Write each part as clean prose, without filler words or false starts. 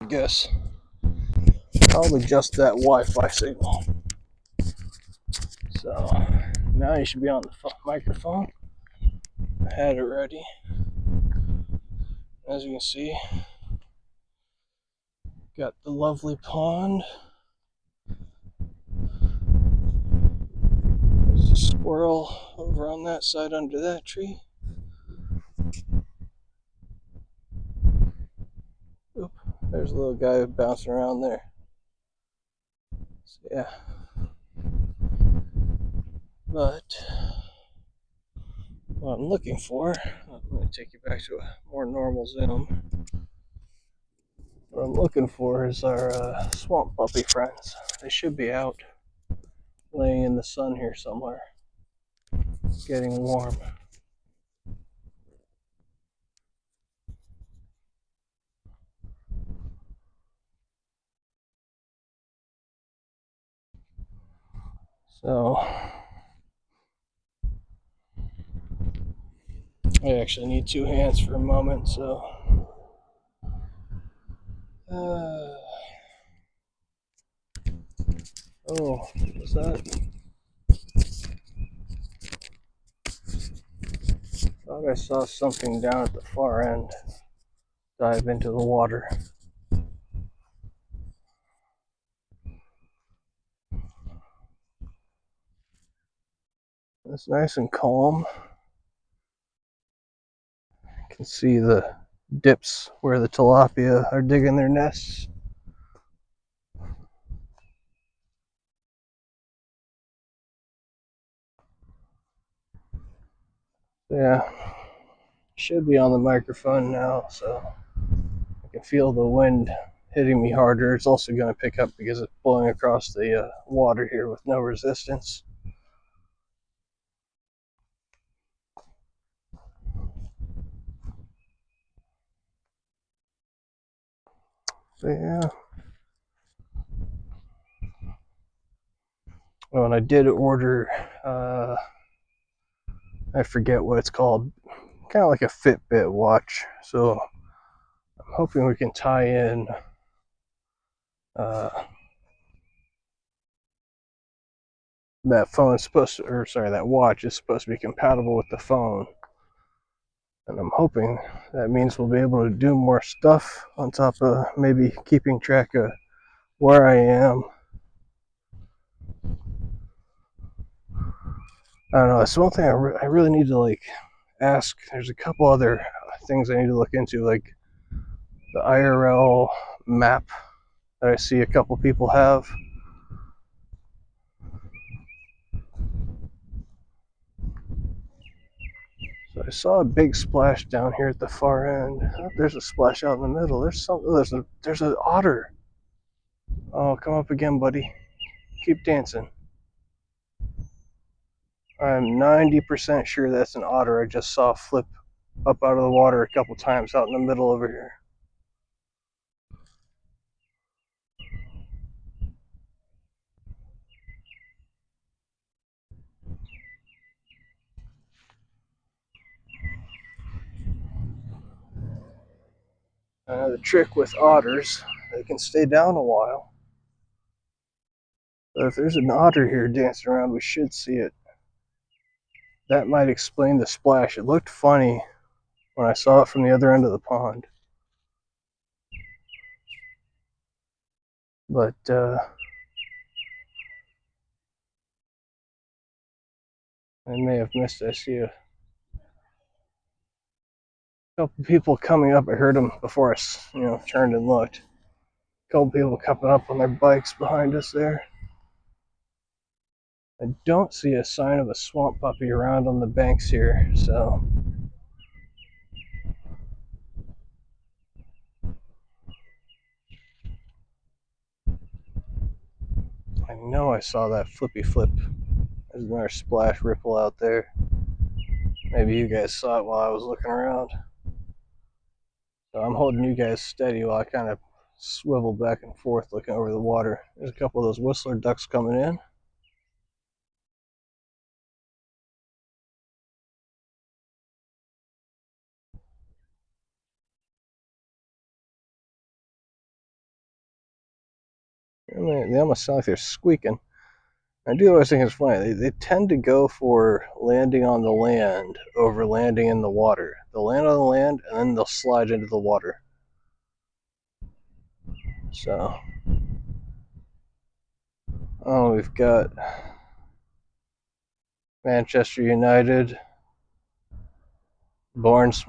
I guess probably just that Wi-Fi signal. So now you should be on the microphone. I had it ready. As you can see, got the lovely pond. There's a squirrel over on that side under that tree. Oop, there's a little guy bouncing around there. So, yeah. But what I'm looking for, I'm going to take you back to a more normal zoom. What I'm looking for is our swamp puppy friends. They should be out laying in the sun here somewhere, getting warm. So I actually need two hands for a moment, so oh, was that? Thought I saw something down at the far end dive into the water. It's nice and calm. You can see the dips where the tilapia are digging their nests. Yeah, should be on the microphone now, so I can feel the wind hitting me harder. It's also going to pick up because it's blowing across the water here with no resistance. So yeah. Oh, and I did order, I forget what it's called, kind of like a Fitbit watch. So I'm hoping we can tie in that phone is supposed to, or sorry, that watch is supposed to be compatible with the phone. And I'm hoping that means we'll be able to do more stuff on top of maybe keeping track of where I am. I don't know. That's one thing I really need to like ask. There's a couple other things I need to look into, like the IRL map that I see a couple people have. So I saw a big splash down here at the far end. Oh, there's a splash out in the middle. There's an otter. Oh, come up again, buddy. Keep dancing. I'm 90% sure that's an otter I just saw flip up out of the water a couple times out in the middle over here. The trick with otters, they can stay down a while. But if there's an otter here dancing around, we should see it. That might explain the splash. It looked funny when I saw it from the other end of the pond. But I may have missed it. I see a couple people coming up. I heard them before I turned and looked. A couple people coming up on their bikes behind us there. I don't see a sign of a swamp puppy around on the banks here, so I know I saw that flippy flip. There's another splash ripple out there. Maybe you guys saw it while I was looking around. So I'm holding you guys steady while I kind of swivel back and forth looking over the water. There's a couple of those whistler ducks coming in. They almost sound like they're squeaking. I do always think it's funny. They tend to go for landing on the land over landing in the water. They'll land on the land and then they'll slide into the water. So, oh, we've got Manchester United, Bournemouth.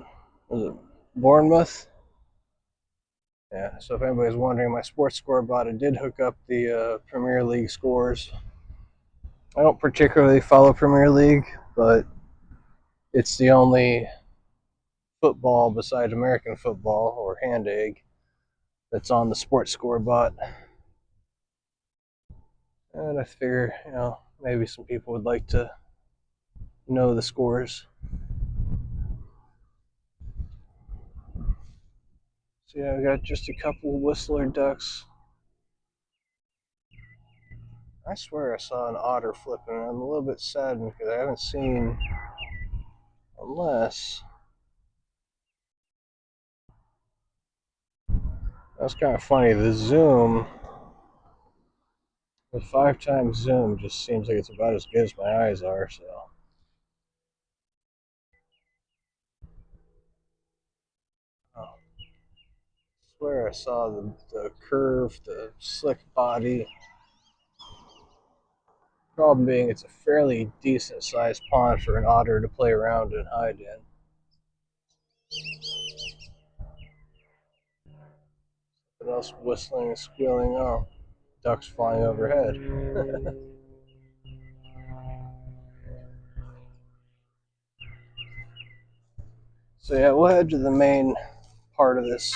Yeah, so if anybody's wondering, my sports scoreboard, I did hook up the Premier League scores. I don't particularly follow Premier League, but it's the only football besides American football or hand egg that's on the sports scoreboard. And I figure, maybe some people would like to know the scores. So yeah, we got just a couple whistler ducks. I swear I saw an otter flipping. I'm a little bit saddened because I haven't seen, unless that's kind of funny. The 5 times zoom just seems like it's about as good as my eyes are. So I swear I saw the curve, the slick body. Problem being, it's a fairly decent sized pond for an otter to play around and hide in. What else whistling and squealing? Oh, ducks flying overhead. So yeah, we'll head to the main part of this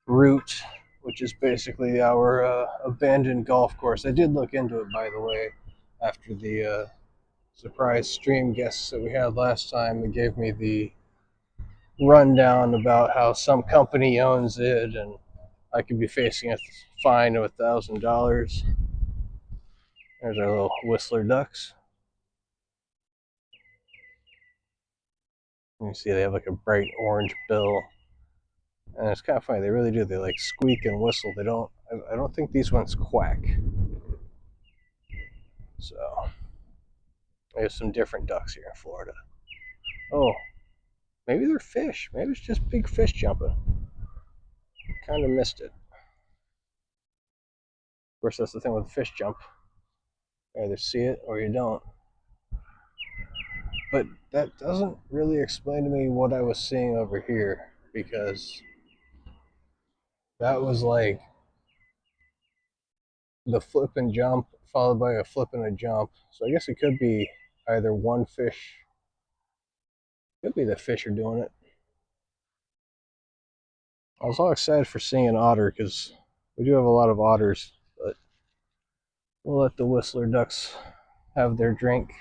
route, which is basically our abandoned golf course. I did look into it, by the way, after the surprise stream guests that we had last time. They gave me the rundown about how some company owns it, and I could be facing a fine of $1,000. There's our little whistler ducks. You see they have like a bright orange bill. And it's kind of funny. They really do. They like squeak and whistle. They don't. I don't think these ones quack. So there's some different ducks here in Florida. Oh, maybe they're fish. Maybe it's just big fish jumping. Kind of missed it. Of course, that's the thing with the fish jump. You either see it or you don't. But that doesn't really explain to me what I was seeing over here, because that was like the flip and jump followed by a flip and a jump. So I guess it could be either one fish. Could be the fish are doing it. I was all excited for seeing an otter because we do have a lot of otters, but we'll let the whistler ducks have their drink.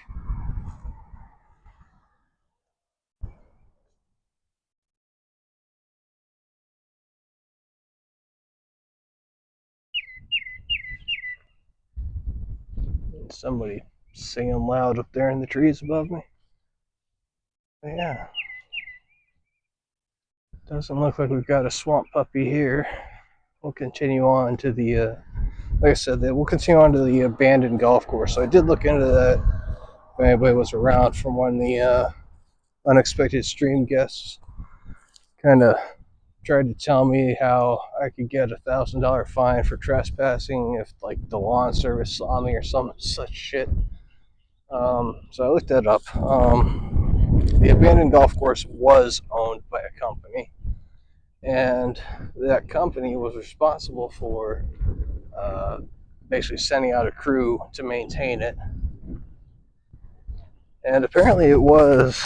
Somebody singing loud up there in the trees above me. But yeah, doesn't look like we've got a swamp puppy here. We'll continue on to the, like I said, we'll continue on to the abandoned golf course. So I did look into that. If anybody was around from when the unexpected stream guests kind of tried to tell me how I could get $1,000 fine for trespassing if like the lawn service saw me or some such shit. So I looked that up. The abandoned golf course was owned by a company, and that company was responsible for basically sending out a crew to maintain it. And apparently it was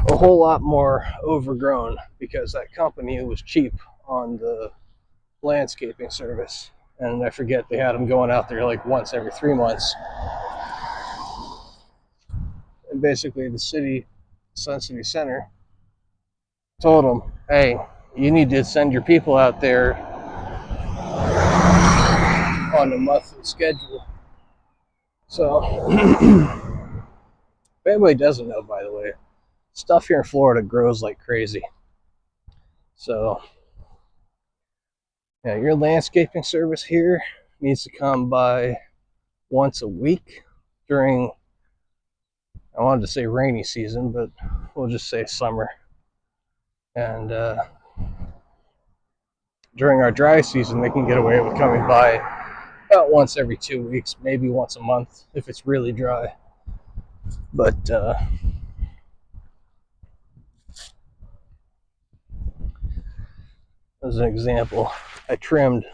a whole lot more overgrown because that company was cheap on the landscaping service. And I forget, they had them going out there like once every 3 months. And basically the city, Sun City Center, told them, hey, you need to send your people out there on a monthly schedule. So, if anybody doesn't know, by the way, stuff here in Florida grows like crazy. So, yeah, your landscaping service here needs to come by once a week during, I wanted to say rainy season, but we'll just say summer. And during our dry season, they can get away with coming by about once every 2 weeks, maybe once a month if it's really dry. But as an example, I trimmed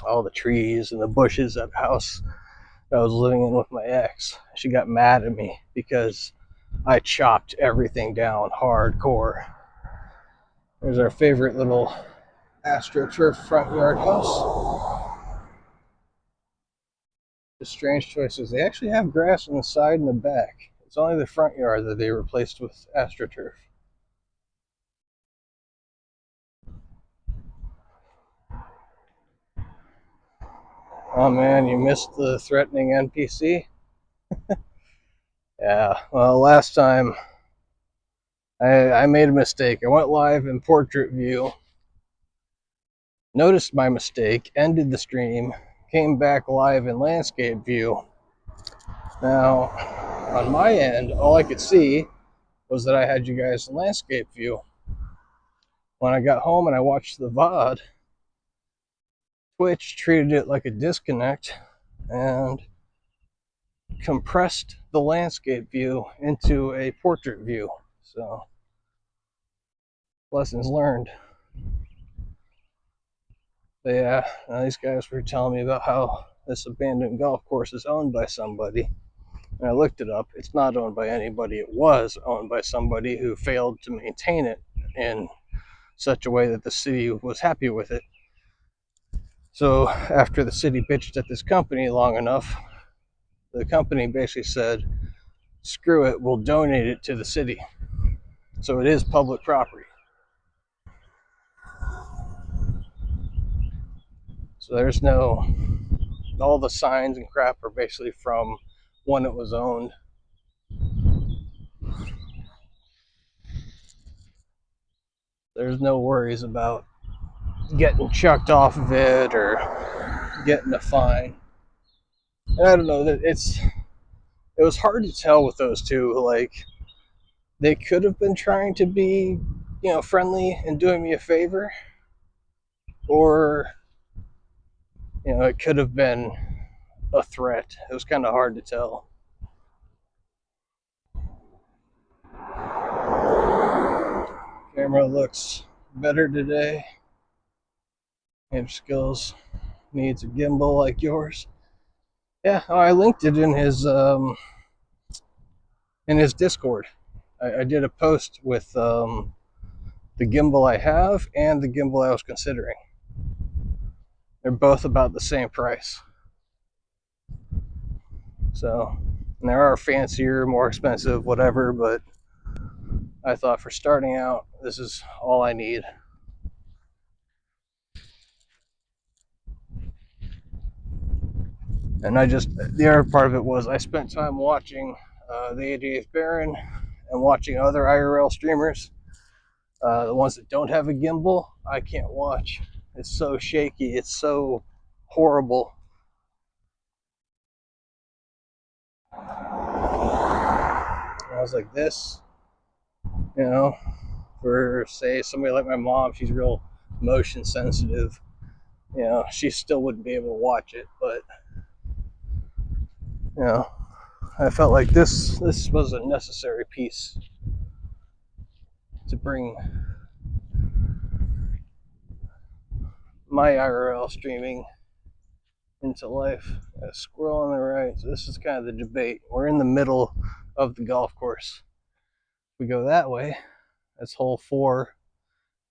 all the trees and the bushes at the house that I was living in with my ex. She got mad at me because I chopped everything down hardcore. There's our favorite little AstroTurf front yard house. The strange choices. They actually have grass on the side and the back. It's only the front yard that they replaced with AstroTurf. Oh man, you missed the threatening NPC? Yeah, well, last time I made a mistake. I went live in portrait view, noticed my mistake, ended the stream, came back live in landscape view. Now, on my end, all I could see was that I had you guys in landscape view. When I got home and I watched the VOD, Twitch treated it like a disconnect and compressed the landscape view into a portrait view. So, lessons learned. But yeah, these guys were telling me about how this abandoned golf course is owned by somebody. And I looked it up. It's not owned by anybody. It was owned by somebody who failed to maintain it in such a way that the city was happy with it. So after the city bitched at this company long enough, the company basically said, screw it, we'll donate it to the city. So it is public property. So there's no, all the signs and crap are basically from when it was owned. There's no worries about getting chucked off of it or getting a fine. And I don't know, that it was hard to tell with those two. Like, they could have been trying to be, friendly and doing me a favor, or it could have been a threat. It was kind of hard to tell. Camera looks better today. Image skills needs a gimbal like yours. Yeah, I linked it in his Discord. I did a post with the gimbal I have and the gimbal I was considering. They're both about the same price. So, and there are fancier, more expensive, whatever, but I thought for starting out, this is all I need. And the other part of it was I spent time watching the 88th Baron and watching other IRL streamers. The ones that don't have a gimbal, I can't watch. It's so shaky, it's so horrible. I was like, this, for say somebody like my mom, she's real motion sensitive. She still wouldn't be able to watch it, but I felt like this was a necessary piece to bring my IRL streaming into life. A squirrel on the right. So this is kind of the debate. We're in the middle of the golf course. If we go that way, that's hole 4,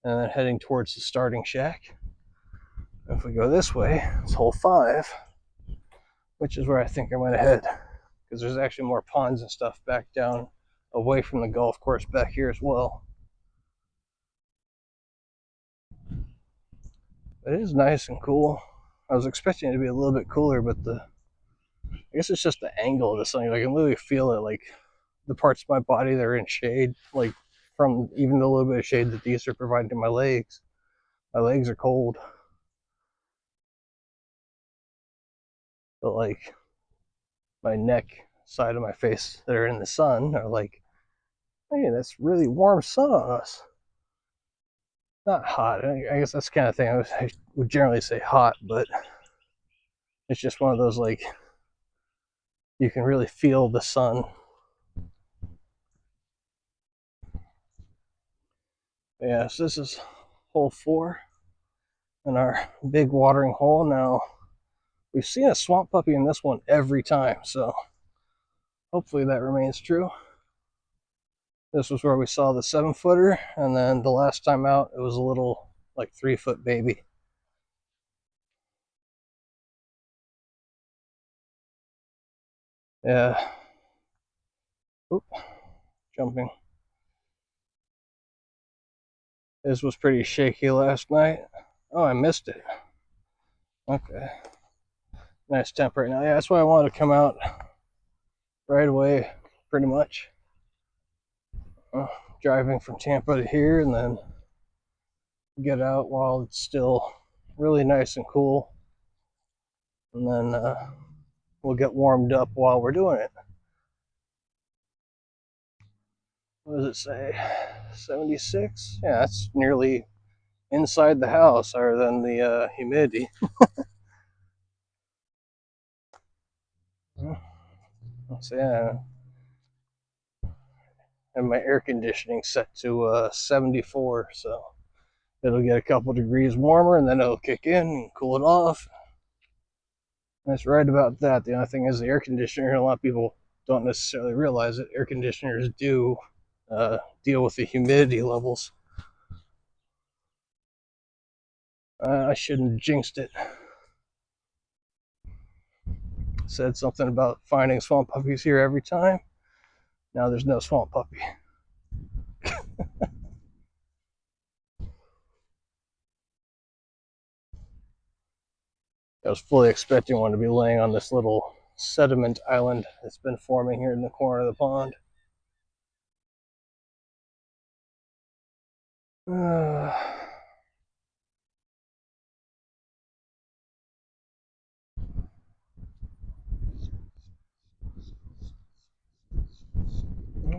and then heading towards the starting shack. If we go this way, it's hole 5, which is where I think I'm going to head, because there's actually more ponds and stuff back down away from the golf course back here as well. But it is nice and cool. I was expecting it to be a little bit cooler, but I guess it's just the angle of this thing. I can literally feel it, like the parts of my body that are in shade, like from even the little bit of shade that these are providing to my legs. My legs are cold. but like my neck side of my face that are in the sun are like, hey, that's really warm sun on us. Not hot. I guess that's the kind of thing I would generally say hot, but it's just one of those like you can really feel the sun. Yeah, so this is hole 4 in our big watering hole. Now, we've seen a swamp puppy in this one every time, so hopefully that remains true. This was where we saw the 7-footer, and then the last time out, it was a little like 3-foot baby. Yeah. Oop, jumping. This was pretty shaky last night. Oh, I missed it. Okay. Nice temp right now. Yeah, that's why I wanted to come out right away, pretty much. Driving from Tampa to here and then get out while it's still really nice and cool. And then we'll get warmed up while we're doing it. What does it say? 76? Yeah, that's nearly inside the house other than the humidity. So yeah, and my air conditioning set to 74, so it'll get a couple degrees warmer and then it'll kick in and cool it off. That's right about that. The only thing is the air conditioner, a lot of people don't necessarily realize it. Air conditioners do deal with the humidity levels. I shouldn't have jinxed it. Said something about finding swamp puppies here every time. Now there's no swamp puppy. I was fully expecting one to be laying on this little sediment island that's been forming here in the corner of the pond.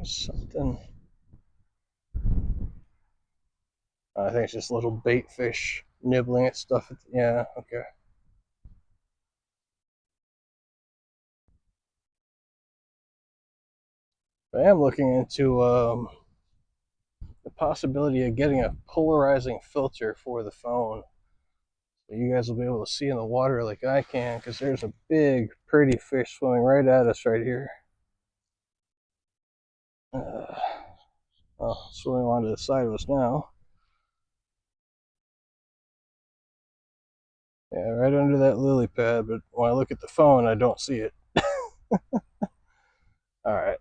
Something. I think it's just little bait fish nibbling at stuff. Yeah, okay. I am looking into the possibility of getting a polarizing filter for the phone. So you guys will be able to see in the water like I can, because there's a big, pretty fish swimming right at us right here. Swimming onto the side of us now. Yeah, right under that lily pad, but when I look at the phone, I don't see it. Alright.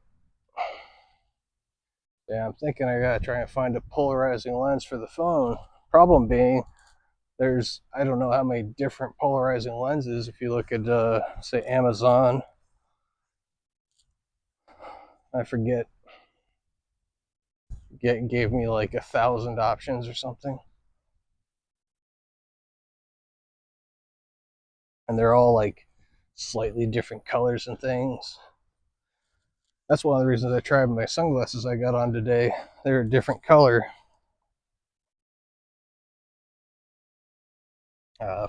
Yeah, I'm thinking I gotta try and find a polarizing lens for the phone. Problem being, there's, I don't know how many different polarizing lenses. If you look at, say, Amazon, I forget, gave me like 1,000 options or something. And they're all like slightly different colors and things. That's one of the reasons I tried my sunglasses I got on today. They're a different color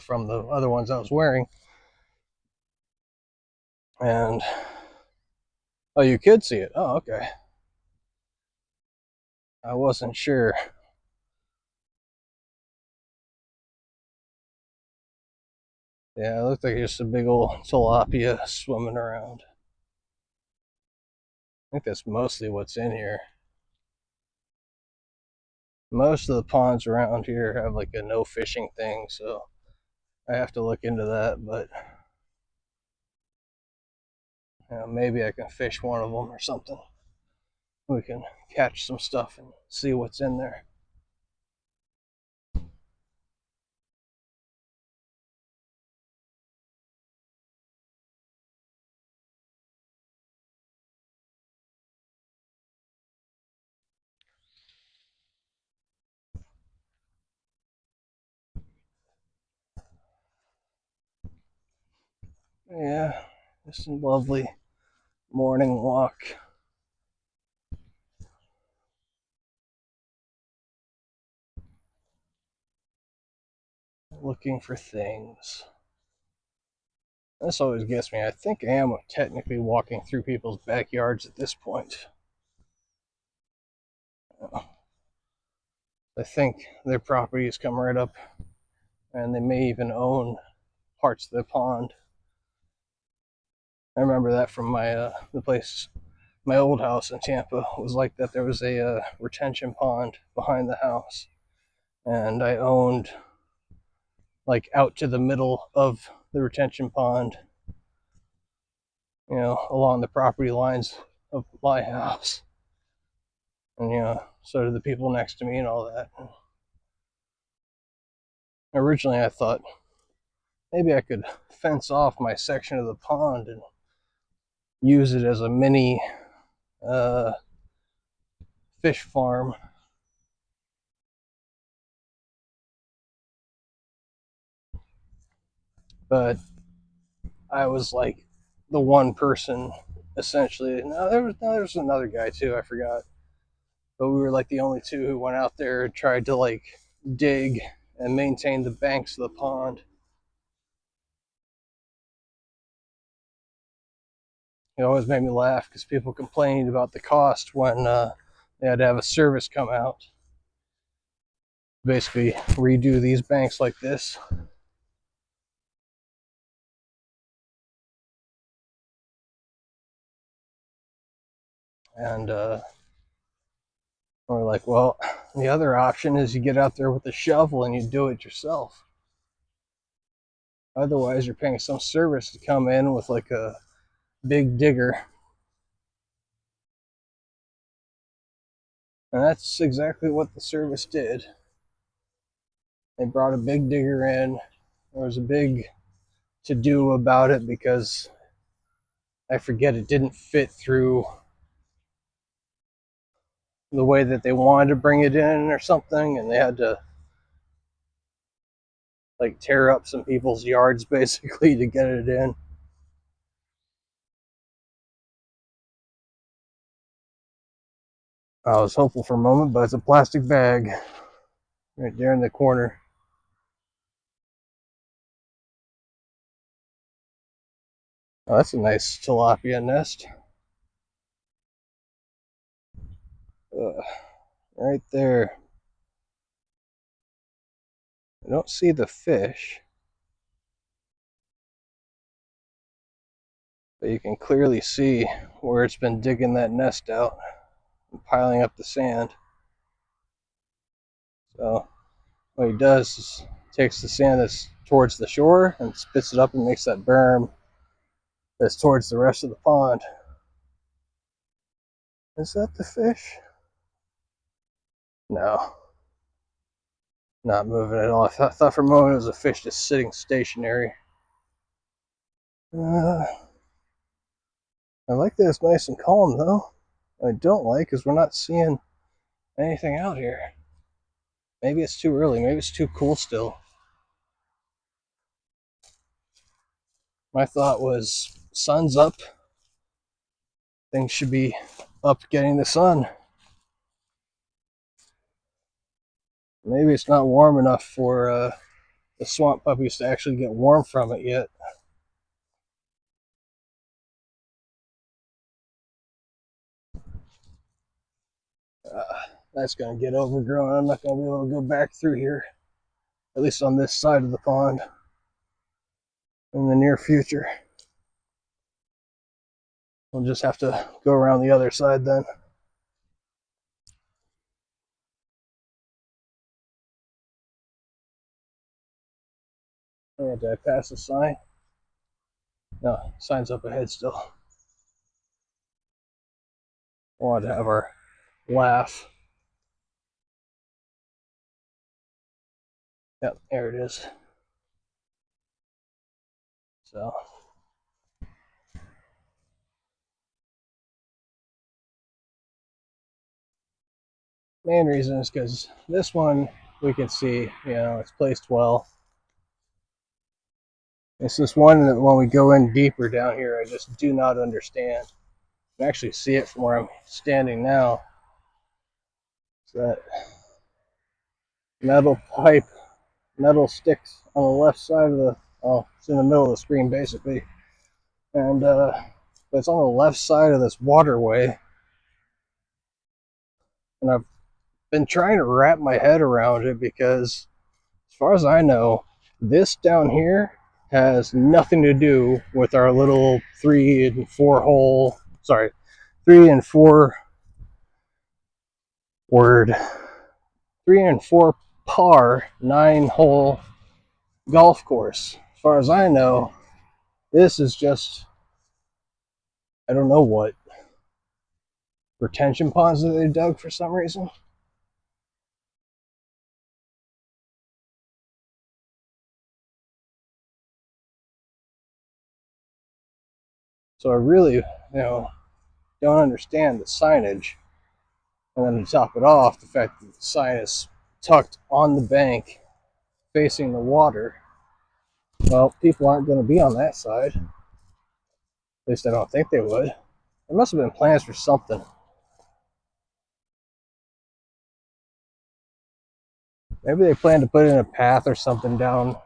from the other ones I was wearing. And oh, you could see it. Oh, okay. I wasn't sure. Yeah, it looked like just a big old tilapia swimming around. I think that's mostly what's in here. Most of the ponds around here have like a no fishing thing, so I have to look into that, but maybe I can fish one of them or something. We can catch some stuff and see what's in there. Yeah, just a lovely morning walk. Looking for things. This always gets me. I think I am technically walking through people's backyards at this point. I think their properties come right up, and they may even own parts of the pond. I remember that from the place, my old house in Tampa was like that. There was a retention pond behind the house, and I owned like out to the middle of the retention pond, along the property lines of my house. And, so did the people next to me and all that. Originally, I thought maybe I could fence off my section of the pond and use it as a mini uh, fish farm. But I was like the one person, essentially. No, there was another guy too. I forgot, but we were like the only two who went out there and tried to like dig and maintain the banks of the pond. It always made me laugh because people complained about the cost when they had to have a service come out, basically redo these banks like this. And we're like, well, the other option is you get out there with a shovel and you do it yourself. Otherwise, you're paying some service to come in with like a big digger. And that's exactly what the service did. They brought a big digger in. There was a big to do about it because I forget it didn't fit through the way that they wanted to bring it in or something, and they had to like tear up some people's yards basically to get it in. I was hopeful for a moment, but it's a plastic bag right there in the corner. Oh, that's a nice tilapia nest. Right there. I don't see the fish, but you can clearly see where it's been digging that nest out and piling up the sand. So what he does is takes the sand that's towards the shore and spits it up and makes that berm that's towards the rest of the pond. Is that the fish? No, not moving at all. I thought for a moment it was a fish just sitting stationary. I like that it's nice and calm though. What I don't like is we're not seeing anything out here. Maybe it's too early. Maybe it's too cool still. My thought was sun's up. Things should be up getting the sun. Maybe it's not warm enough for the swamp puppies to actually get warm from it yet. That's going to get overgrown. I'm not going to be able to go back through here, at least on this side of the pond, in the near future. We'll just have to go around the other side then. Oh, did I pass the sign? No, sign's up ahead still. We wanted to have our laugh. Yep, there it is. So, main reason is because this one we can see, it's placed well. It's this one that when we go in deeper down here, I just do not understand. You can actually see it from where I'm standing now. It's that metal pipe, metal sticks on the left side of the, oh, it's in the middle of the screen basically. And but it's on the left side of this waterway. And I've been trying to wrap my head around it because, as far as I know, this down here has nothing to do with our little 3 and 4 word, 3 and 4 par 9-hole golf course. As far as I know, this is just, I don't know what, retention ponds that they dug for some reason. So I really, don't understand the signage. And then to top it off, the fact that the sign is tucked on the bank facing the water. Well, people aren't going to be on that side. At least I don't think they would. There must have been plans for something. Maybe they planned to put in a path or something down,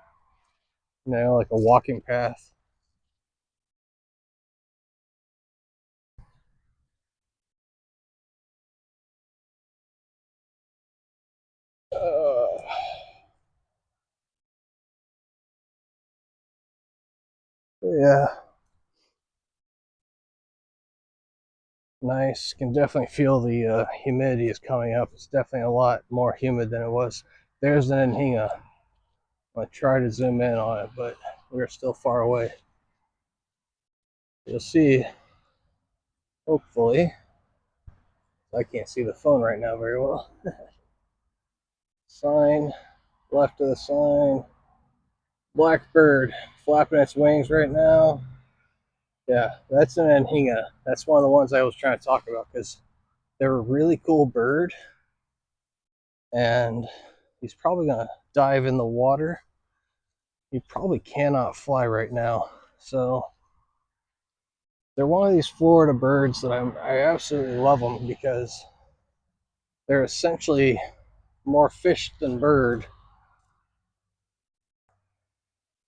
like a walking path. Uh, yeah, nice. Can definitely feel the humidity is coming up. It's definitely a lot more humid than it was. There's an anhinga. I'm going to try to zoom in on it, but we're still far away. You'll see, hopefully. I can't see the phone right now very well. Sign, left of the sign. Blackbird flapping its wings right now. Yeah, that's an anhinga. That's one of the ones I was trying to talk about because they're a really cool bird, and he's probably gonna dive in the water. He probably cannot fly right now, so they're one of these Florida birds that I absolutely love them because they're essentially more fish than bird.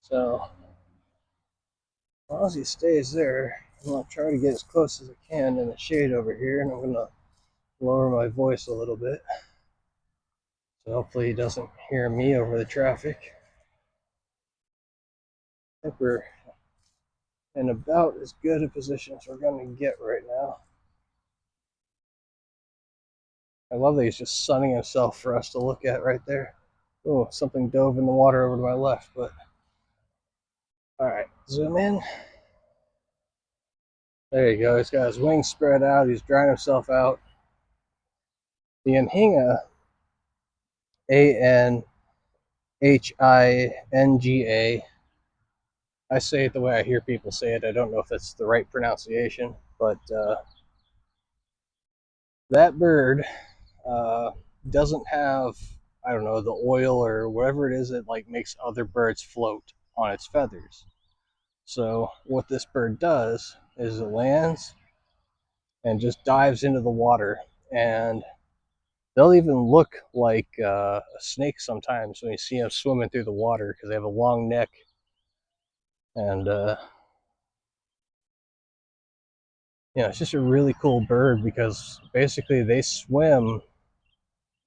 So as long as he stays there, I'm gonna try to get as close as I can in the shade over here, and I'm gonna lower my voice a little bit. So hopefully he doesn't hear me over the traffic. I think we're in about as good a position as we're going to get right now. I love that he's just sunning himself for us to look at right there. Oh, something dove in the water over to my left, but all right, zoom in. There you go. He's got his wings spread out. He's drying himself out. The anhinga, Anhinga. I say it the way I hear people say it. I don't know if that's the right pronunciation, but that bird doesn't have, I don't know, the oil or whatever it is that like makes other birds float on its feathers. So what this bird does is it lands and just dives into the water, and they'll even look like a snake sometimes when you see them swimming through the water because they have a long neck. And it's just a really cool bird because basically they swim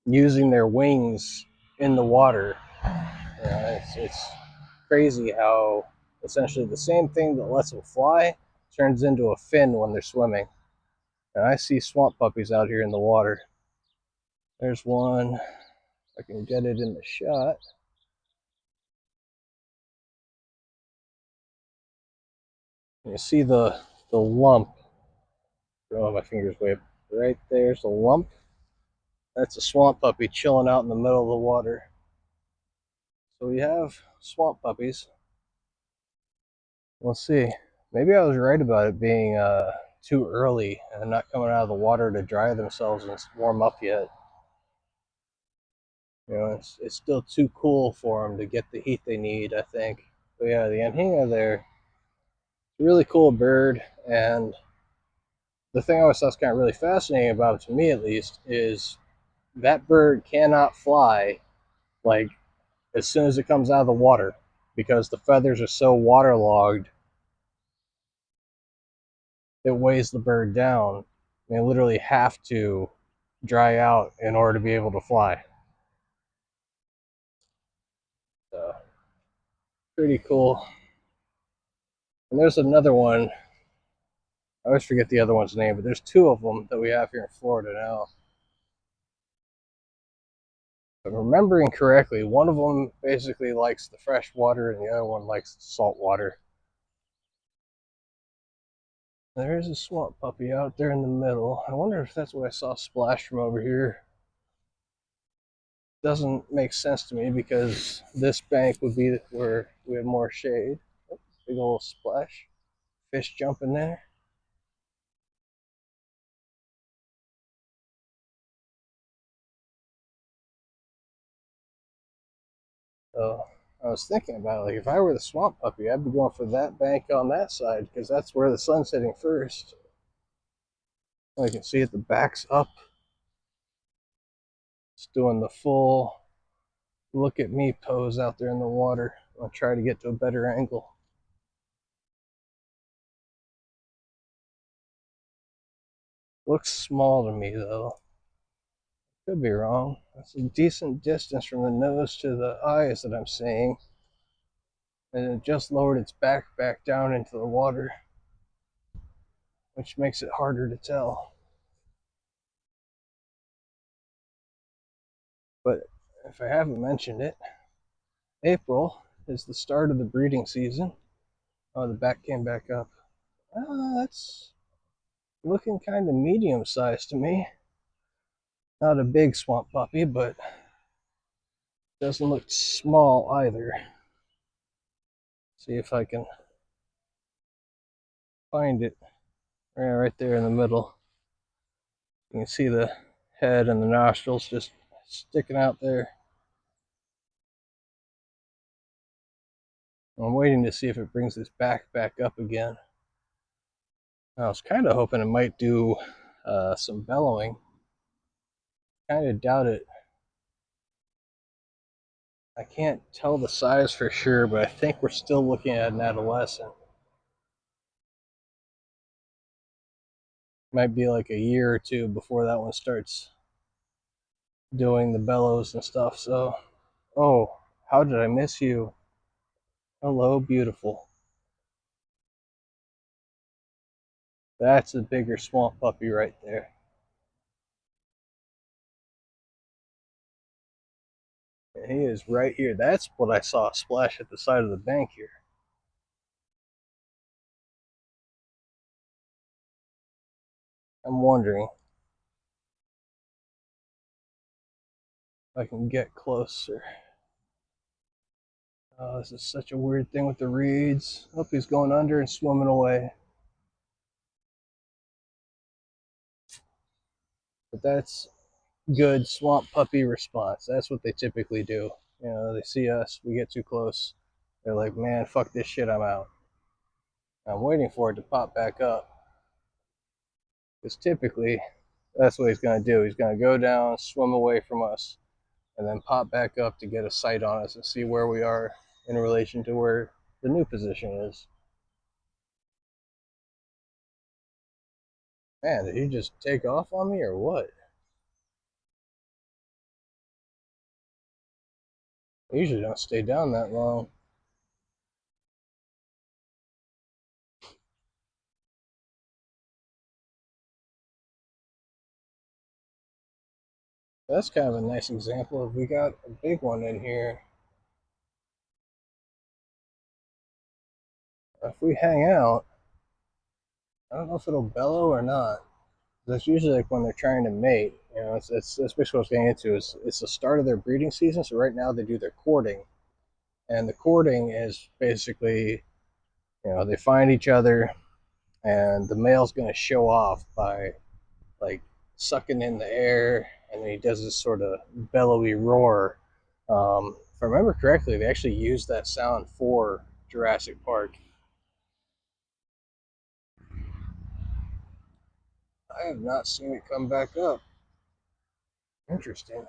using their wings in the water. It's crazy how essentially the same thing that lets them fly turns into a fin when they're swimming. And I see swamp puppies out here in the water. There's one. If I can get it in the shot. You see the lump. Oh, my finger's way up. Right there's the lump. That's a swamp puppy chilling out in the middle of the water. So we have swamp puppies. We'll see. Maybe I was right about it being too early and not coming out of the water to dry themselves and warm up yet. It's still too cool for them to get the heat they need, I think. But yeah, the anhinga there, it's a really cool bird, and the thing I always thought was kind of really fascinating about it, to me at least, is that bird cannot fly like as soon as it comes out of the water because the feathers are so waterlogged, it weighs the bird down. They literally have to dry out in order to be able to fly. So, pretty cool. And there's another one. I always forget the other one's name, but there's two of them that we have here in Florida now. If I'm remembering correctly, one of them basically likes the fresh water and the other one likes the salt water. There's a swamp puppy out there in the middle. I wonder if that's what I saw splash from over here. Doesn't make sense to me because this bank would be where we have more shade. Oh, big old splash. Fish jumping there. So I was thinking about it, like if I were the swamp puppy, I'd be going for that bank on that side because that's where the sun's hitting first. I can see it, the back's up. It's doing the full look at me pose out there in the water. I'll try to get to a better angle. Looks small to me though. Could be wrong. That's a decent distance from the nose to the eyes that I'm seeing. And it just lowered its back down into the water, which makes it harder to tell. But if I haven't mentioned it, April is the start of the breeding season. Oh, the back came back up. That's looking kind of medium sized to me. Not a big swamp puppy, but doesn't look small either. See if I can find it. Right there in the middle. You can see the head and the nostrils just sticking out there. I'm waiting to see if it brings its back up again. I was kind of hoping it might do some bellowing. Kind of doubt it. I can't tell the size for sure, but I think we're still looking at an adolescent. Might be like a year or two before that one starts doing the bellows and stuff. So, oh, how did I miss you? Hello, beautiful. That's a bigger swamp puppy right there. And he is right here. That's what I saw splash at the side of the bank here. I'm wondering if I can get closer. Oh, this is such a weird thing with the reeds. Oh, he's going under and swimming away. But that's good swamp puppy response. That's what they typically do. You know, they see us, we get too close. They're like, man, fuck this shit, I'm out. I'm waiting for it to pop back up. Because typically, that's what he's going to do. He's going to go down, swim away from us, and then pop back up to get a sight on us and see where we are in relation to where the new position is. Man, did he just take off on me or what? I usually don't stay down that long. That's kind of a nice example of we got a big one in here. If we hang out, I don't know if it'll bellow or not. That's usually like when they're trying to mate. You know, it's that's basically what I was getting into. Is it's the start of their breeding season. So right now they do their courting, and the courting is basically, you know, they find each other, and the male's going to show off by like sucking in the air, and then he does this sort of bellowy roar. If I remember correctly, they actually use that sound for Jurassic Park. I have not seen it come back up. Interesting.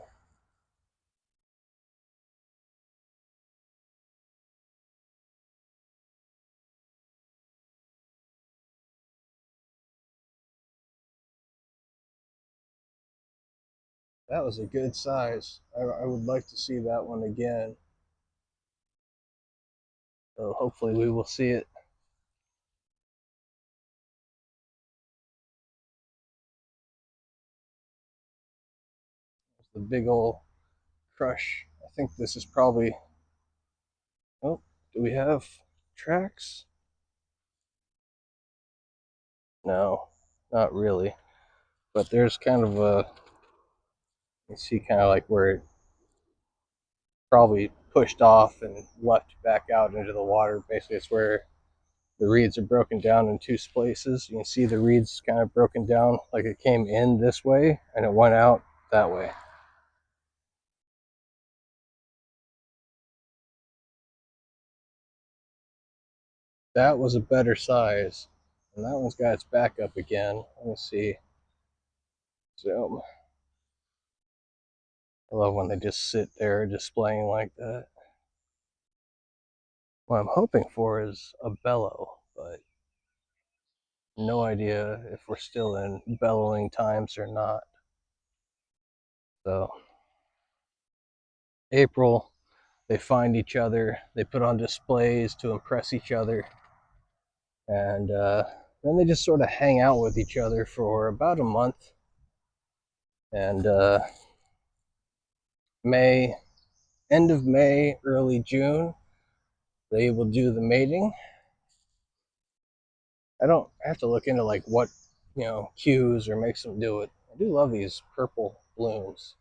That was a good size. I would like to see that one again. So hopefully we will see it. It's the big old crush. I think this is probably. Oh, do we have tracks? No, not really. But there's kind of a. You see kind of like where it probably pushed off and left back out into the water. Basically, it's where the reeds are broken down in two places. You can see the reeds kind of broken down like it came in this way and it went out that way. That was a better size. And that one's got its back up again. Let me see. Zoom. I love when they just sit there displaying like that. What I'm hoping for is a bellow, but no idea if we're still in bellowing times or not. So, April, they find each other, they put on displays to impress each other, and then they just sort of hang out with each other for about a month. And May, end of May, early June, they will do the mating. I have to look into like what cues or makes them do it. I do love these purple blooms.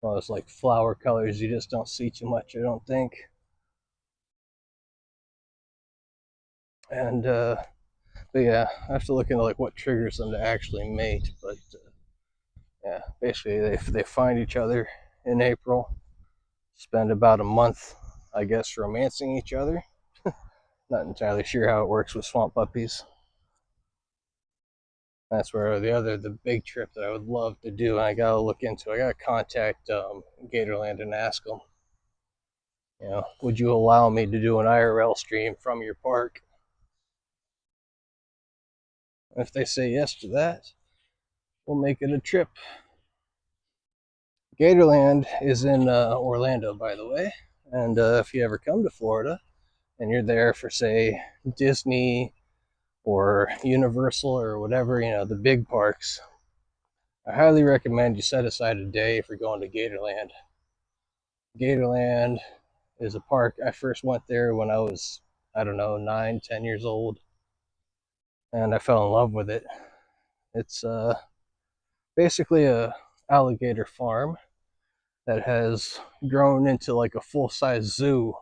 Well, it's like flower colors you just don't see too much, I don't think. And but yeah, I have to look into like what triggers them to actually mate. But yeah, basically they find each other in April, spend about a month, I guess, romancing each other. Not entirely sure how it works with swamp puppies. That's where the big trip that I would love to do, and I gotta look into. I gotta contact Gatorland and ask them. Would you allow me to do an IRL stream from your park? If they say yes to that, we'll make it a trip. Gatorland is in Orlando, by the way, and if you ever come to Florida and you're there for, say, Disney or Universal or whatever, the big parks, I highly recommend you set aside a day for going to Gatorland. Gatorland is a park. I first went there when I was, I don't know, 9, 10 years old, and I fell in love with it. It's basically a alligator farm that has grown into like a full-size zoo.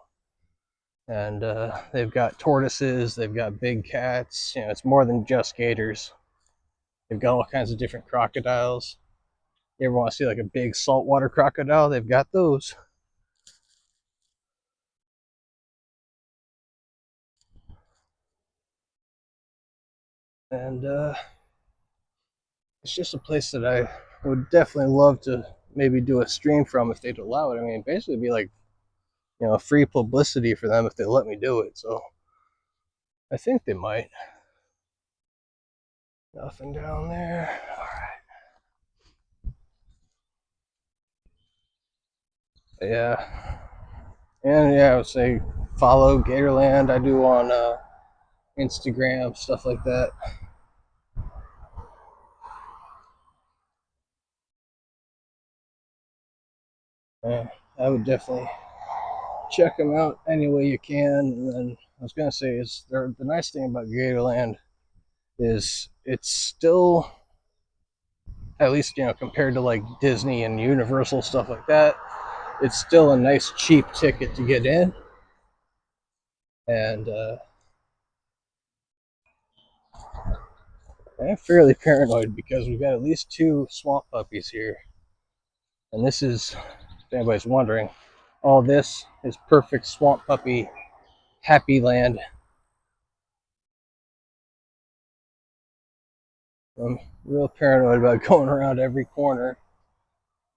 And they've got tortoises, they've got big cats. It's more than just gators. They've got all kinds of different crocodiles. You ever want to see like a big saltwater crocodile? They've got those. And it's just a place that I would definitely love to maybe do a stream from if they'd allow it. I mean, basically it'd be like, free publicity for them if they let me do it. So I think they might. Nothing down there. All right. Yeah. And yeah, I would say follow Gatorland. I do on Instagram, stuff like that. Yeah, I would definitely check them out any way you can. And then I was gonna say is the nice thing about Gatorland is it's still, at least compared to like Disney and Universal stuff like that, it's still a nice cheap ticket to get in. And I'm fairly paranoid because we've got at least 2 swamp puppies here, and this is, if anybody's wondering, All this is perfect swamp puppy happy land. I'm real paranoid about going around every corner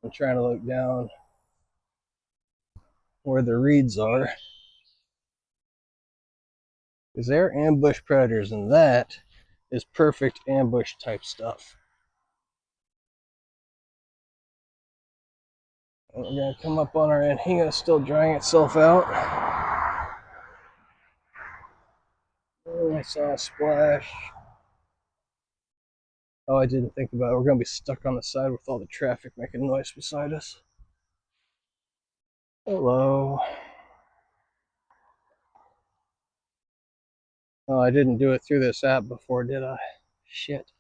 and trying to look down where the reeds are. Because they're ambush predators, and that is perfect ambush type stuff. And we're going to come up on our anhinga, still drying itself out. Oh, I saw a splash. Oh, I didn't think about it. We're going to be stuck on the side with all the traffic making noise beside us. Hello. Oh, I didn't do it through this app before, did I? Shit.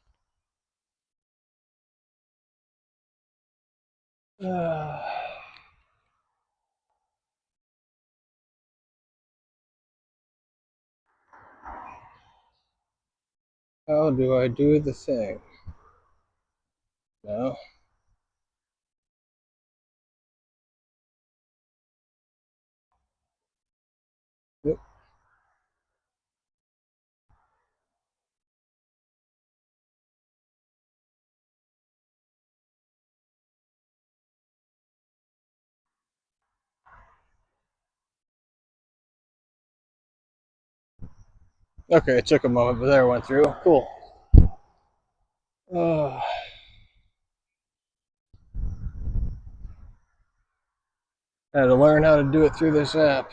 How do I do the thing? No. Yep. Okay, it took a moment, but there it went through. Cool. Uh, Had to learn how to do it through this app.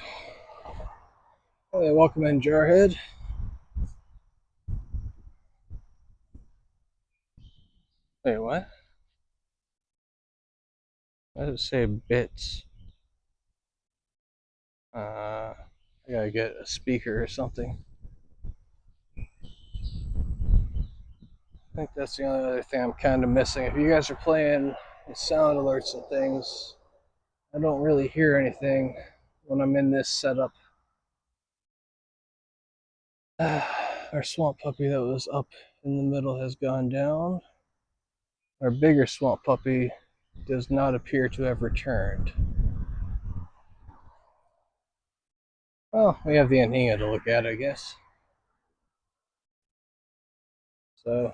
Hey, welcome in, Jarhead. Wait, what? Why does it say bits? I gotta get a speaker or something. I think that's the only other thing I'm kind of missing. If you guys are playing sound alerts and things, I don't really hear anything when I'm in this setup. Our swamp puppy that was up in the middle has gone down. Our bigger swamp puppy does not appear to have returned. Well, we have the anhinga to look at, I guess. So,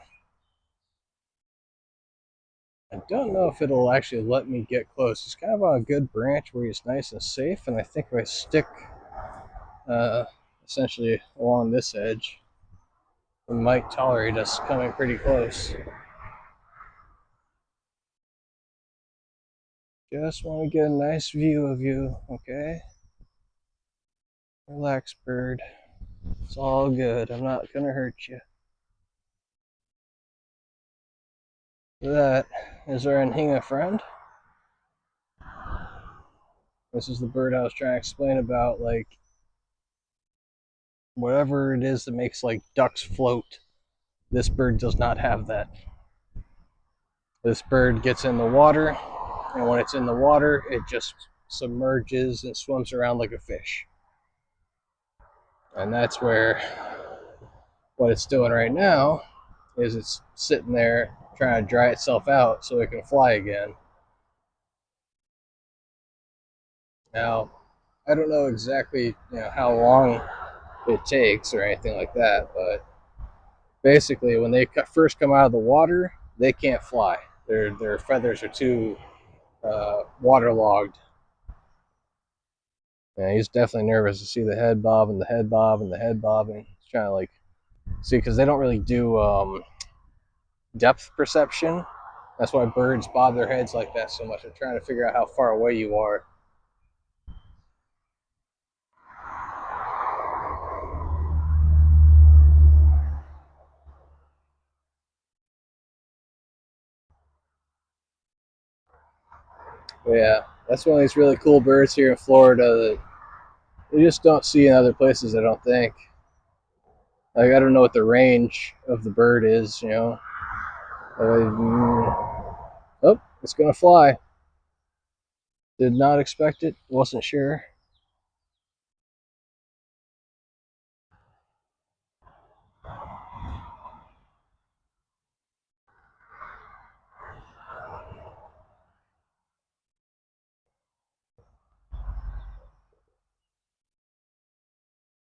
I don't know if it'll actually let me get close. It's kind of on a good branch where he's nice and safe, and I think if I stick essentially along this edge, it might tolerate us coming pretty close. Just want to get a nice view of you, okay? Relax, bird. It's all good. I'm not gonna hurt you. That is our anhinga friend. This is the bird I was trying to explain about, like, whatever it is that makes, like, ducks float. This bird does not have that. This bird gets in the water, and when it's in the water, it just submerges and swims around like a fish. And that's where what it's doing right now is it's sitting there trying to dry itself out so it can fly again. Now, I don't know exactly how long it takes or anything like that, but basically when they first come out of the water, they can't fly. Their feathers are too waterlogged. Yeah, he's definitely nervous to see the head bob and the head bob and the head bobbing. He's trying to like see because they don't really do depth perception. That's why birds bob their heads like that so much. They're trying to figure out how far away you are. But yeah, that's one of these really cool birds here in Florida that you just don't see in other places, I don't think. Like, I don't know what the range of the bird is, Oh, it's going to fly. Did not expect it. Wasn't sure.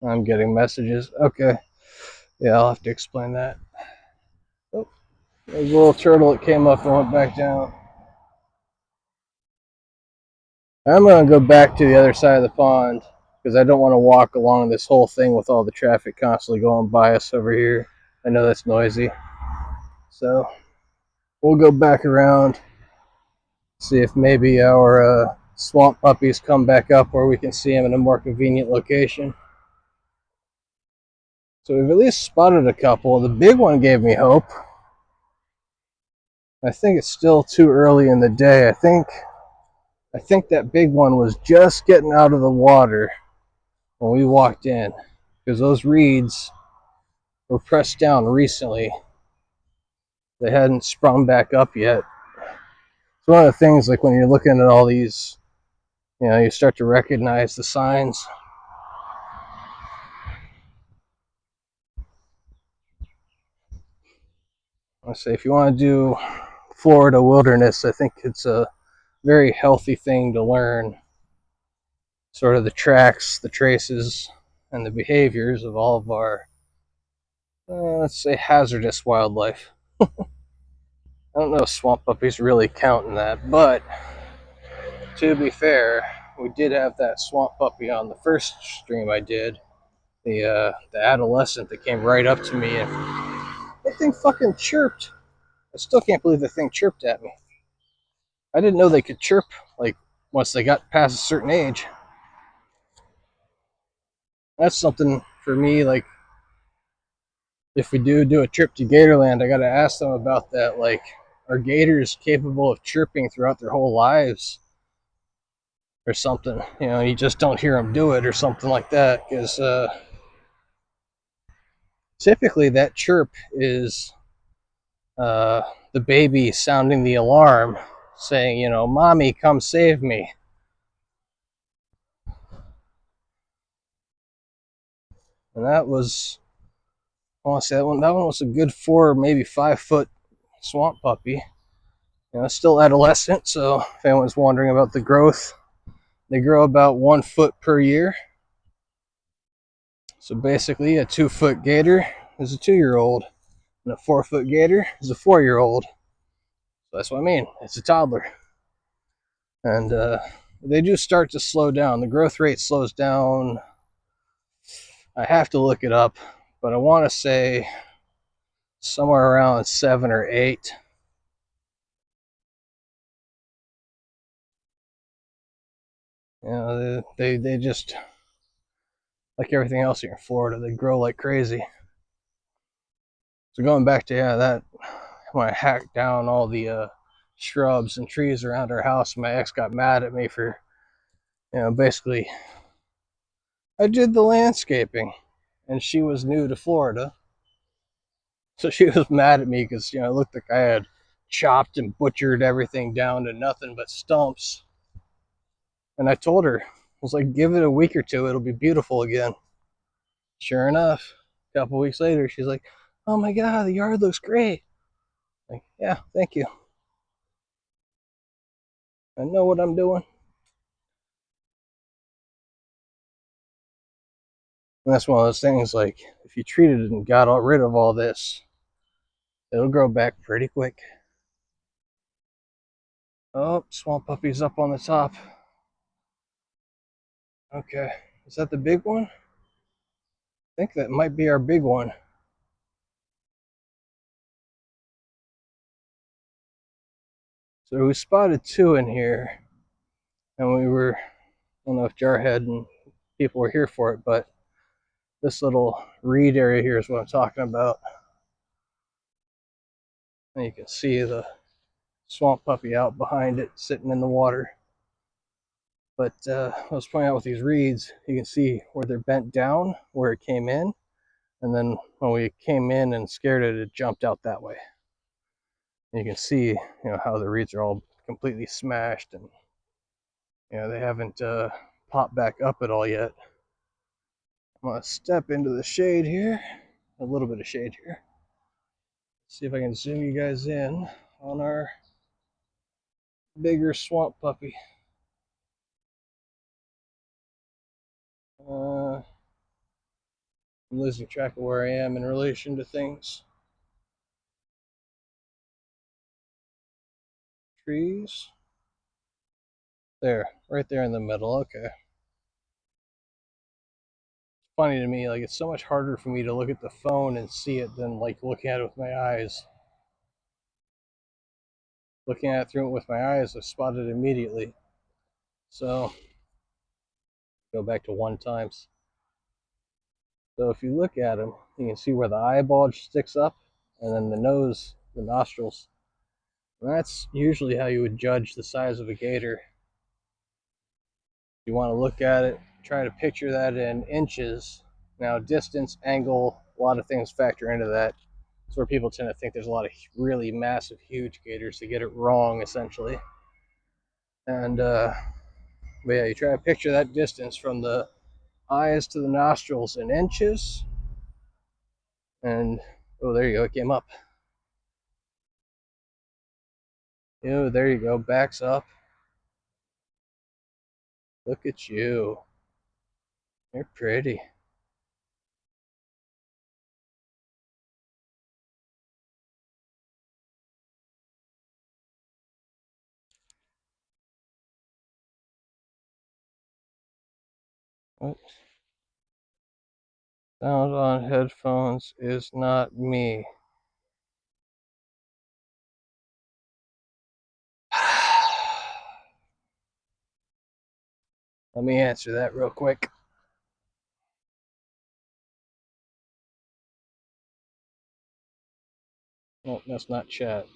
I'm getting messages. Okay. Yeah, I'll have to explain that. Oh, there's a little turtle that came up and went back down. I'm going to go back to the other side of the pond because I don't want to walk along this whole thing with all the traffic constantly going by us over here. I know that's noisy. So we'll go back around, see if maybe our swamp puppies come back up where we can see them in a more convenient location. So we've at least spotted a couple. The big one gave me hope. I think it's still too early in the day. I think that big one was just getting out of the water when we walked in because those reeds were pressed down recently. They hadn't sprung back up yet. It's one of the things, like when you're looking at all these, you start to recognize the signs. I say if you want to do Florida wilderness, I think it's a very healthy thing to learn sort of the tracks, the traces, and the behaviors of all of our, let's say, hazardous wildlife. I don't know if swamp puppies really count in that, but to be fair, we did have that swamp puppy on the first stream I did. The adolescent that came right up to me and that thing fucking chirped. I still can't believe the thing chirped at me. I didn't know they could chirp like once they got past a certain age. That's something for me. Like if we do a trip to Gatorland, I got to ask them about that. Like, are gators capable of chirping throughout their whole lives, or something? You just don't hear them do it, or something like that. Because typically that chirp is uh, the baby sounding the alarm, saying, "Mommy, come save me." And that was, I want to say that one. That one was a good 4, maybe 5 foot swamp puppy. Still adolescent. So if anyone's wondering about the growth, they grow about 1 foot per year. So basically, a 2 foot gator is a 2-year-old, and a 4 foot gator is a 4-year-old. So that's what I mean. It's a toddler, and they do start to slow down. The growth rate slows down. I have to look it up, but I want to say somewhere around 7 or 8. They just, like everything else here in Florida, they grow like crazy. So going back to that, when I hacked down all the shrubs and trees around our house, my ex got mad at me for, basically, I did the landscaping, and she was new to Florida, so she was mad at me because it looked like I had chopped and butchered everything down to nothing but stumps. And I told her, I was like, give it a week or two, it'll be beautiful again. Sure enough, a couple weeks later, she's like, "Oh my god, the yard looks great." Like, yeah, thank you. I know what I'm doing. And that's one of those things, like, if you treated it and got rid of all this, it'll grow back pretty quick. Oh, swamp puppy's up on the top. Okay, is that the big one? I think that might be our big one. So we spotted 2 in here, and I don't know if Jarhead and people were here for it, but this little reed area here is what I'm talking about. And you can see the swamp puppy out behind it, sitting in the water. But I was pointing out with these reeds, you can see where they're bent down, where it came in. And then when we came in and scared it, it jumped out that way. And you can see, how the reeds are all completely smashed, and they haven't popped back up at all yet. I'm gonna step into the shade here, a little bit of shade here. See if I can zoom you guys in on our bigger swamp puppy. I'm losing track of where I am in relation to things. Trees. There, right there in the middle. Okay. It's funny to me, like it's so much harder for me to look at the phone and see it than like looking at it with my eyes. Looking at it through it with my eyes, I spot it immediately. So go back to one times. So if you look at them, you can see where the eyeball sticks up, and then the nose, the nostrils. And that's usually how you would judge the size of a gator. You want to look at it, try to picture that in inches. Now, distance, angle, a lot of things factor into that. That's where people tend to think there's a lot of really massive, huge gators. They get it wrong, essentially. And, but yeah, you try to picture that distance from the eyes to the nostrils in inches. And, oh, there you go, it came up. Oh, there you go, backs up. Look at you. You're pretty. What? Sound on headphones is not me. Let me answer that real quick. Oh, that's not chat.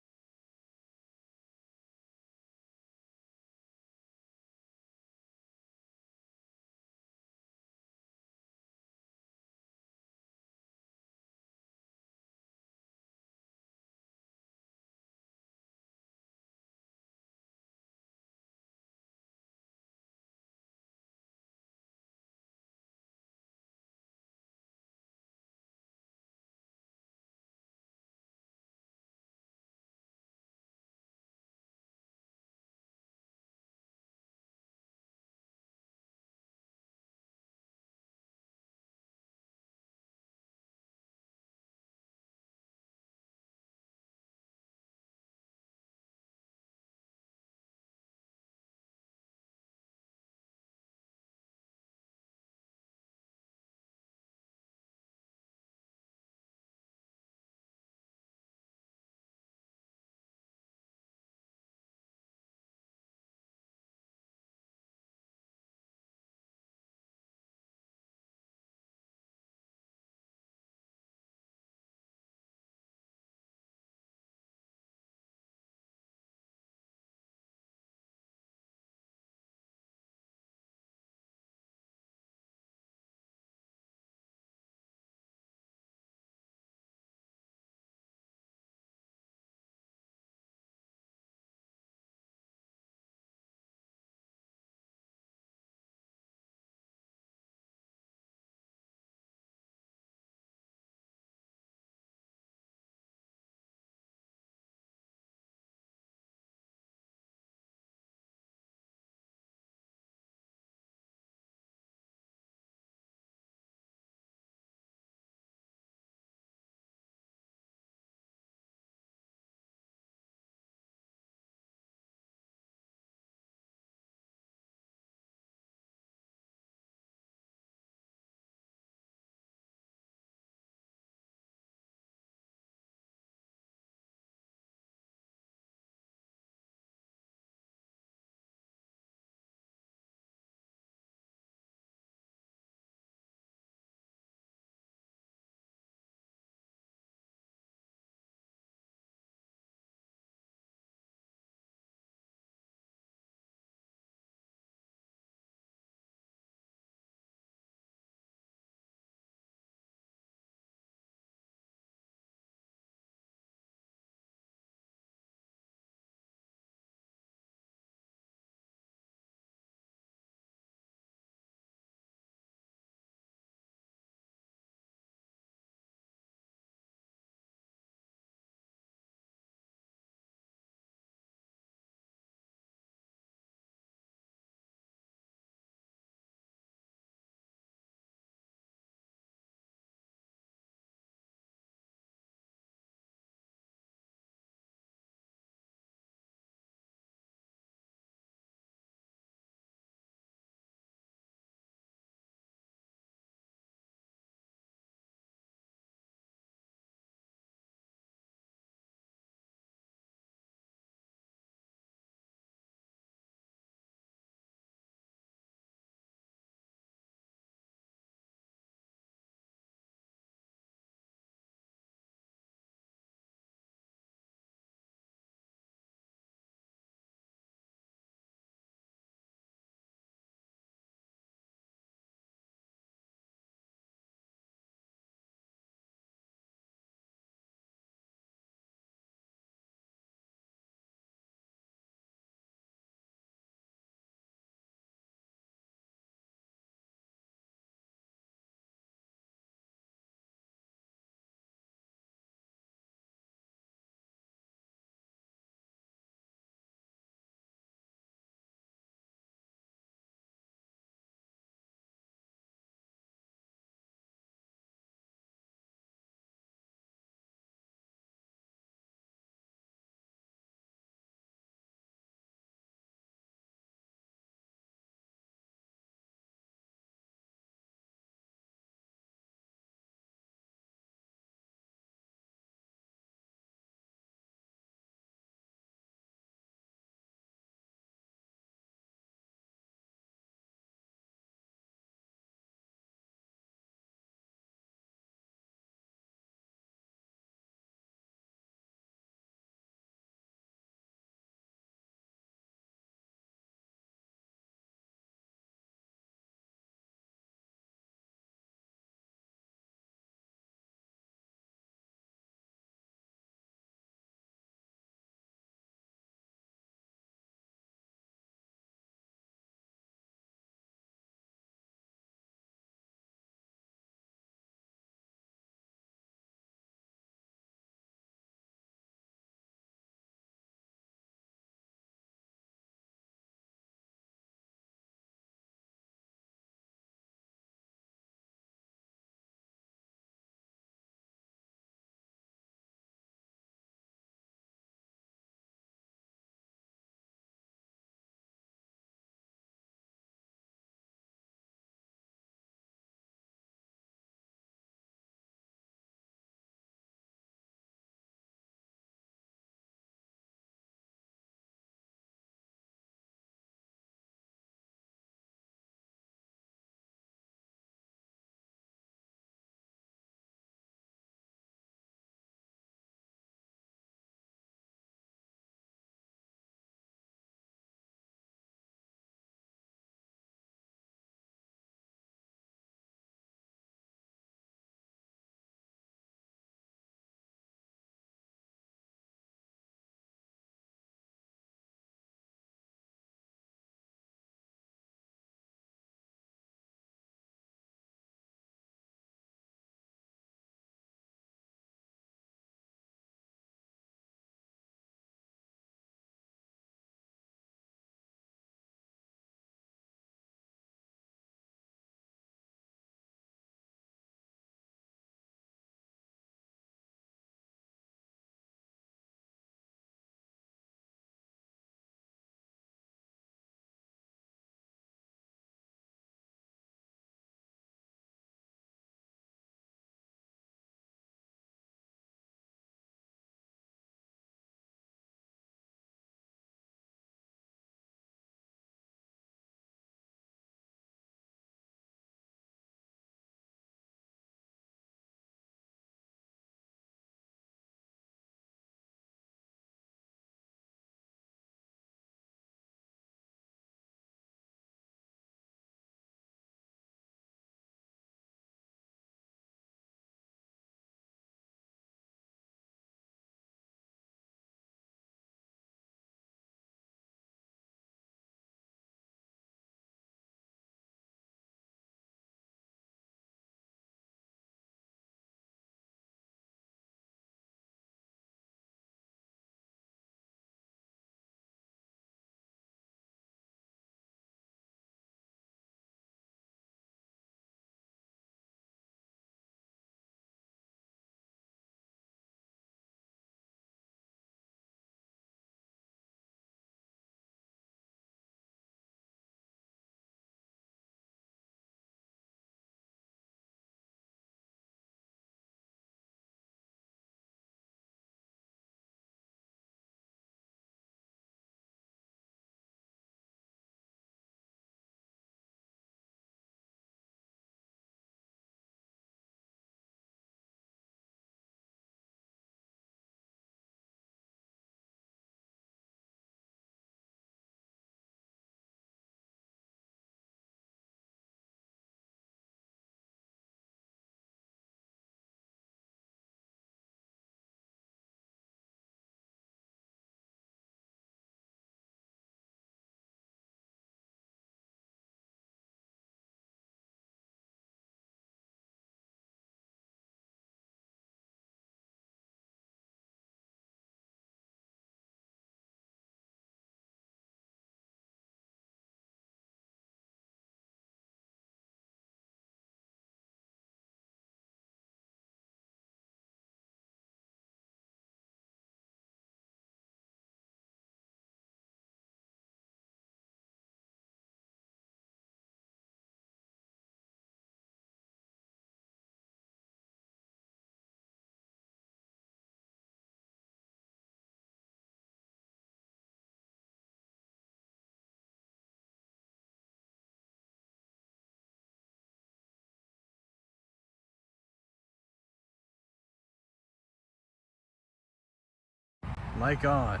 Mic on.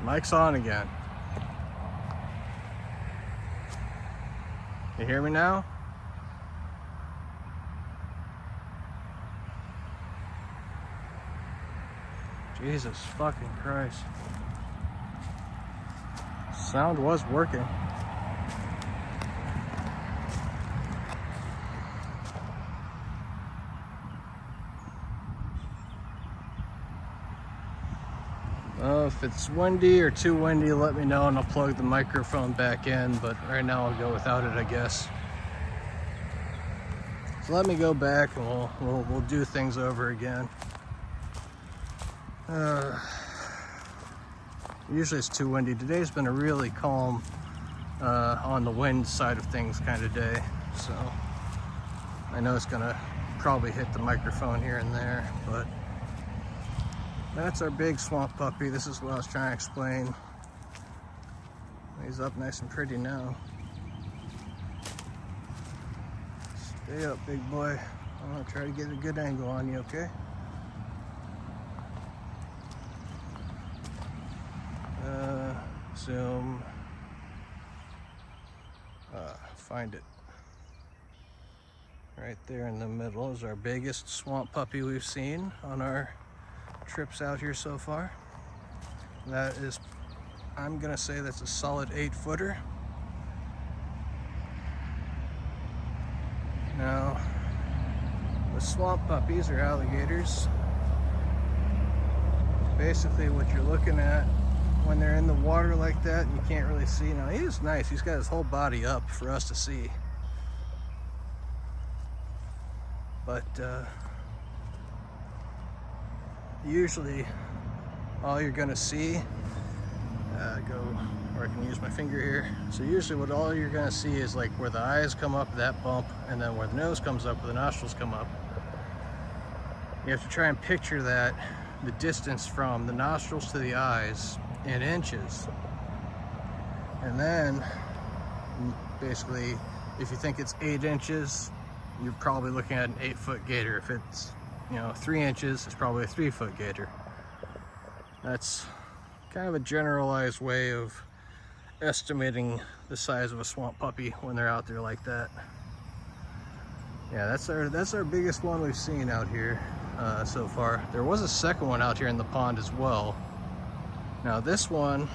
Mic's on again. You hear me now? Jesus fucking Christ. Sound was working. If it's windy or too windy, let me know and I'll plug the microphone back in, but right now I'll go without it, I guess. So let me go back and we'll do things over again. Usually it's too windy. Today's been a really calm on the wind side of things kind of day, so I know it's gonna probably hit the microphone here and there, but that's our big swamp puppy. This is what I was trying to explain. He's up nice and pretty now. Stay up, big boy. I'm gonna try to get a good angle on you, okay? Zoom. Find it. Right there in the middle is our biggest swamp puppy we've seen on our trips out here so far. That is, I'm gonna say that's a solid 8-footer. Now, the swamp puppies or alligators, basically what you're looking at when they're in the water like that and you can't really see. Now he is nice, he's got his whole body up for us to see. But usually all you're gonna see, or I can use my finger here. So usually what all you're gonna see is like where the eyes come up, that bump, and then where the nose comes up, where the nostrils come up. You have to try and picture that, the distance from the nostrils to the eyes in inches. And then basically, if you think it's 8 inches, you're probably looking at an 8-foot gator. If it's 3 inches, it's probably a 3-foot gator. That's kind of a generalized way of estimating the size of a swamp puppy when they're out there like that. Yeah, that's our biggest one we've seen out here so far. There was a second one out here in the pond as well. Now this one,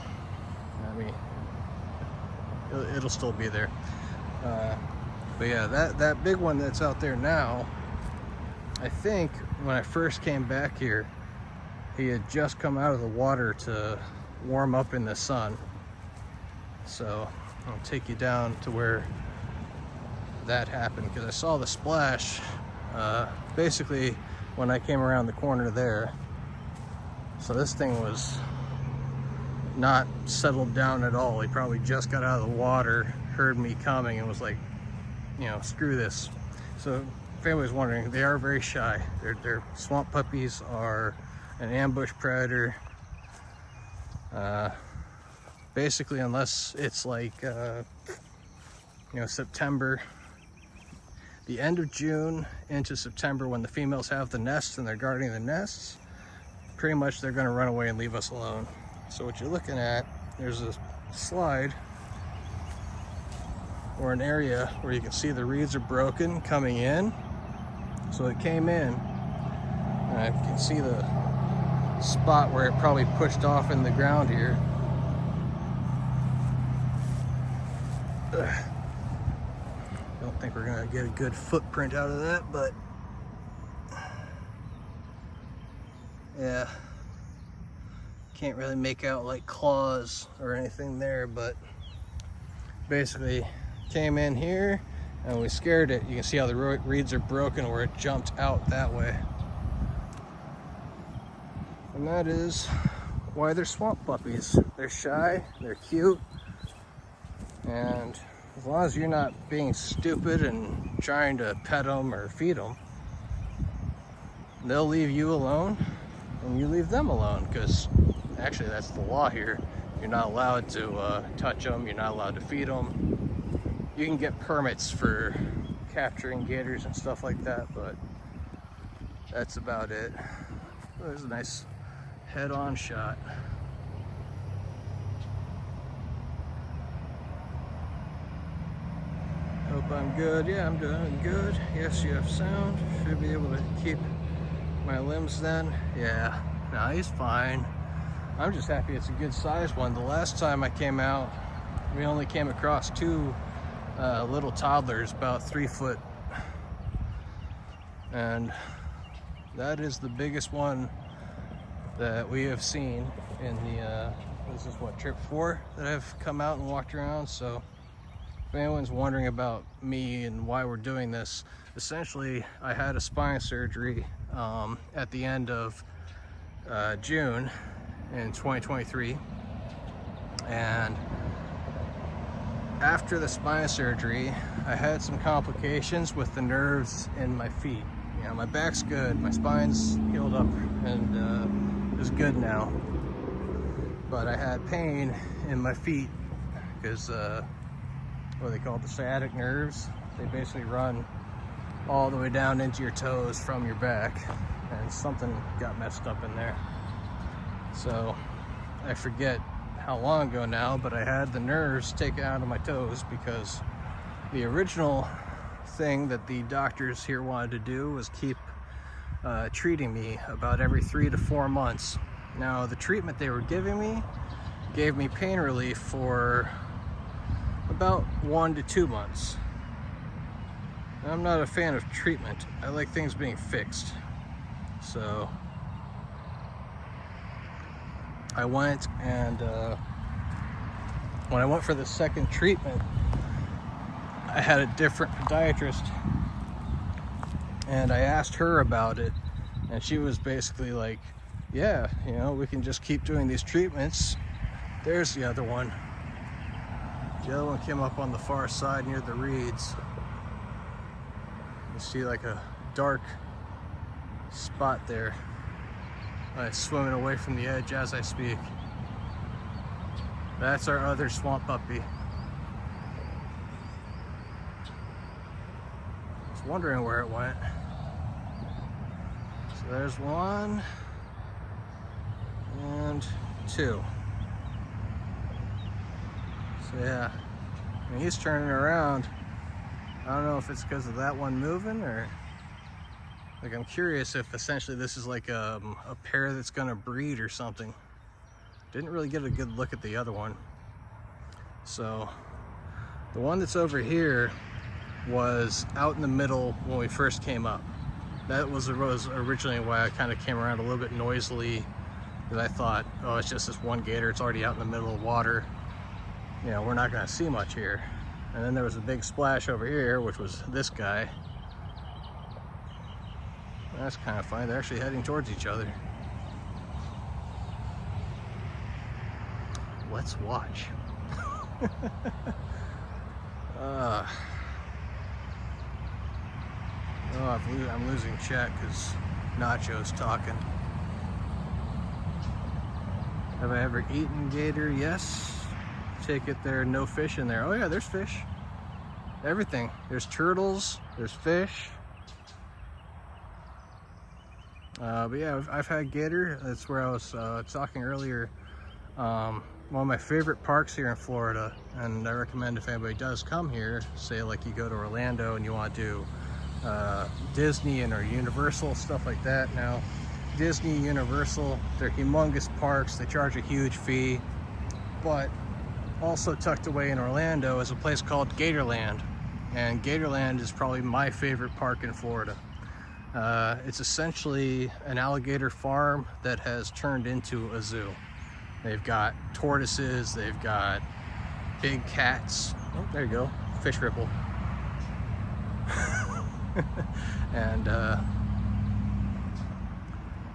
it'll still be there. But yeah, that big one that's out there now, I think when I first came back here, he had just come out of the water to warm up in the sun. So I'll take you down to where that happened, because I saw the splash basically when I came around the corner there. So this thing was not settled down at all. He probably just got out of the water, heard me coming, and was like, screw this. So if anybody's wondering, they are very shy. Their swamp puppies are an ambush predator. Basically, unless it's like September, the end of June into September, when the females have the nests and they're guarding the nests, pretty much they're going to run away and leave us alone. So what you're looking at, there's a slide or an area where you can see the reeds are broken coming in. So it came in, and I can see the spot where it probably pushed off in the ground here. Don't think we're gonna get a good footprint out of that, but yeah, can't really make out like claws or anything there, but basically came in here and we scared it. You can see how the reeds are broken where it jumped out that way. And that is why they're swamp puppies. They're shy, they're cute, and as long as you're not being stupid and trying to pet them or feed them, they'll leave you alone and you leave them alone, because actually that's the law here. You're not allowed to touch them, you're not allowed to feed them. You can get permits for capturing gators and stuff like that, but that's about it. There's a nice head-on shot. Hope I'm good. Yeah, I'm doing good. Yes, you have sound. Should be able to keep my limbs then. Yeah, no, he's fine. I'm just happy it's a good sized one. The last time I came out, we only came across two little toddlers, about 3 foot. And that is the biggest one that we have seen in the, this is what, trip 4 that I've come out and walked around. So if anyone's wondering about me and why we're doing this, essentially I had a spine surgery at the end of June in 2023, and after the spine surgery I had some complications with the nerves in my feet. You know, my back's good, my spine's healed up and is good now, but I had pain in my feet because what they call the sciatic nerves. They basically run all the way down into your toes from your back, and something got messed up in there. So I forget how long ago now, but I had the nerves taken out of my toes because the original thing that the doctors here wanted to do was keep treating me about every 3 to 4 months. Now the treatment they were giving me gave me pain relief for about 1 to 2 months. I'm not a fan of treatment. I like things being fixed. So I went and when I went for the second treatment, I had a different podiatrist, and I asked her about it, and she was basically like, yeah, you know, we can just keep doing these treatments. There's the other one. The other one came up on the far side near the reeds. You see like a dark spot there. It's swimming away from the edge as I speak. That's our other swamp puppy. I was wondering where it went. So there's 1 and 2. So yeah, I mean, he's turning around. I don't know if it's because of that one moving, or like, I'm curious if essentially this is like a pair that's gonna breed or something. Didn't really get a good look at the other one. So the one that's over here was out in the middle when we first came up. That was originally why I kind of came around a little bit noisily, because I thought, oh, it's just this one gator, it's already out in the middle of water. You know, we're not gonna see much here. And then there was a big splash over here, which was this guy. That's kind of funny. They're actually heading towards each other. Let's watch. Oh, I'm losing chat because Nacho's talking. Have I ever eaten gator? Yes. Take it there, no fish in there. Oh yeah, there's fish. Everything. There's turtles, there's fish. But yeah, I've had gator. That's where I was talking earlier. One of my favorite parks here in Florida, and I recommend if anybody does come here, say like you go to Orlando and you want to do Disney and or Universal, stuff like that. Now, Disney, Universal, they're humongous parks. They charge a huge fee, but also tucked away in Orlando is a place called Gatorland, and Gatorland is probably my favorite park in Florida. It's essentially an alligator farm that has turned into a zoo. They've got tortoises, they've got big cats. Oh, there you go, fish ripple. And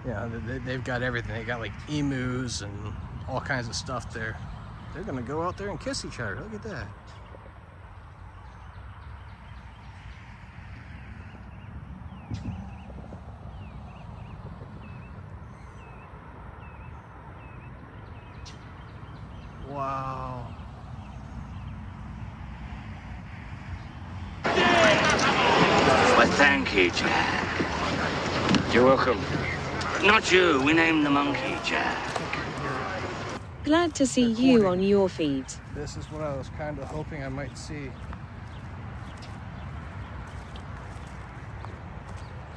yeah, they've got everything. They got like emus and all kinds of stuff there. They're gonna go out there and kiss each other. Look at that. Wow. Well, thank you, Jack. You're welcome. Not you. We named the monkey Jack. Glad to see you on your feed. This is what I was kind of hoping I might see.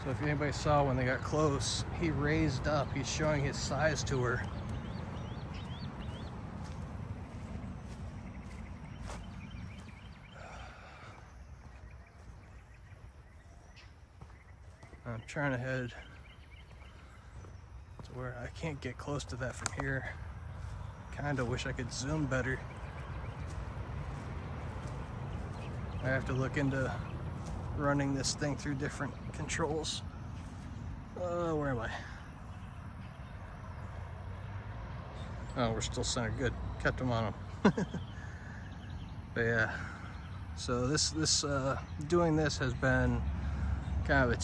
So if anybody saw when they got close, he raised up. He's showing his size to her. I'm trying to head to where I can't get close to that from here. Kind of wish I could zoom better. I have to look into running this thing through different controls. Where am I? Oh, we're still centered. Good. Kept them on them. But yeah, so this doing this has been kind of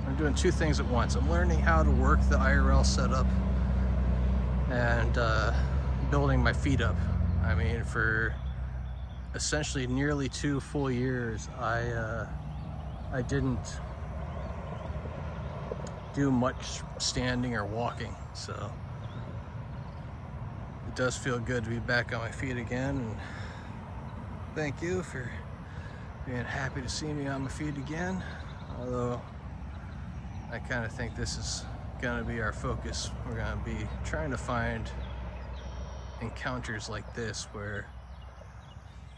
I'm doing two things at once. I'm learning how to work the IRL setup and building my feed up. I mean, for essentially nearly 2 full years, I didn't do much standing or walking, so it does feel good to be back on my feet again. And thank you for being happy to see me on my feet again, although I kind of think this is gonna be our focus. We're gonna be trying to find encounters like this where,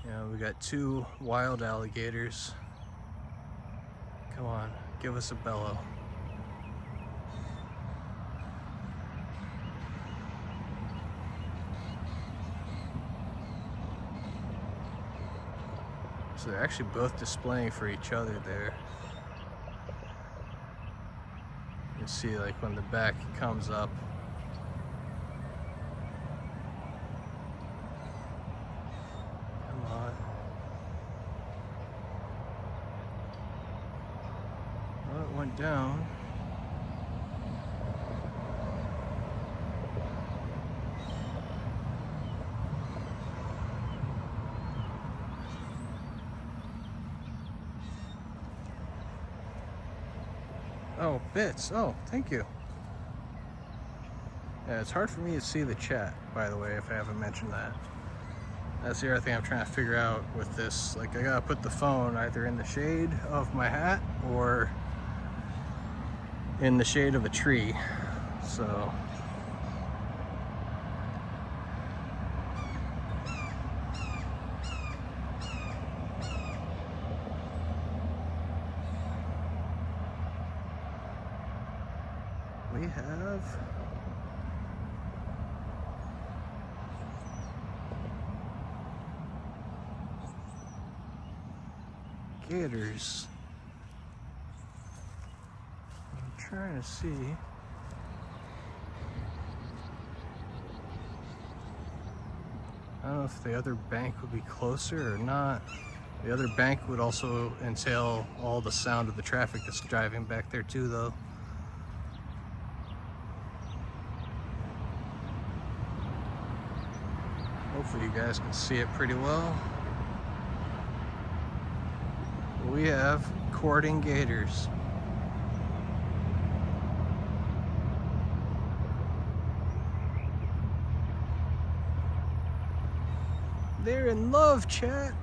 you know, we got 2 wild alligators. Come on, give us a bellow. So they're actually both displaying for each other there. You see, like, when the back comes up. Come on. Well, it went down. Oh, bits. Oh, thank you. Yeah, it's hard for me to see the chat, by the way, if I haven't mentioned that. That's the other thing I'm trying to figure out with this. Like, I gotta put the phone either in the shade of my hat or in the shade of a tree. So we have gators. I'm trying to see. I don't know if the other bank would be closer or not. The other bank would also entail all the sound of the traffic that's driving back there too, though. Hopefully you guys can see it pretty well. We have courting gators. They're in love, chat.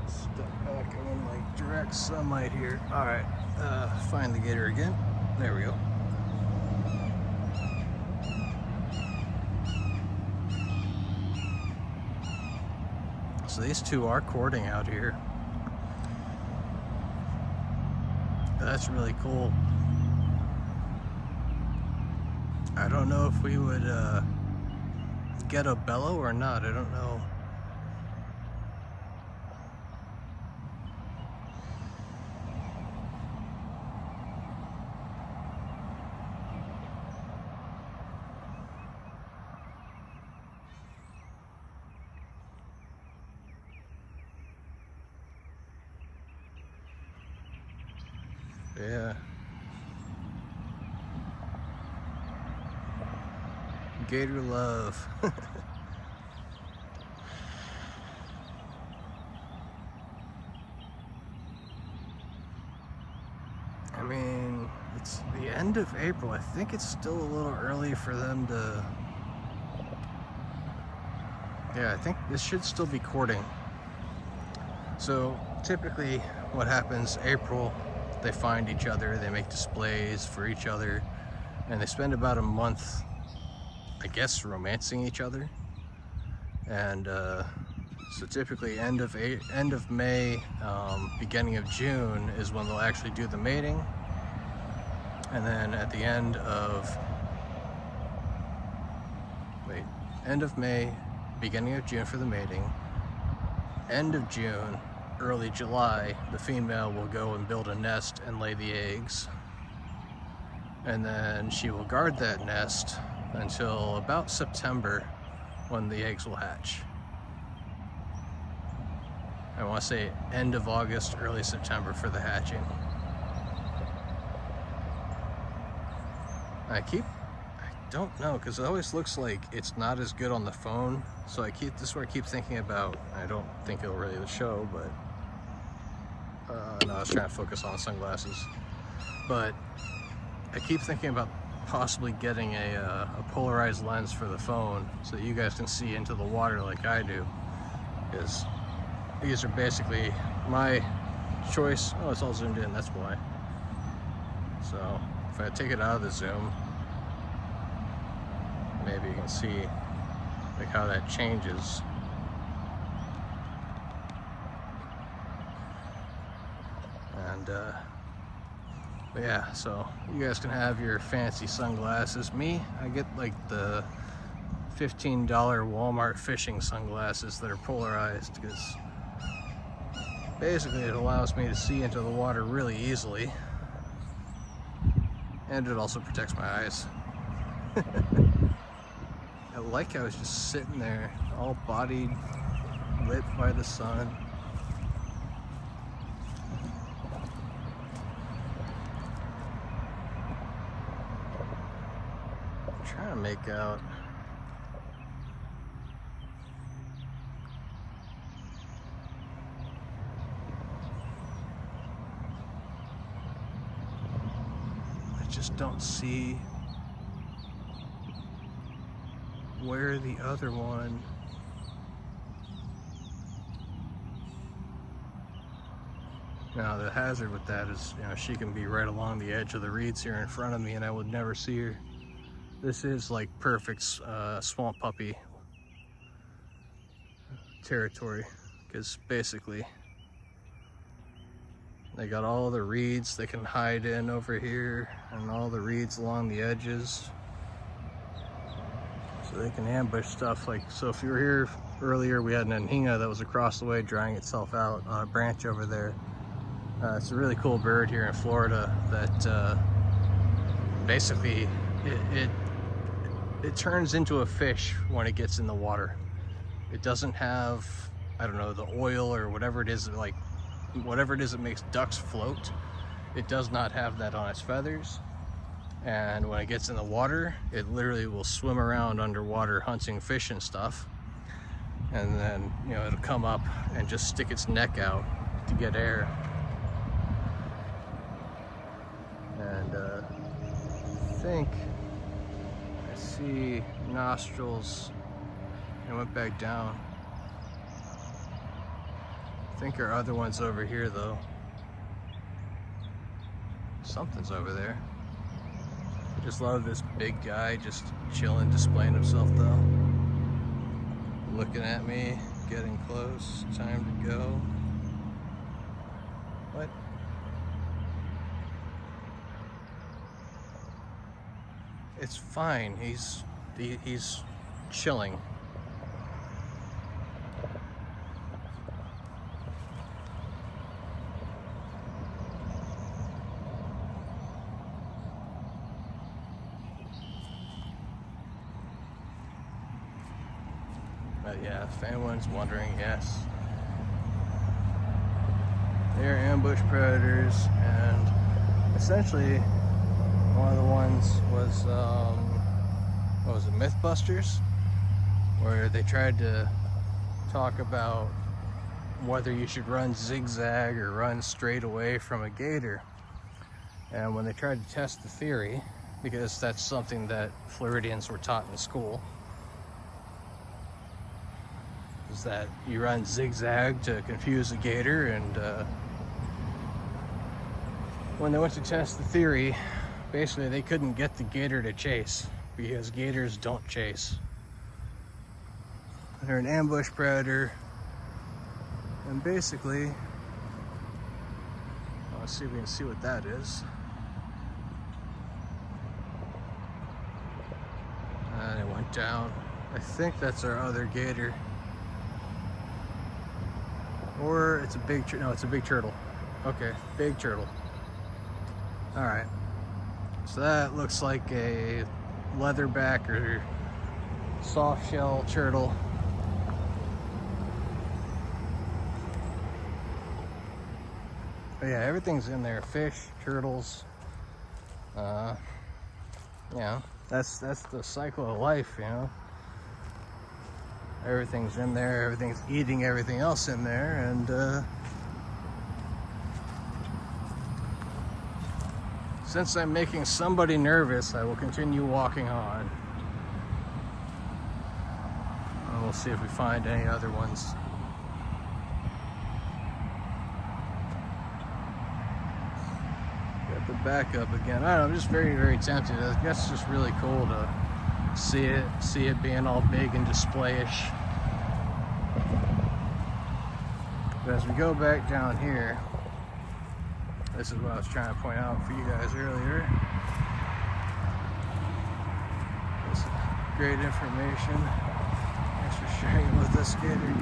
Step back, I'm in like direct sunlight here. All right, find the gator again. There we go. So these two are courting out here. That's really cool. I don't know if we would get a bellow or not. I don't know. Yeah. Gator love. I mean, it's the end of April. I think it's still a little early for them to... Yeah, I think this should still be courting. So typically what happens, April, they find each other, they make displays for each other, and they spend about a month, I guess, romancing each other. And so typically end of May, beginning of June is when they'll actually do the mating. And then at the end of May, beginning of June for the mating. End of June, early July, the female will go and build a nest and lay the eggs. And then she will guard that nest until about September, when the eggs will hatch. I want to say end of August, early September for the hatching. I don't know, because it always looks like it's not as good on the phone. So this is where I keep thinking about, I don't think it'll really show, but no, I was trying to focus on sunglasses. But I keep thinking about possibly getting a polarized lens for the phone so that you guys can see into the water like I do, because these are basically my choice. Oh, it's all zoomed in, that's why. So if I take it out of the zoom, maybe you can see like how that changes. And but yeah, so you guys can have your fancy sunglasses. Me, I get like the $15 Walmart fishing sunglasses that are polarized, because basically it allows me to see into the water really easily, and it also protects my eyes. I like how I was just sitting there, all bodied, lit by the sun. I'm trying to make out. I just don't see where the other one. Now the hazard with that is, you know, she can be right along the edge of the reeds here in front of me and I would never see her. This is like perfect swamp puppy territory, because basically they got all the reeds they can hide in over here and all the reeds along the edges. So they can ambush stuff. Like, so if you were here earlier, we had an anhinga that was across the way drying itself out on a branch over there. It's a really cool bird here in Florida that basically it turns into a fish when it gets in the water. It doesn't have, I don't know, the oil or whatever it is, like whatever it is that makes ducks float. It does not have that on its feathers. And when it gets in the water, it literally will swim around underwater hunting fish and stuff. And then, you know, it'll come up and just stick its neck out to get air. And I think I see nostrils. It went back down. I think our other one's over here though. Something's over there. Just love this big guy just chilling, displaying himself though. Looking at me, getting close, time to go. What? It's fine, he's chilling. But yeah, if anyone's wondering, yes, they're ambush predators, and essentially one of the ones was, what was it, Mythbusters, where they tried to talk about whether you should run zigzag or run straight away from a gator. And when they tried to test the theory, because that's something that Floridians were taught in school, is that you run zigzag to confuse the gator, and when they went to test the theory, basically they couldn't get the gator to chase because gators don't chase. They're an ambush predator, and basically, let's see if we can see what that is. And it went down. I think that's our other gator. Or it's a big, no, it's a big turtle. Okay, big turtle. All right. So that looks like a leatherback or soft shell turtle. But yeah, everything's in there. Fish, turtles. Yeah, that's the cycle of life, you know. Everything's in there, everything's eating everything else in there, and since I'm making somebody nervous, I will continue walking on. And we'll see if we find any other ones. Got the back up again. I don't know, I'm just very, very tempted. I guess it's just really cool to see it being all big and displayish. But as we go back down here, this is what I was trying to point out for you guys earlier. This is great information. Thanks for sharing it with us, Gator.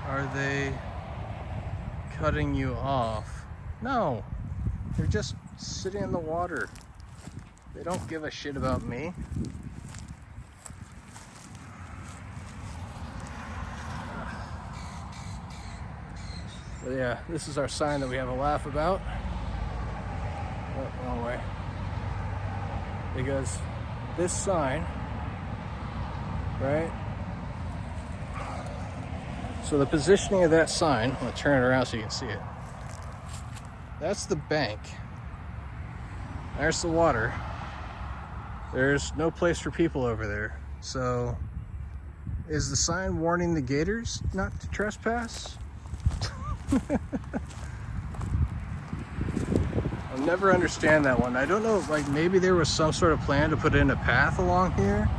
Are they cutting you off? No, they're just sitting in the water. They don't give a shit about me. But yeah, this is our sign that we have a laugh about. Oh, wrong way. Because this sign, right? So the positioning of that sign, I'm gonna turn it around so you can see it. That's the bank. There's the water. There's no place for people over there. So is the sign warning the gators not to trespass? I'll never understand that one. I don't know, like maybe there was some sort of plan to put in a path along here,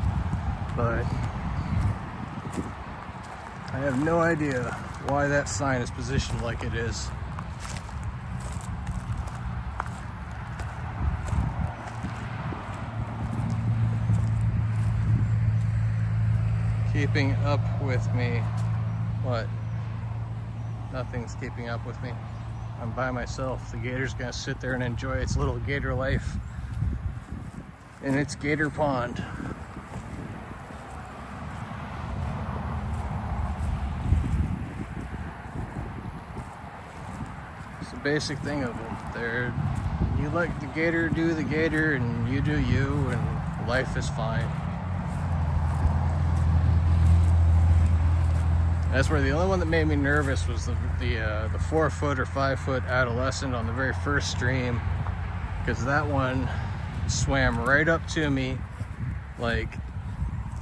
but I have no idea why that sign is positioned like it is. Keeping up with me. What? Nothing's keeping up with me. I'm by myself. The gator's gonna sit there and enjoy its little gator life in its gator pond. It's the basic thing of it. You let the gator do the gator and you do you, and life is fine. That's where the only one that made me nervous was the 4 foot or 5 foot adolescent on the very first stream, because that one swam right up to me. Like,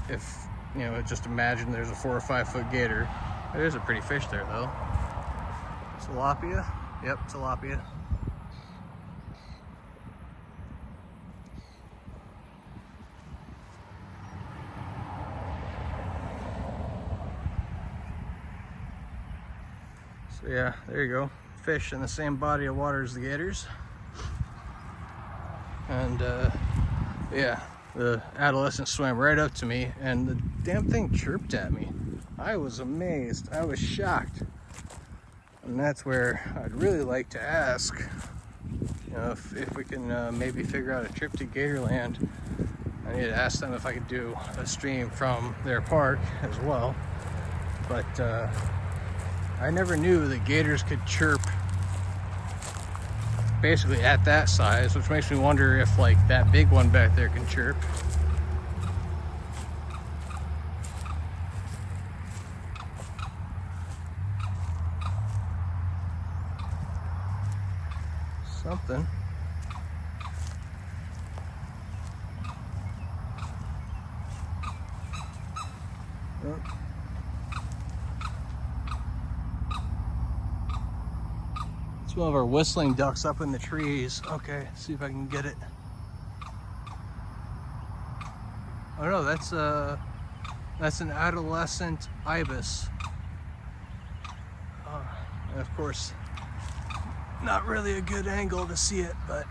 if you know, just imagine there's a 4 or 5 foot gator. There's a pretty fish there though. Tilapia? Yep, tilapia. So yeah, there you go. Fish in the same body of water as the gators. And yeah, the adolescent swam right up to me and the damn thing chirped at me. I was amazed. I was shocked. And that's where I'd really like to ask, you know, if we can maybe figure out a trip to Gatorland. I need to ask them if I could do a stream from their park as well. But I never knew that gators could chirp basically at that size, which makes me wonder if like that big one back there can chirp. Something. Oh. It's one of our whistling ducks up in the trees. Okay, see if I can get it. Oh no, that's an adolescent ibis. And of course, not really a good angle to see it, but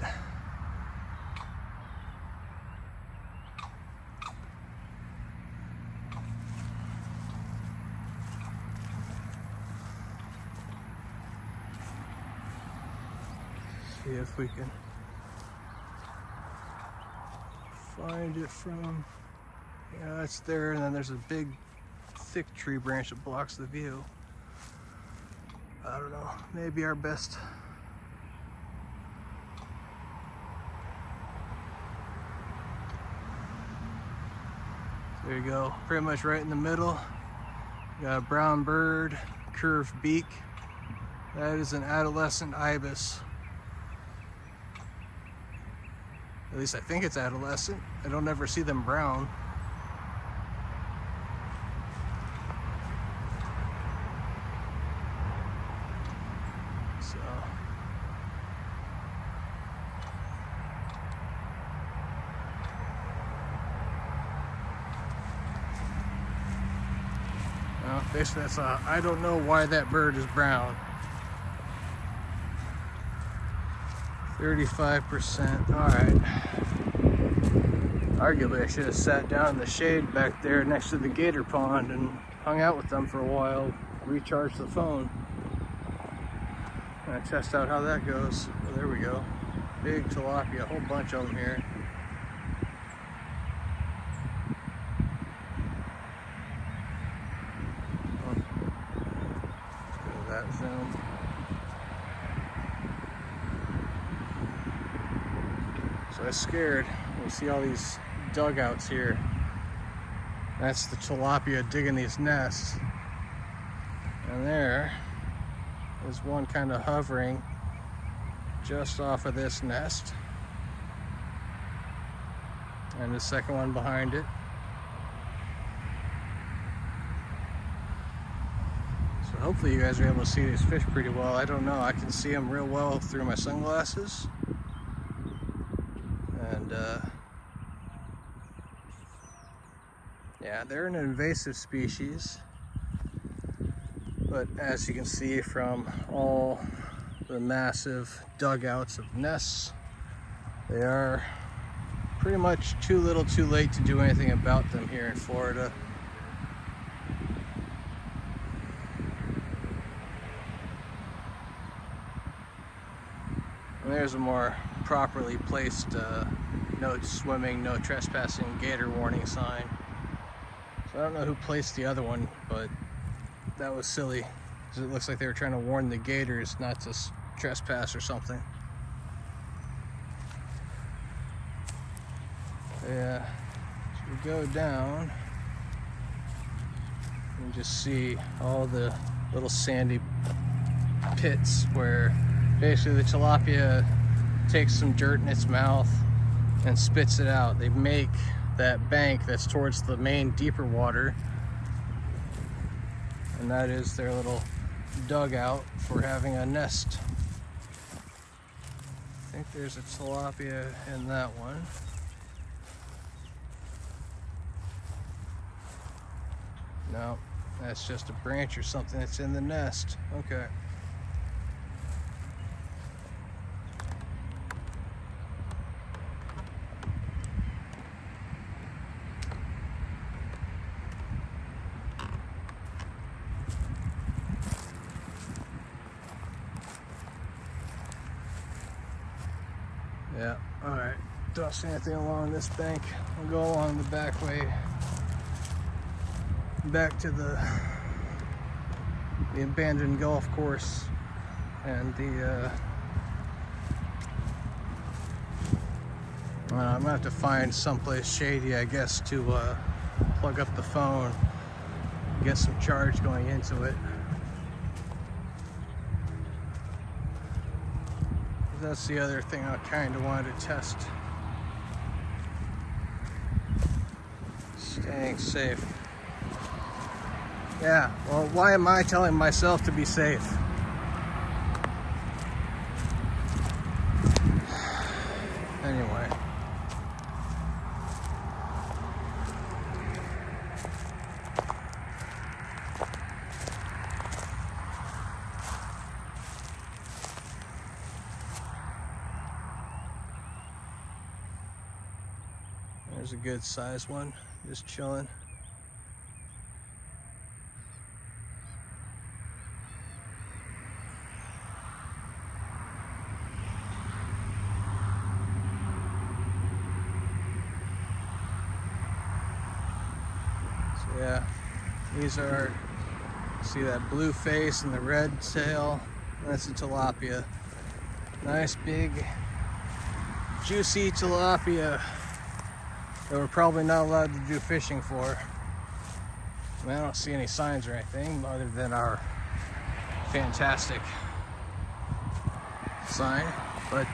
see if we can find it from. Yeah, it's there, and then there's a big, thick tree branch that blocks the view. I don't know, maybe our best. There you go, pretty much right in the middle. Got a brown bird, curved beak. That is an adolescent ibis. At least I think it's adolescent. I don't ever see them brown. So well, basically that's I don't know why that bird is brown. 35%. All right. Arguably, I should have sat down in the shade back there next to the gator pond and hung out with them for a while, recharge the phone. And test out how that goes. Oh, there we go. Big tilapia, a whole bunch of them here. Oh. Let's go to that zoom. So I was scared. You see all these dugouts here. That's the tilapia digging these nests. And there is one kind of hovering just off of this nest. And the second one behind it. So hopefully you guys are able to see these fish pretty well. I don't know, I can see them real well through my sunglasses. And yeah, they're an invasive species, but as you can see from all the massive dugouts of nests, they are pretty much too little too late to do anything about them here in Florida. And there's a more properly placed no swimming, no trespassing gator warning sign. So I don't know who placed the other one, but that was silly, because it looks like they were trying to warn the gators not to trespass or something. Yeah, so we go down and just see all the little sandy pits where basically the tilapia takes some dirt in its mouth and spits it out. They make that bank that's towards the main deeper water, and that is their little dugout for having a nest. I think there's a tilapia in that one. No, that's just a branch or something that's in the nest. Okay. Yeah, all right. Don't see anything along this bank. We'll go along the back way, back to the abandoned golf course and the I'm gonna have to find someplace shady, I guess, to plug up the phone, get some charge going into it. That's the other thing I kind of wanted to test. Staying safe. Yeah, well, why am I telling myself to be safe? Anyway. There's a good size one, just chilling. So yeah, these are, see that blue face and the red tail? That's a tilapia. Nice big juicy tilapia that we're probably not allowed to do fishing for. I mean, I don't see any signs or anything other than our fantastic sign, but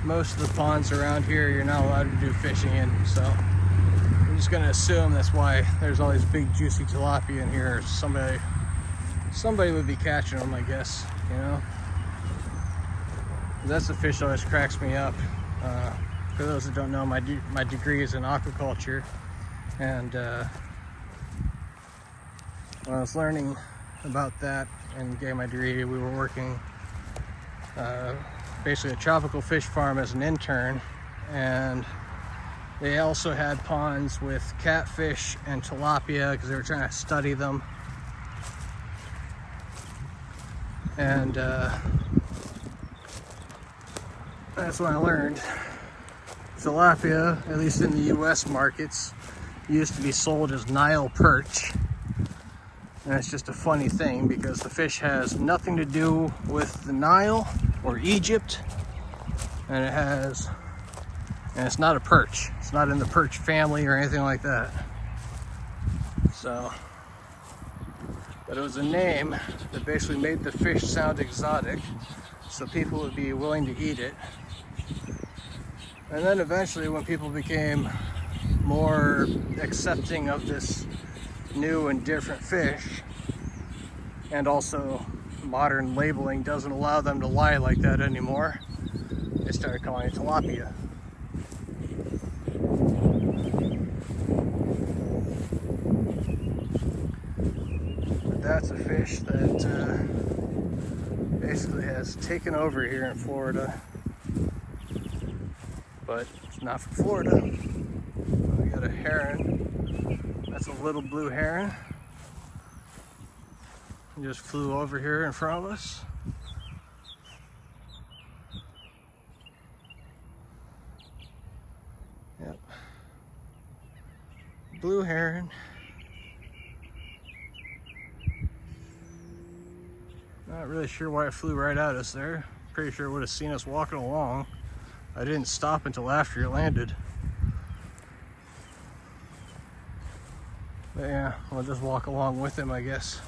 most of the ponds around here you're not allowed to do fishing in, so I'm just gonna assume that's why there's all these big juicy tilapia in here. Somebody would be catching them, I guess, you know. That's the fish that always cracks me up. For those that don't know, my degree is in aquaculture, and when I was learning about that and getting my degree, we were working basically a tropical fish farm as an intern, and they also had ponds with catfish and tilapia because they were trying to study them. And that's when I learned tilapia, at least in the US markets, used to be sold as Nile perch. And it's just a funny thing because the fish has nothing to do with the Nile or Egypt, and it's not a perch. It's not in the perch family or anything like that. So, but it was a name that basically made the fish sound exotic, so people would be willing to eat it. And then eventually, when people became more accepting of this new and different fish, and also modern labeling doesn't allow them to lie like that anymore, they started calling it tilapia. But that's a fish that basically has taken over here in Florida, but it's not from Florida. We got a heron. That's a little blue heron. He just flew over here in front of us. Yep. Blue heron. Not really sure why it flew right at us there. Pretty sure it would have seen us walking along. I didn't stop until after it landed. But yeah, we'll just walk along with him, I guess.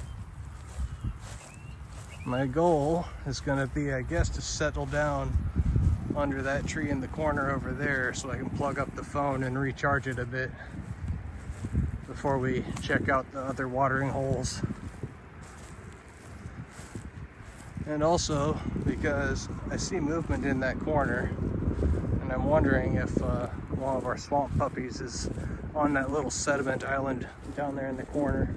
My goal is gonna be, I guess, to settle down under that tree in the corner over there so I can plug up the phone and recharge it a bit before we check out the other watering holes. And also because I see movement in that corner, and I'm wondering if one of our swamp puppies is on that little sediment island down there in the corner.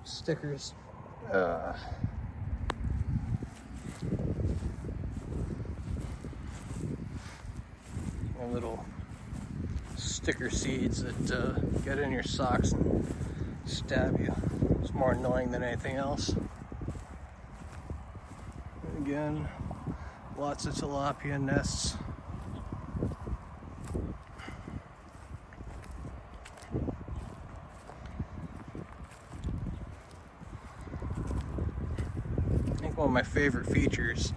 Stickers. Little sticker seeds that get in your socks and stab you. It's more annoying than anything else. And again, lots of tilapia nests. one of my favorite features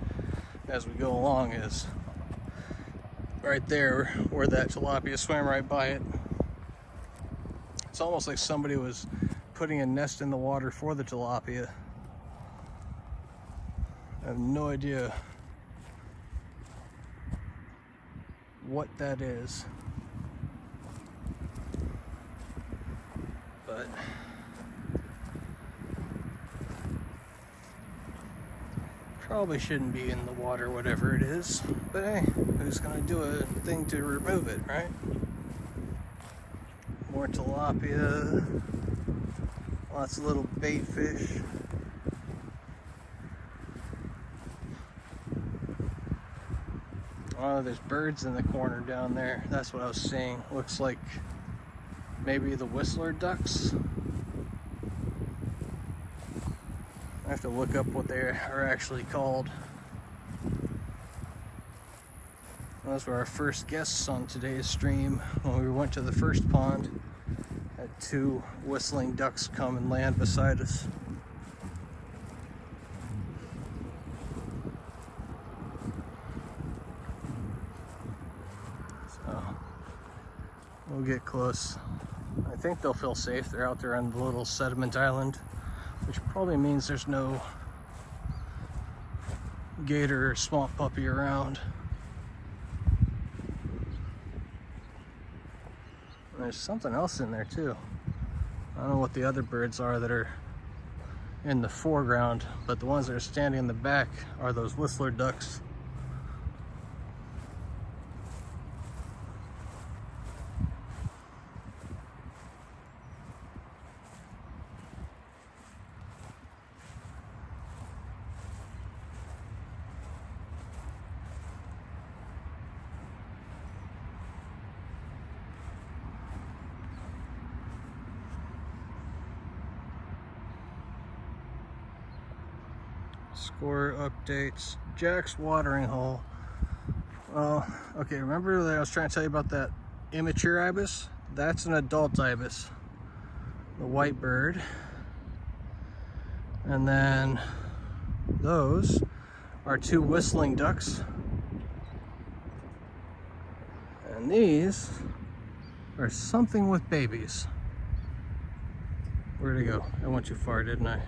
as we go along is right there where that tilapia swam right by it. It's almost like somebody was putting a nest in the water for the tilapia. I have no idea what that is, but probably shouldn't be in the water, whatever it is. But hey, who's gonna do a thing to remove it, right? More tilapia, lots of little bait fish. Oh, there's birds in the corner down there. That's what I was seeing. Looks like maybe the whistler ducks. I have to look up what they are actually called. Those were our first guests on today's stream. When we went to the first pond, had two whistling ducks come and land beside us. So we'll get close. I think they'll feel safe. They're out there on the little sediment island, which probably means there's no gator or swamp puppy around. There's something else in there too. I don't know what the other birds are that are in the foreground, but the ones that are standing in the back are those whistler ducks. Score updates. Jack's watering hole. Well, okay, remember that I was trying to tell you about that immature ibis? That's an adult ibis. The white bird. And then those are two whistling ducks. And these are something with babies. Where'd it go? I went too far, didn't I?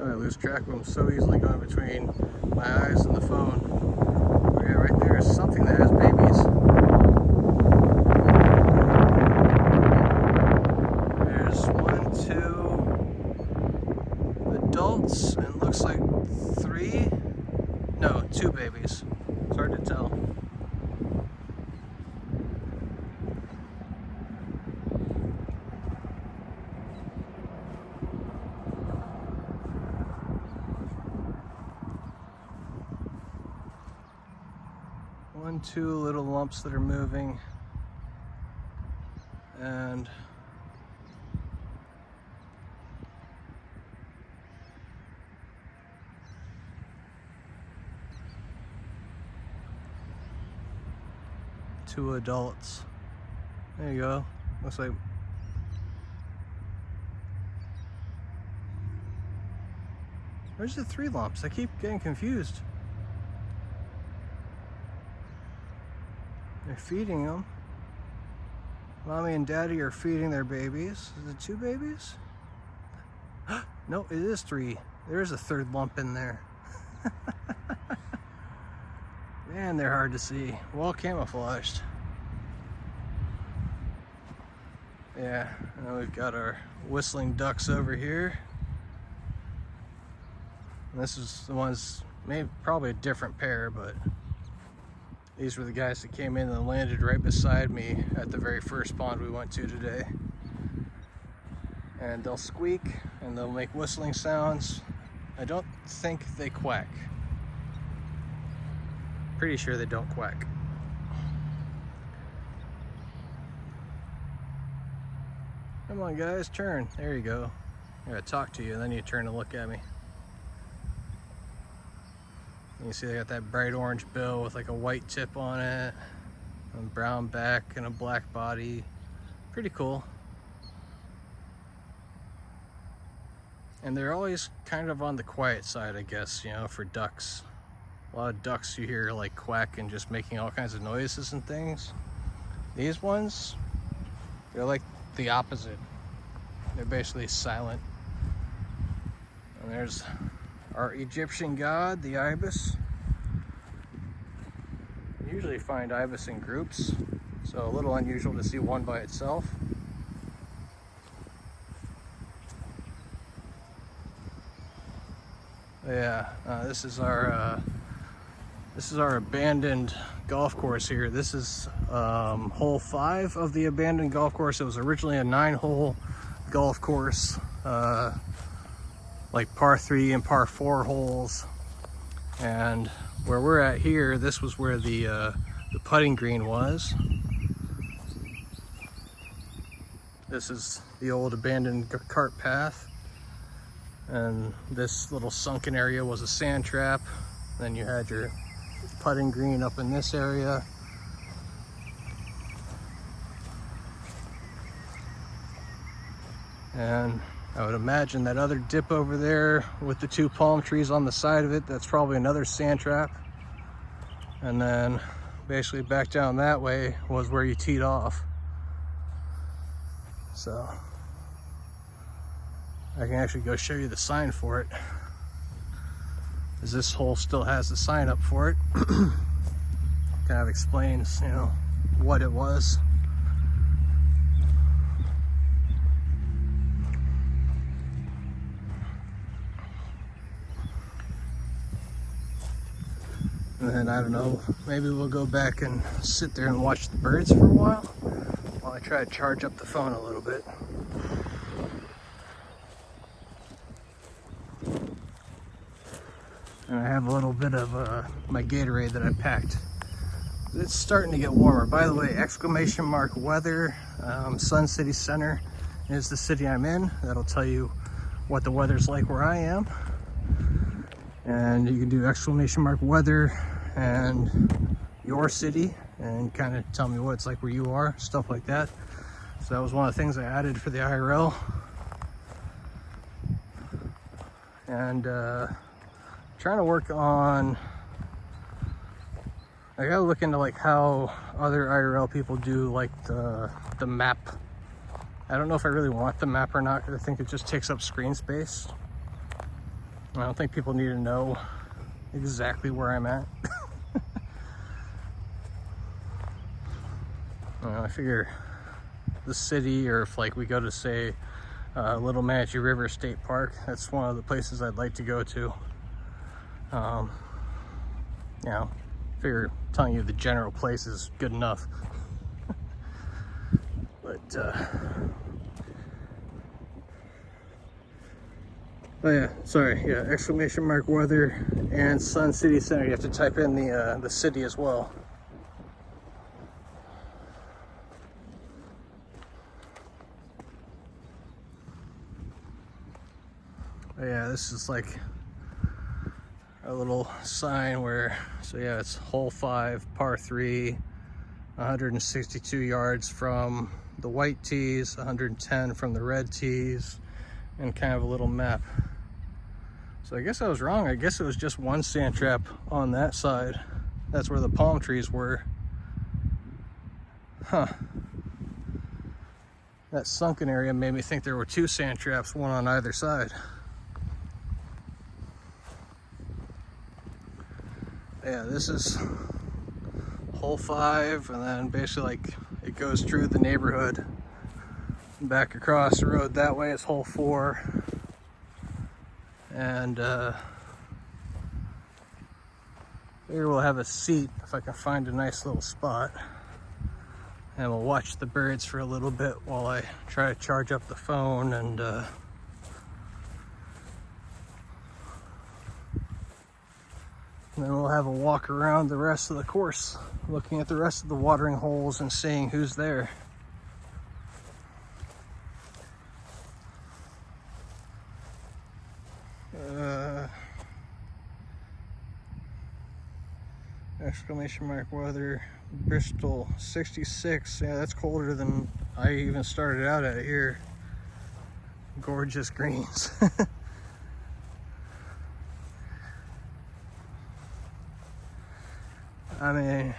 Oh, I lose track of them so easily going between my eyes and the phone. Oh, yeah, right there is something that has babies. There's 1, 2 adults and looks like 3. No, 2 babies. It's hard to tell. Two little lumps that are moving, and two adults. There you go. Looks like where's the 3 lumps? I keep getting confused. They're feeding them. Mommy and Daddy are feeding their babies. Is it 2 babies? No, it is 3. There is a 3rd lump in there. Man, they're hard to see. Well camouflaged. Yeah, and we've got our whistling ducks over here. And this is the ones, maybe probably a different pair, but these were the guys that came in and landed right beside me at the very first pond we went to today. And they'll squeak and they'll make whistling sounds. I don't think they quack. Pretty sure they don't quack. Come on guys, turn. There you go. I gotta talk to you and then you turn and look at me. You see they got that bright orange bill with like a white tip on it, a brown back and a black body. Pretty cool. And they're always kind of on the quiet side, I guess, you know, for ducks. A lot of ducks you hear like quack and just making all kinds of noises and things. These ones, they're like the opposite. They're basically silent. And there's our Egyptian god, the ibis. You usually find ibis in groups, so a little unusual to see one by itself. Yeah, this is our abandoned golf course here. This is hole 5 of the abandoned golf course. It was originally a 9-hole golf course, like par 3 and par 4 holes. And where we're at here, this was where the putting green was. This is the old abandoned cart path. And this little sunken area was a sand trap. Then you had your putting green up in this area. And I would imagine that other dip over there with the 2 palm trees on the side of it, that's probably another sand trap. And then basically back down that way was where you teed off. So I can actually go show you the sign for it, as this hole still has the sign up for it. Kind of explains, you know, what it was. And then, I don't know, maybe we'll go back and sit there and watch the birds for a while I try to charge up the phone a little bit. And I have a little bit of my Gatorade that I packed. It's starting to get warmer. By the way, exclamation mark weather, Sun City Center is the city I'm in. That'll tell you what the weather's like where I am. And you can do exclamation mark weather and your city and kind of tell me what it's like where you are, stuff like that. So that was one of the things I added for the IRL. And trying to work on, I gotta look into like how other IRL people do like the map. I don't know if I really want the map or not, because I think it just takes up screen space. I don't think people need to know exactly where I'm at. I figure the city, or if like we go to say Little Manatee River State Park, that's one of the places I'd like to go to. You know, figure telling you the general place is good enough. But oh yeah, sorry, yeah, exclamation mark weather and Sun City Center. You have to type in the city as well. But yeah, this is like a little sign where, so yeah, it's hole 5, par 3, 162 yards from the white tees, 110 from the red tees, and kind of a little map. So I guess I was wrong. I guess it was just one sand trap on that side. That's where the palm trees were. Huh. That sunken area made me think there were 2 sand traps, one on either side. Yeah, this is hole 5, and then basically like it goes through the neighborhood. Back across the road that way is hole 4. And here we'll have a seat if I can find a nice little spot. And we'll watch the birds for a little bit while I try to charge up the phone and then we'll have a walk around the rest of the course, looking at the rest of the watering holes and seeing who's there. Exclamation mark weather, Bristol 66. Yeah, that's colder than I even started out at here. Gorgeous greens. I mean,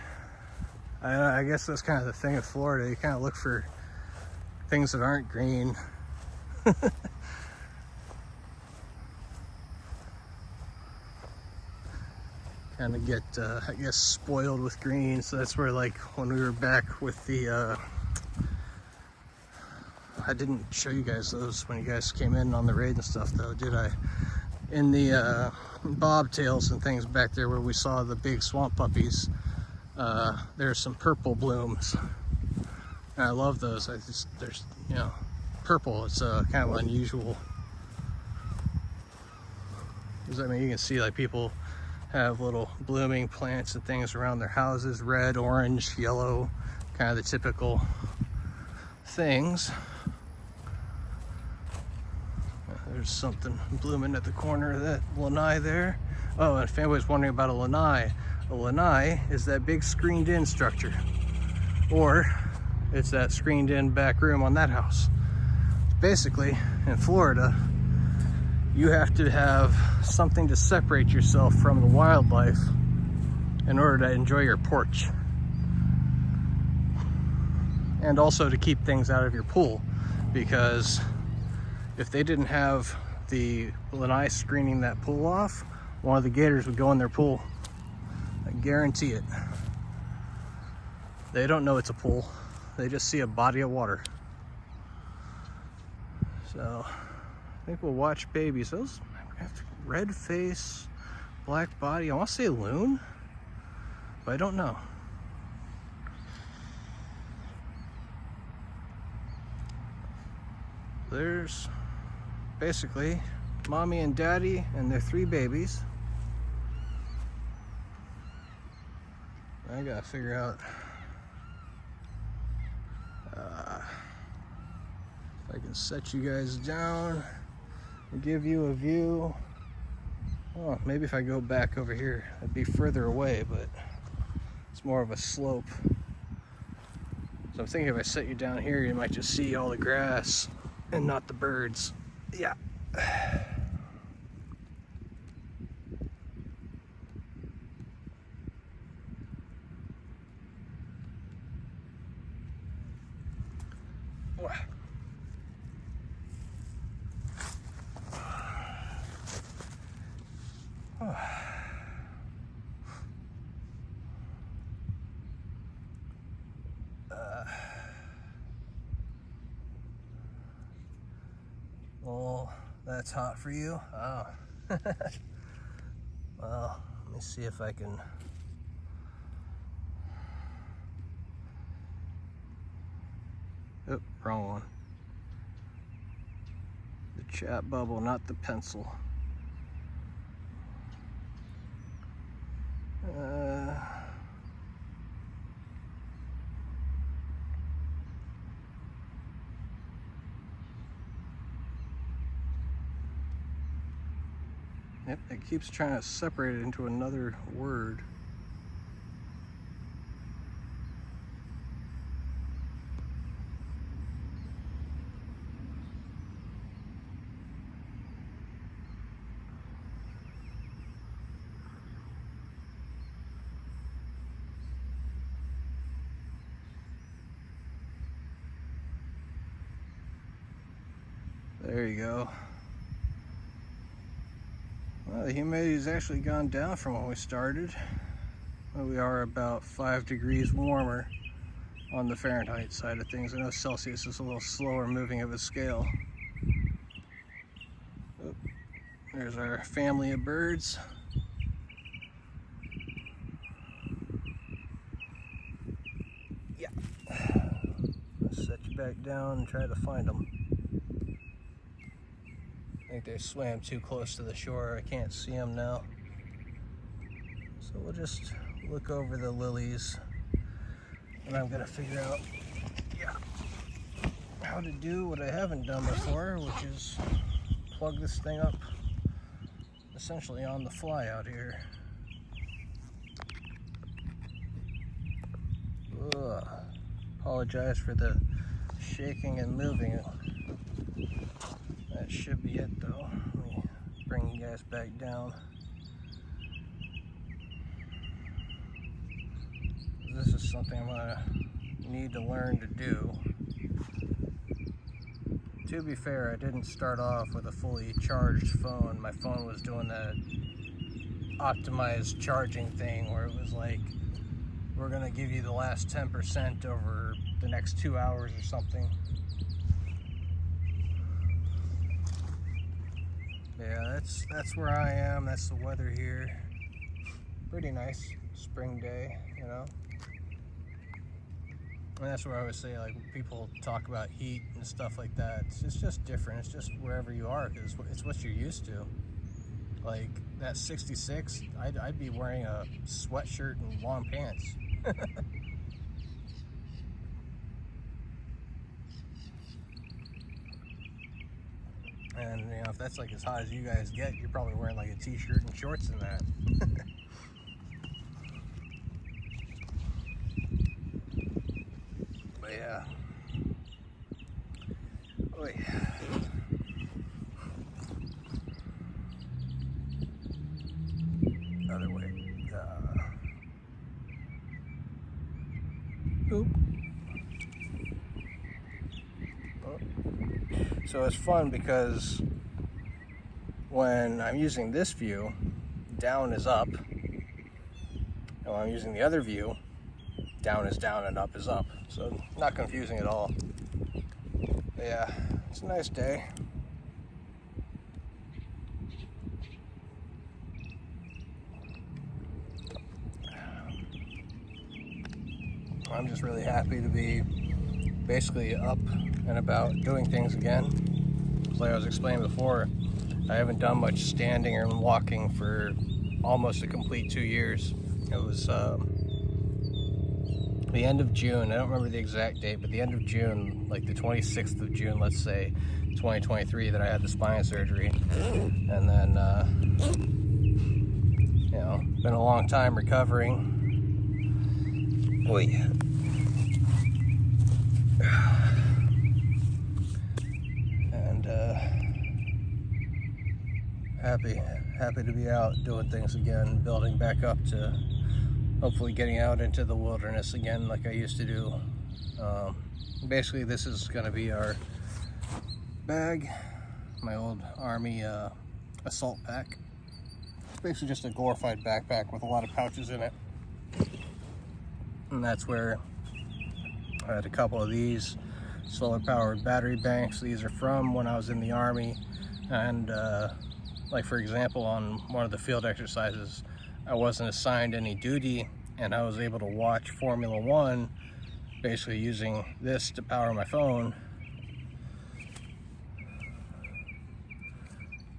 I guess that's kind of the thing in Florida. You kind of look for things that aren't green. Kind of get, I guess, spoiled with green. So that's where, like, when we were back with the, I didn't show you guys those when you guys came in on the raid and stuff, though, did I? In the bobtails and things back there where we saw the big swamp puppies, there's some purple blooms. And I love those. There's, you know, purple. It's kind of unusual. Because, I mean, you can see, like, people have little blooming plants and things around their houses, red, orange, yellow, kind of the typical things. There's something blooming at the corner of that lanai there. Oh, and if anybody's wondering about a lanai is that big screened in structure, or it's that screened in back room on that house. Basically, in Florida, you have to have something to separate yourself from the wildlife in order to enjoy your porch. And also to keep things out of your pool, because if they didn't have the lanai screening that pool off, one of the gators would go in their pool. I guarantee it. They don't know it's a pool. They just see a body of water. So I think we'll watch babies. Those have red face, black body. I want to say loon, but I don't know. There's basically mommy and daddy and their 3 babies. I gotta figure out if I can set you guys down and give you a view. Oh, maybe if I go back over here, it'd be further away, but it's more of a slope. So I'm thinking if I set you down here, you might just see all the grass and not the birds. Yeah. Well, that's hot for you? Oh. Well, let me see if I can. Oh, wrong one. The chat bubble, not the pencil. Yep, it keeps trying to separate it into another word. There you go. Well, the humidity's actually gone down from when we started. Well, we are about 5 degrees warmer on the Fahrenheit side of things. I know Celsius is a little slower moving of a scale. Oh, there's our family of birds. Yeah. Let's set you back down and try to find them. I think they swam too close to the shore. I can't see them now. So we'll just look over the lilies, and I'm gonna figure out, how to do what I haven't done before, which is plug this thing up essentially on the fly out here. Ugh. Apologize for the shaking and moving. That should be it though. Let me bring you guys back down. something I'm gonna need to learn to do. To be fair, I didn't start off with a fully charged phone. My phone was doing that optimized charging thing where it was like, we're gonna give you the last 10% over the next 2 hours or something. Yeah, that's where I am. That's the weather here. Pretty nice spring day, you know. And that's where I always say, like, when people talk about heat and stuff like that, it's just different. It's just wherever you are, because it's what you're used to. Like, that 66, I'd be wearing a sweatshirt and long pants. And, you know, if that's like as hot as you guys get, you're probably wearing like a t-shirt and shorts in that. But yeah. Oy. Other way. Oop. Oh. So it's fun because when I'm using this view, down is up. And when I'm using the other view, down is down and up is up. So not confusing at all. But yeah, it's a nice day. I'm just really happy to be basically up and about doing things again. Like I was explaining before, I haven't done much standing or walking for almost a complete 2 years. It was the end of June. I don't remember the exact date, but the end of June, like the 26th of June, let's say, 2023, that I had the spine surgery. And then, you know, been a long time recovering. Boy. And happy to be out doing things again, building back up to hopefully getting out into the wilderness again like I used to do. Basically, this is going to be our bag, my old Army assault pack. It's basically just a glorified backpack with a lot of pouches in it. And that's where I had a couple of these solar-powered battery banks. These are from when I was in the Army. And like, for example, on one of the field exercises, I wasn't assigned any duty, and I was able to watch Formula One basically using this to power my phone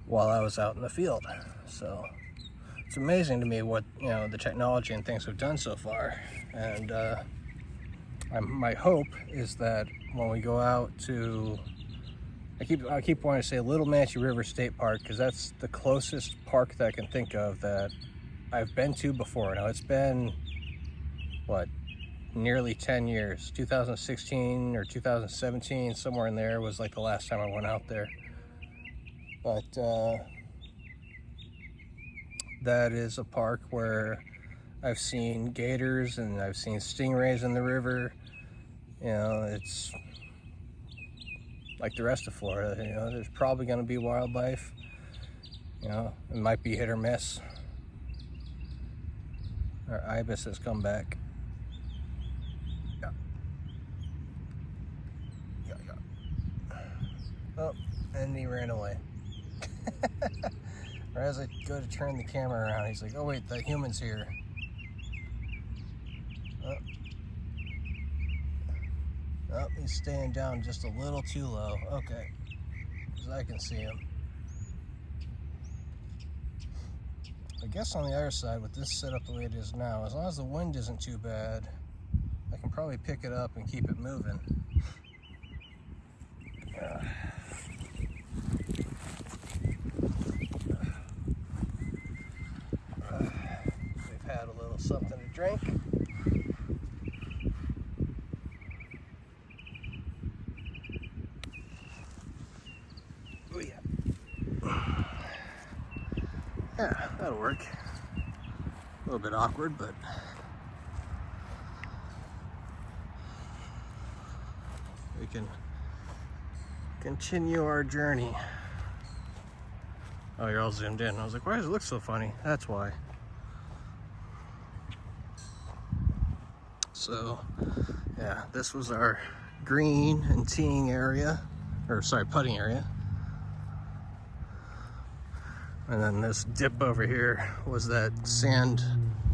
while I was out in the field. So it's amazing to me what, you know, the technology and things have done so far. And my hope is that when we go out to, I keep wanting to say Little Manatee River State Park, because that's the closest park that I can think of that I've been to before. Now, it's been, what, nearly 10 years. 2016 or 2017, somewhere in there was like the last time I went out there. But that is a park where I've seen gators and I've seen stingrays in the river. You know, it's like the rest of Florida. You know, there's probably going to be wildlife. You know, it might be hit or miss. Our ibis has come back. Yeah. Oh, and he ran away. Or as I go to turn the camera around, he's like, oh wait, the human's here. Oh, he's staying down just a little too low. Okay, because I can see him. I guess on the other side, with this setup the way it is now, as long as the wind isn't too bad, I can probably pick it up and keep it moving. We've had a little something to drink. Oh yeah. Yeah, that'll work. A little bit awkward, but can continue our journey. Oh, you're all zoomed in. I was like, why does it look so funny? That's why. So, yeah, this was our green and teeing area, or sorry, putting area. And then this dip over here was that sand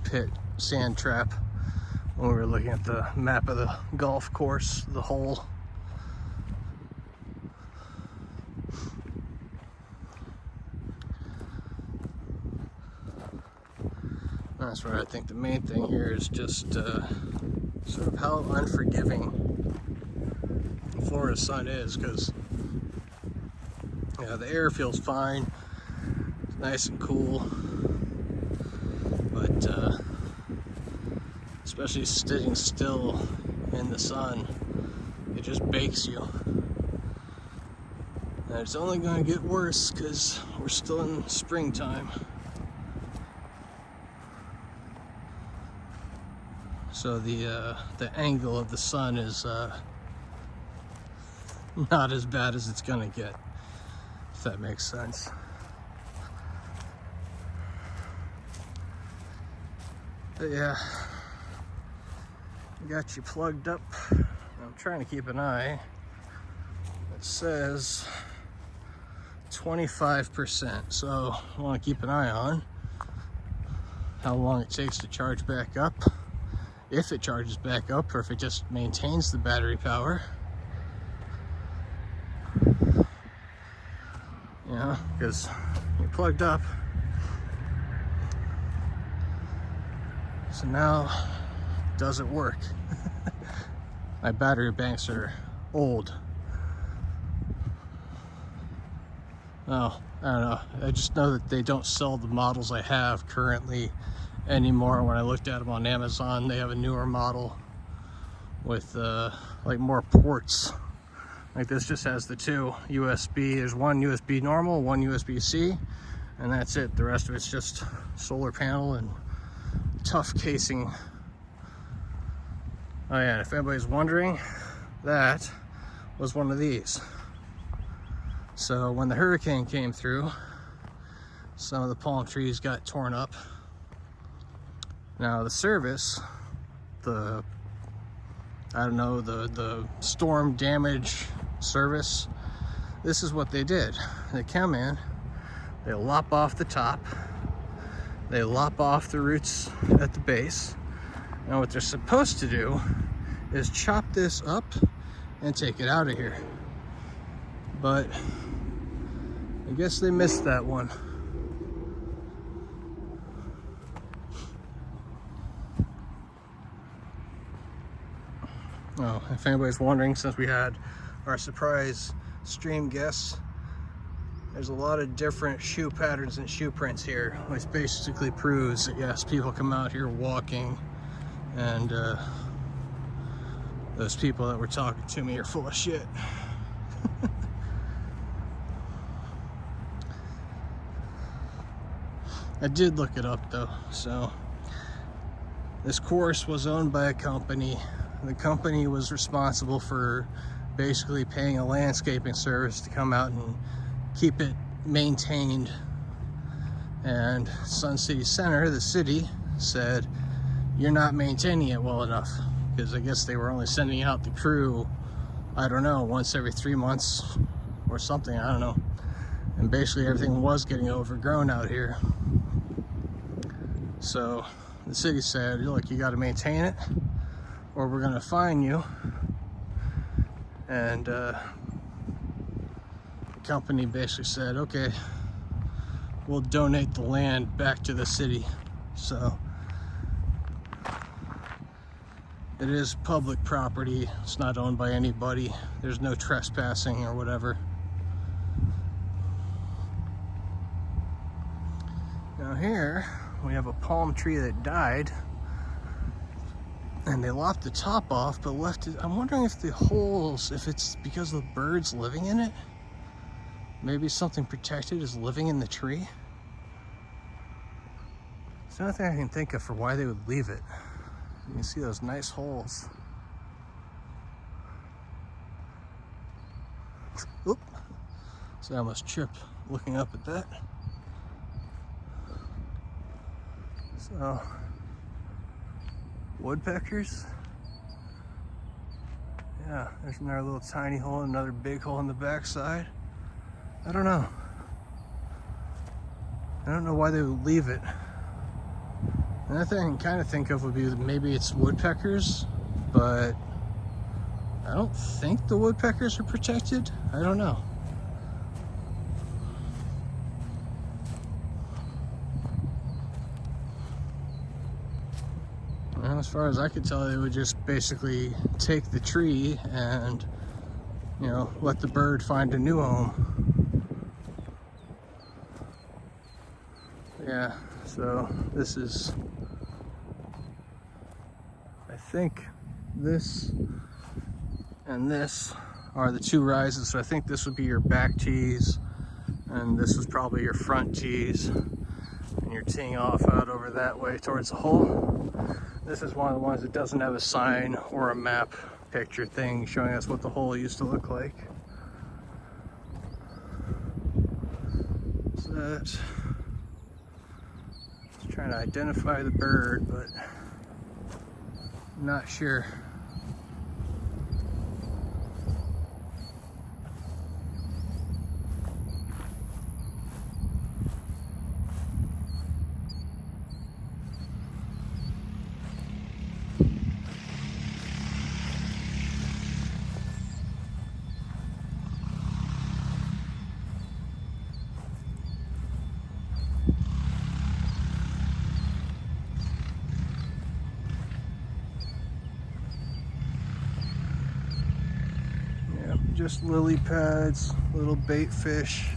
pit, sand trap, when we were looking at the map of the golf course, the hole. That's right. I think the main thing here is just sort of how unforgiving the Florida sun is, because the air feels fine, it's nice and cool, but especially sitting still in the sun, it just bakes you. And it's only going to get worse because we're still in springtime. So the angle of the sun is not as bad as it's gonna get, if that makes sense. But yeah, got you plugged up. I'm trying to keep an eye. It says 25%, so I want to keep an eye on how long it takes to charge back up. If it charges back up, or if it just maintains the battery power. Because you're plugged up. So now, does it work? My battery banks are old. Oh, I don't know. I just know that they don't sell the models I have currently anymore. When I looked at them on Amazon, they have a newer model with like more ports. Like this just has the two USB. There's one USB normal, one USB-C, and that's it. The rest of it's just solar panel and tough casing. Oh yeah, and if anybody's wondering, that was one of these. So when the hurricane came through, some of the palm trees got torn up. Now the service, the storm damage service, this is what they did. They come in, they lop off the top, they lop off the roots at the base. Now what they're supposed to do is chop this up and take it out of here. But I guess they missed that one. Oh, if anybody's wondering, since we had our surprise stream guests, there's a lot of different shoe patterns and shoe prints here, which basically proves that yes, people come out here walking, and those people that were talking to me are full of shit. I did look it up though. So this course was owned by a company. The company was responsible for basically paying a landscaping service to come out and keep it maintained. And Sun City Center, the city, said, you're not maintaining it well enough. Because I guess they were only sending out the crew, I don't know, once every 3 months or something, I don't know. And basically everything was getting overgrown out here. So the city said, look, you got to maintain it, or we're going to fine you. And the company basically said, okay, we'll donate the land back to the city. So it is public property. It's not owned by anybody. There's no trespassing or whatever. Now here we have a palm tree that died, and they lopped the top off but left it. I'm wondering if the holes, if it's because of the birds living in it. Maybe something protected is living in the tree. It's the only thing I can think of for why they would leave it. You can see those nice holes. Oop. So I almost tripped looking up at that. So, woodpeckers. Yeah, there's another little tiny hole, another big hole in the backside. I don't know. I don't know why they would leave it. Another thing I can kind of think of would be that maybe it's woodpeckers, but I don't think the woodpeckers are protected. I don't know. Well, as far as I could tell, they would just basically take the tree and, you know, let the bird find a new home. Yeah, so this is, I think this and this are the two rises. So I think this would be your back tees, and this was probably your front tees, and you're teeing off out over that way towards the hole. This is one of the ones that doesn't have a sign or a map picture thing showing us what the hole used to look like. So that's trying to identify the bird, but I'm not sure. Just lily pads, little bait fish.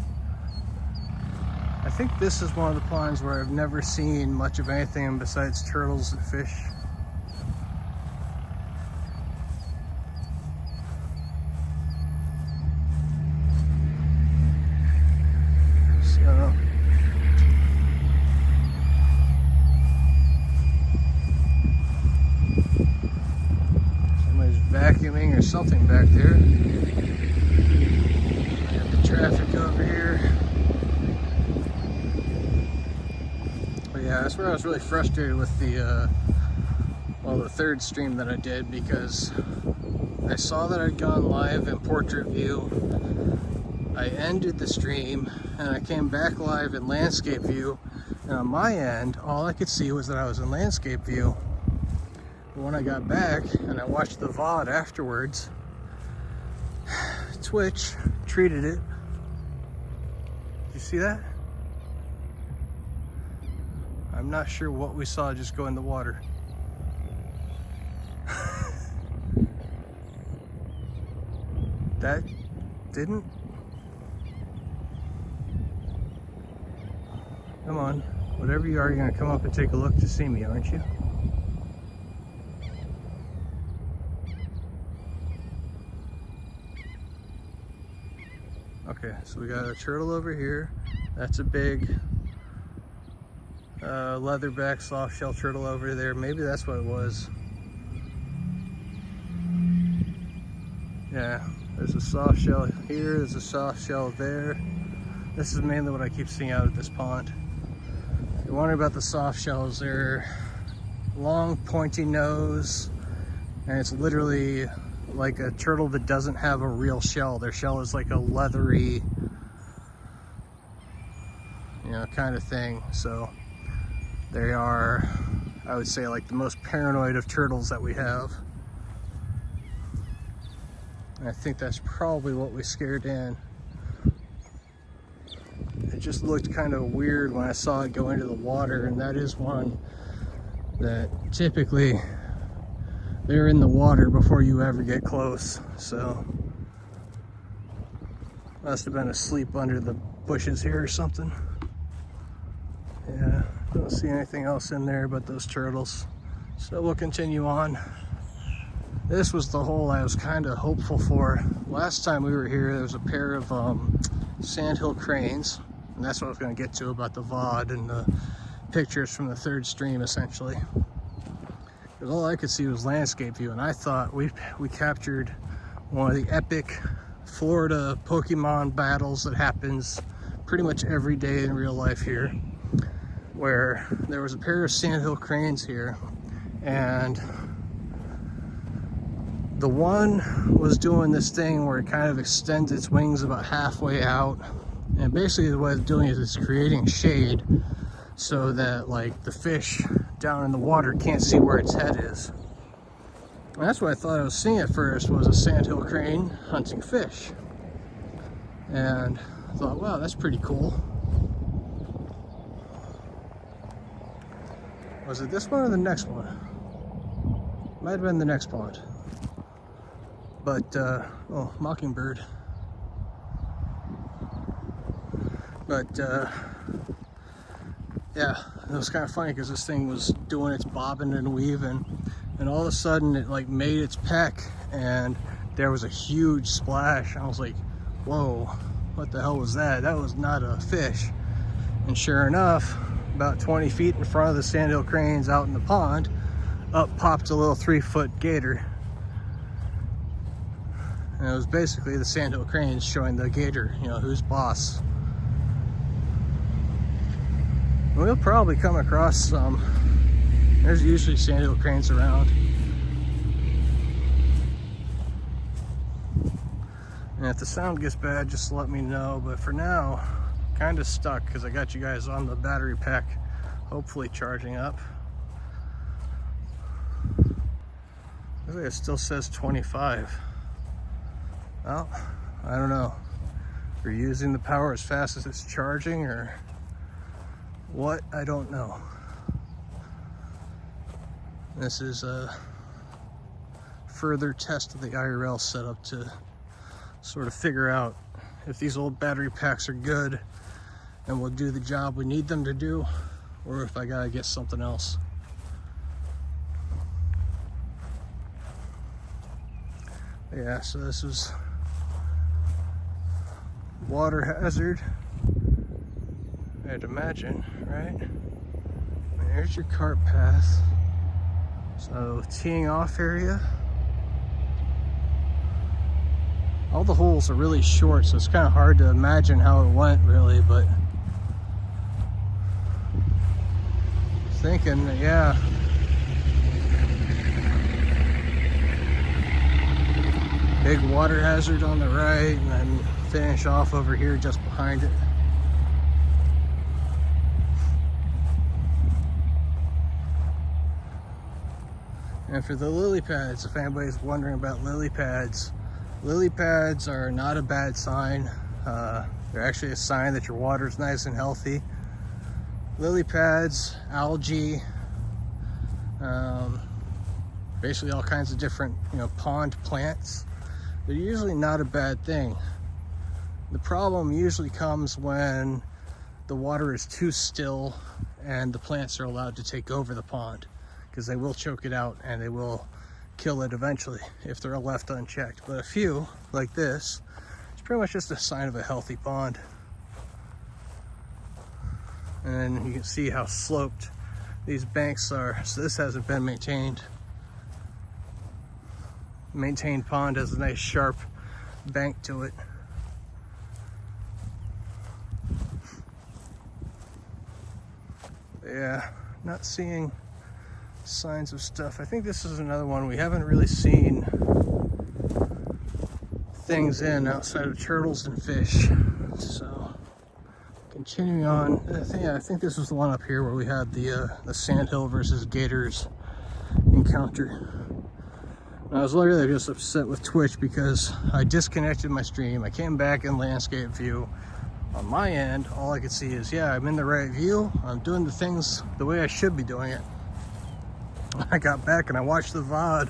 I think this is one of the ponds where I've never seen much of anything besides turtles and fish. So somebody's vacuuming or something back there. Traffic over here. But yeah, that's where I was really frustrated with the the third stream that I did, because I saw that I'd gone live in portrait view. I ended the stream and I came back live in landscape view, and on my end all I could see was that I was in landscape view. But when I got back and I watched the VOD afterwards, Twitch treated it. You see that? I'm not sure what we saw just go in the water. That didn't. Come on, whatever you are, you're gonna come up and take a look to see me, aren't you? Okay, so we got a turtle over here. That's a big leatherback soft shell turtle over there. Maybe that's what it was. Yeah, there's a soft shell here, there's a soft shell there. This is mainly what I keep seeing out of this pond. If you're wondering about the soft shells, they're long pointy nose, and it's literally like a turtle that doesn't have a real shell. Their shell is like a leathery, you know, kind of thing. So they are, I would say, like the most paranoid of turtles that we have. And I think that's probably what we scared in. It just looked kind of weird when I saw it go into the water, and that is one that typically they're in the water before you ever get close. So must have been asleep under the bushes here or something. Yeah, don't see anything else in there but those turtles. So we'll continue on. This was the hole I was kind of hopeful for. Last time we were here, there was a pair of Sandhill Cranes, and that's what I was going to get to about the VOD and the pictures from the third stream, essentially. Because all I could see was landscape view, and I thought we captured one of the epic Florida Pokemon battles that happens pretty much every day in real life here, where there was a pair of Sandhill Cranes here, and the one was doing this thing where it kind of extends its wings about halfway out, and basically the way it's doing it is creating shade so that like the fish down in the water can't see where its head is. And that's what I thought I was seeing at first, was a Sandhill Crane hunting fish. And I thought, wow, that's pretty cool. Was it this one or the next one? Might have been the next pond. But, oh, mockingbird. But, yeah, it was kind of funny because this thing was doing its bobbing and weaving, and all of a sudden it like made its peck, and there was a huge splash. I was like, whoa, what the hell was that? That was not a fish. And sure enough, about 20 feet in front of the Sandhill Cranes out in the pond, up popped a little 3-foot gator. And it was basically the Sandhill Cranes showing the gator, you know, who's boss. We'll probably come across some. There's usually Sandhill Cranes around. And if the sound gets bad, just let me know. But for now, kind of stuck because I got you guys on the battery pack, hopefully charging up. I think it still says 25. Well, I don't know. If you're using the power as fast as it's charging or what, I don't know. This is a further test of the IRL setup to sort of figure out if these old battery packs are good and will do the job we need them to do, or if I gotta get something else. Yeah, so this is water hazard, I'd imagine, right? And there's your cart path. So teeing off area. All the holes are really short, so it's kind of hard to imagine how it went really, but thinking that, yeah. Big water hazard on the right, and then finish off over here just behind it. And for the lily pads, if anybody's wondering about lily pads are not a bad sign. They're actually a sign that your water is nice and healthy. Lily pads, algae, basically all kinds of different, pond plants. They're usually not a bad thing. The problem usually comes when the water is too still and the plants are allowed to take over the pond, because they will choke it out and they will kill it eventually if they're left unchecked. But a few, like this, it's pretty much just a sign of a healthy pond. And then you can see how sloped these banks are. So this hasn't been maintained. Maintained pond has a nice sharp bank to it. Yeah, not seeing signs of stuff. I think this is another one we haven't really seen things in outside of turtles and fish. So continuing on, I think this was the one up here where we had the Sandhill versus Gators encounter. And I was literally just upset with Twitch because I disconnected my stream. I came back in landscape view. On my end, all I could see is, yeah, I'm in the right view. I'm doing the things the way I should be doing it. I got back and I watched the VOD.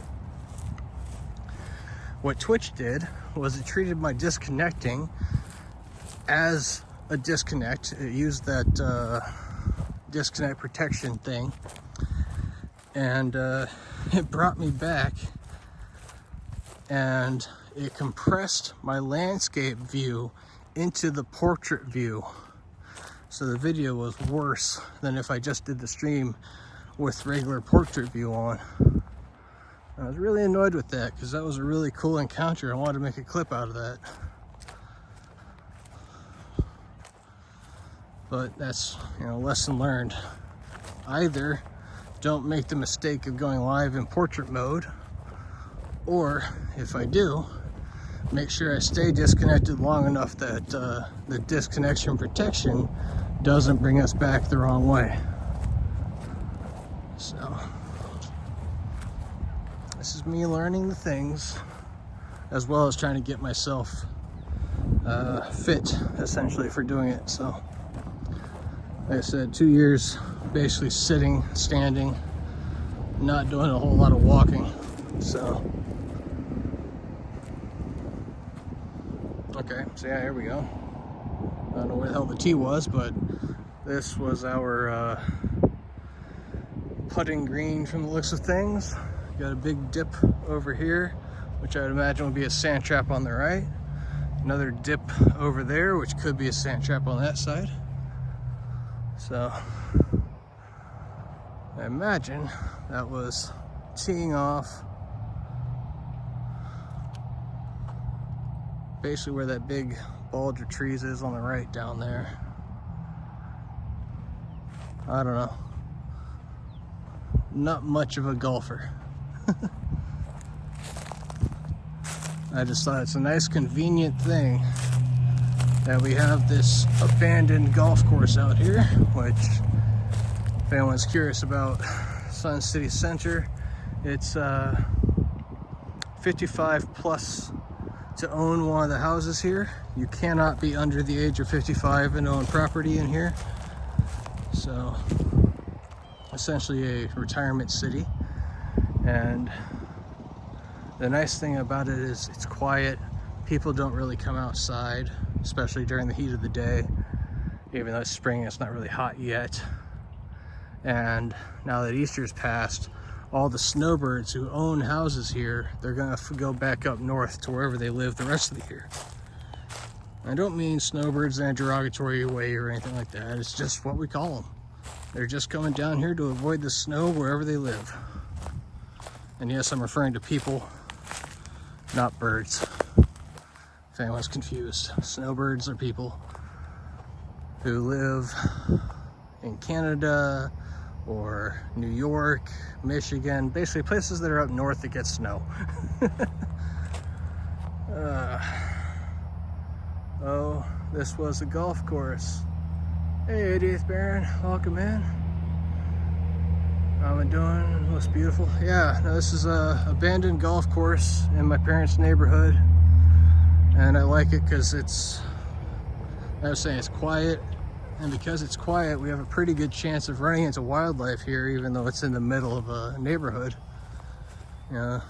What Twitch did was it treated my disconnecting as a disconnect. It used that disconnect protection thing, and it brought me back, and it compressed my landscape view into the portrait view. So the video was worse than if I just did the stream with regular portrait view on. I was really annoyed with that because that was a really cool encounter. I wanted to make a clip out of that. But that's, you know, lesson learned. Either don't make the mistake of going live in portrait mode, or if I do, make sure I stay disconnected long enough that the disconnection protection doesn't bring us back the wrong way. So this is me learning the things, as well as trying to get myself fit, essentially, for doing it. So like I said, 2 years basically sitting, standing, not doing a whole lot of walking. So okay, so yeah, here we go. I don't know where the hell the tee was, but this was our putting green from the looks of things. Got a big dip over here, which I would imagine would be a sand trap on the right. Another dip over there, which could be a sand trap on that side. So I imagine that was teeing off basically where that big bulge of trees is on the right down there. I don't know. Not much of a golfer. I just thought it's a nice convenient thing that we have this abandoned golf course out here, which, if anyone's curious about Sun City Center, it's 55 plus to own one of the houses here. You cannot be under the age of 55 and own property in here. So essentially a retirement city. And the nice thing about it is it's quiet. People don't really come outside, especially during the heat of the day. Even though it's spring, it's not really hot yet. And now that Easter's passed, all the snowbirds who own houses here, they're gonna go back up north to wherever they live the rest of the year. I don't mean snowbirds in a derogatory way or anything like that. It's just what we call them. They're just coming down here to avoid the snow wherever they live. And yes, I'm referring to people, not birds. If anyone's confused, snowbirds are people who live in Canada or New York, Michigan, basically places that are up north that get snow. Oh, this was a golf course. Hey, 80th Baron, welcome in. How am I doing? Looks beautiful. Yeah, no, this is a abandoned golf course in my parents' neighborhood, and I like it because it's, I was saying, it's quiet. And because it's quiet, we have a pretty good chance of running into wildlife here, even though it's in the middle of a neighborhood. Yeah,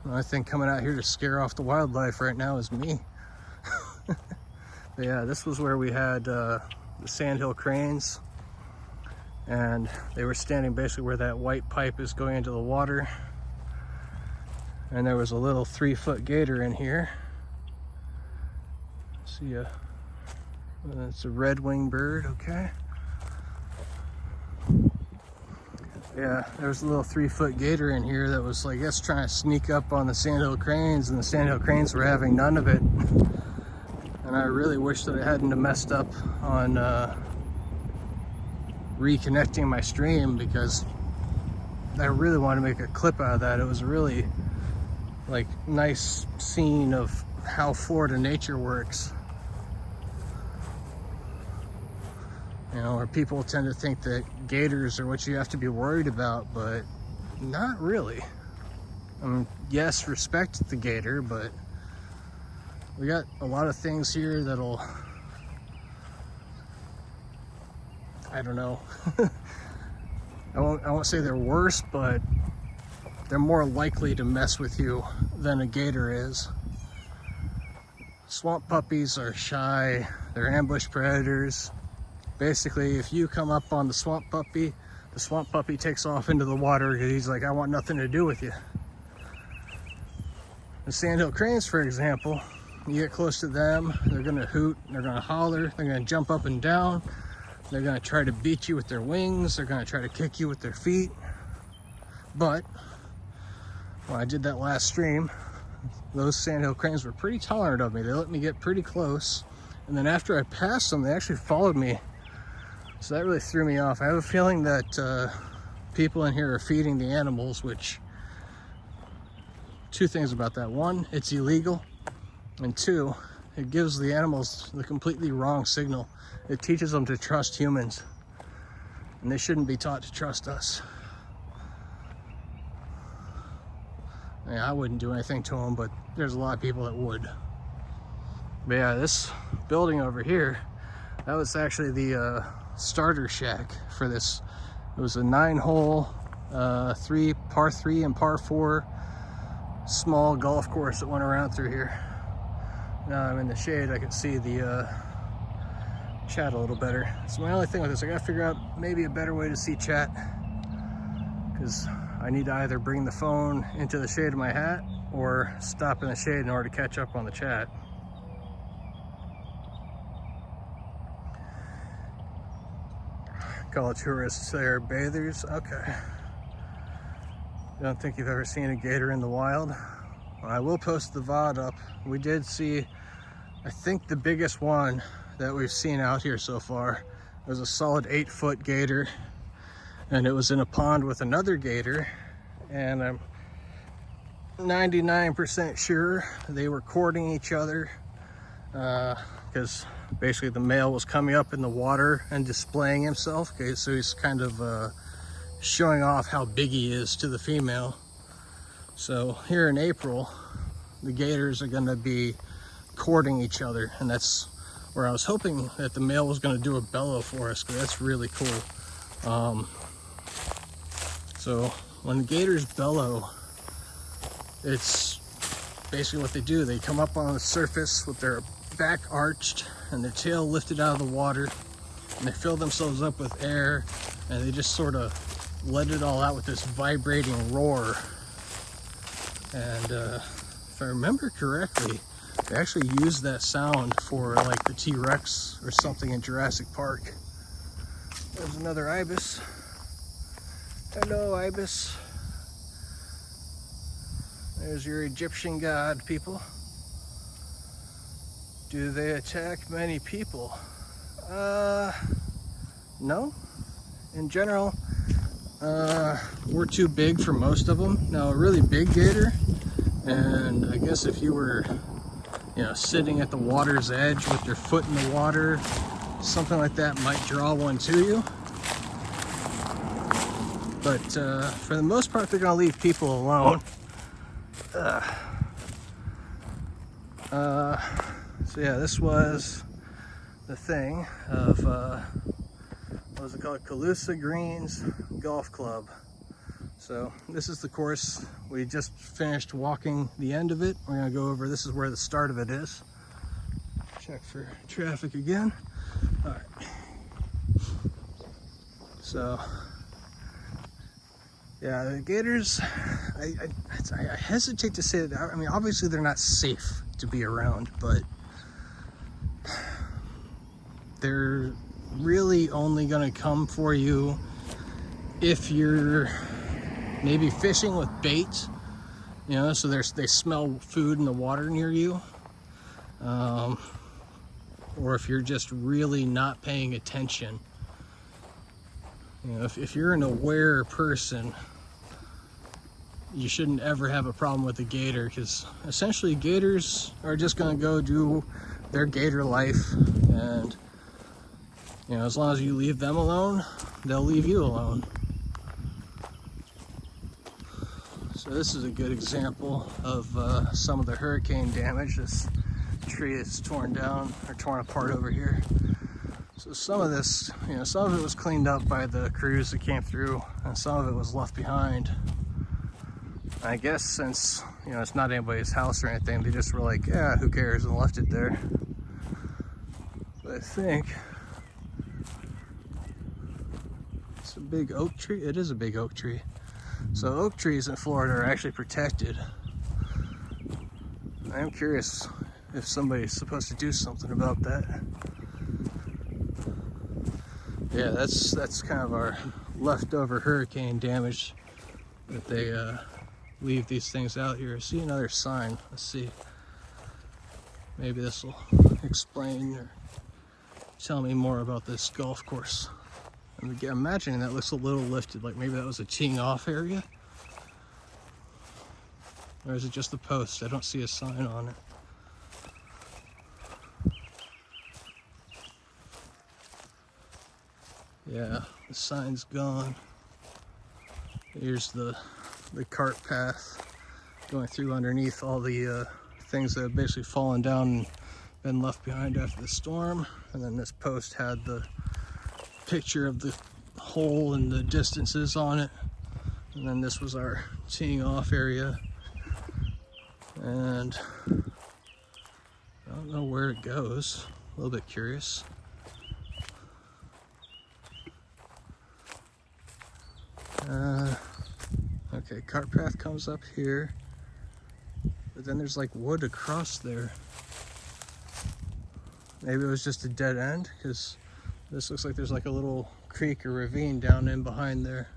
the only thing coming out here to scare off the wildlife right now is me. But yeah, this was where we had the Sandhill Cranes, and they were standing basically where that white pipe is going into the water. And there was a little 3-foot gator in here. See ya. It's a red-winged bird, okay. Yeah, there was a little 3-foot gator in here that was, I guess, trying to sneak up on the Sandhill Cranes, and the Sandhill Cranes were having none of it. And I really wish that I hadn't have messed up on reconnecting my stream, because I really wanted to make a clip out of that. It was a really, like, nice scene of how Florida nature works. You know, where people tend to think that gators are what you have to be worried about, but not really. I mean, yes, respect the gator, but we got a lot of things here that'll, I don't know. I won't say they're worse, but they're more likely to mess with you than a gator is. Swamp puppies are shy, they're ambush predators. Basically, if you come up on the swamp puppy takes off into the water because he's like, I want nothing to do with you. The Sandhill Cranes, for example, you get close to them, they're gonna hoot, they're gonna holler, they're gonna jump up and down, they're gonna try to beat you with their wings, they're gonna try to kick you with their feet. But when I did that last stream, those Sandhill Cranes were pretty tolerant of me. They let me get pretty close, and then after I passed them, they actually followed me So that really threw me off. I have a feeling that people in here are feeding the animals, which, two things about that. One, it's illegal, and two, it gives the animals the completely wrong signal. It teaches them to trust humans, and they shouldn't be taught to trust us. I wouldn't do anything to them, but there's a lot of people that would. But yeah, this building over here, that was actually the starter shack for this. It was a 9-hole, par 3 and par 4 small golf course that went around through here. Now I'm in the shade, I can see the chat a little better. So my only thing with this, I gotta figure out maybe a better way to see chat, because I need to either bring the phone into the shade of my hat or stop in the shade in order to catch up on the chat. Call tourists there bathers. Okay. Don't think you've ever seen a gator in the wild. Well, I will post the VOD up. We did see, I think the biggest one that we've seen out here so far was a solid 8-foot gator, and it was in a pond with another gator, and I'm 99% sure they were courting each other, because basically the male was coming up in the water and displaying himself. Okay, so he's kind of showing off how big he is to the female. So here in April, the gators are going to be courting each other, and that's where I was hoping that the male was going to do a bellow for us, because that's really cool. So when the gators bellow, it's basically what they do. They come up on the surface with their back arched and their tail lifted out of the water, and they fill themselves up with air, and they just sort of let it all out with this vibrating roar. And if I remember correctly, they actually used that sound for like the T-Rex or something in Jurassic Park. There's another ibis. Hello, ibis. There's your Egyptian god, people. Do they attack many people? No. In general, we're too big for most of them. Now, a really big gator, and I guess if you were, sitting at the water's edge with your foot in the water, something like that might draw one to you. But for the most part, they're gonna leave people alone. So yeah, this was the thing of, what was it called? Calusa Greens Golf Club. So this is the course. We just finished walking the end of it. We're gonna go over, this is where the start of it is. Check for traffic again. All right. So, yeah, the gators, I hesitate to say that. I mean, obviously they're not safe to be around, but they're really only gonna come for you if you're maybe fishing with bait, so they smell food in the water near you, or if you're just really not paying attention. If you're an aware person, you shouldn't ever have a problem with a gator, because essentially gators are just going to go do their gator life, and as long as you leave them alone, they'll leave you alone. So this is a good example of some of the hurricane damage. This tree is torn down or torn apart over here. So some of this, some of it was cleaned up by the crews that came through, and some of it was left behind. I guess since, it's not anybody's house or anything, they just were like, yeah, who cares, and left it there. But I think it's a big oak tree. It is a big oak tree. So oak trees in Florida are actually protected. I'm curious if somebody's supposed to do something about that. Yeah, that's kind of our leftover hurricane damage, that they leave these things out here. I see another sign. Let's see. Maybe this will explain or tell me more about this golf course. I'm imagining that looks a little lifted, like maybe that was a teeing off area. Or is it just the post? I don't see a sign on it. Yeah, the sign's gone. Here's the cart path going through underneath all the things that have basically fallen down and been left behind after the storm. And then this post had the picture of the hole and the distances on it. And then this was our teeing off area. And I don't know where it goes. A little bit curious. Okay, cart path comes up here, but then there's like wood across there. Maybe it was just a dead end, because this looks like there's like a little creek or ravine down in behind there.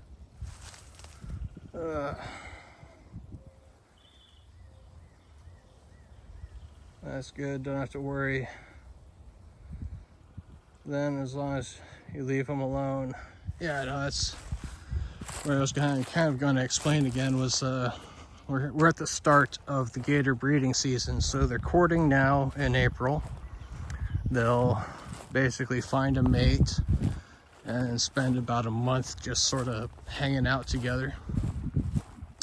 That's good, don't have to worry. Then as long as you leave them alone. Yeah, no, that's what I was kind of going to explain again was we're at the start of the gator breeding season. So they're courting now in April. They'll basically find a mate and spend about a month just sort of hanging out together.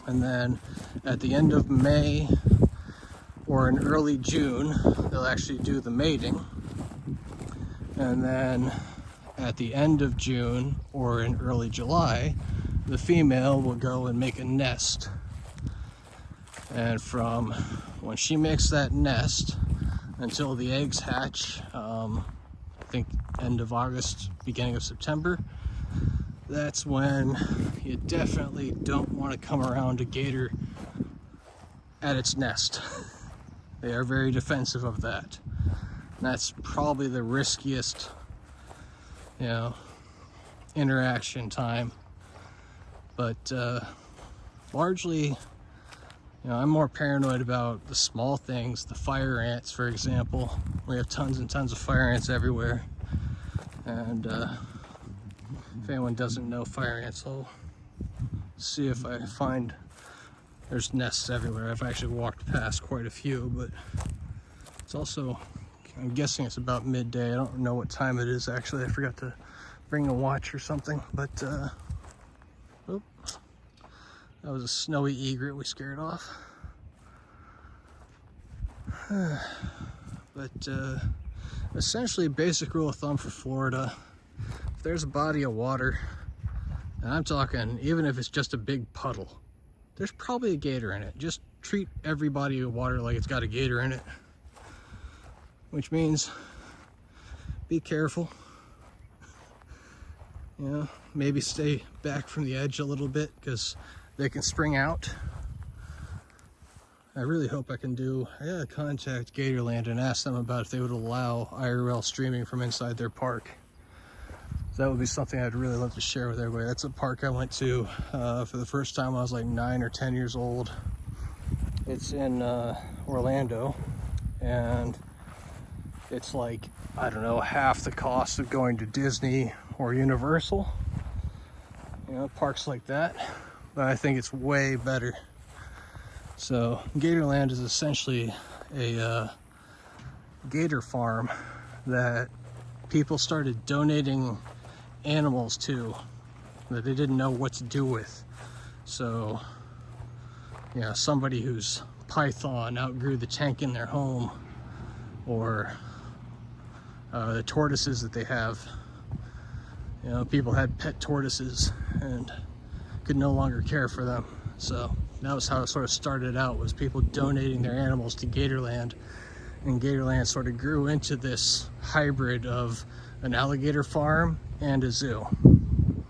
And then at the end of May or in early June, they'll actually do the mating. And then at the end of June or in early July, the female will go and make a nest. And from when she makes that nest until the eggs hatch, I think end of August, beginning of September, that's when you definitely don't want to come around a gator at its nest. They are very defensive of that. And that's probably the riskiest, interaction time. But largely, I'm more paranoid about the small things, the fire ants, for example. We have tons and tons of fire ants everywhere. And if anyone doesn't know fire ants, I'll see if I find there's nests everywhere. I've actually walked past quite a few, but it's also, I'm guessing it's about midday. I don't know what time it is actually. I forgot to bring a watch or something, but that was a snowy egret we scared off. But essentially, basic rule of thumb for Florida, if there's a body of water, and I'm talking even if it's just a big puddle, there's probably a gator in it. Just treat every body of water like it's got a gator in it. Which means be careful. Maybe stay back from the edge a little bit because they can spring out. I really hope I gotta contact Gatorland and ask them about if they would allow IRL streaming from inside their park. So that would be something I'd really love to share with everybody. That's a park I went to for the first time when I was like 9 or 10 years old. It's in Orlando, and it's like, I don't know, half the cost of going to Disney or Universal. Parks like that. But I think it's way better. So Gatorland is essentially a gator farm that people started donating animals to that they didn't know what to do with. So somebody whose python outgrew the tank in their home, or the tortoises that they have. People had pet tortoises and could no longer care for them. So that was how it sort of started out, was people donating their animals to Gatorland. And Gatorland sort of grew into this hybrid of an alligator farm and a zoo. And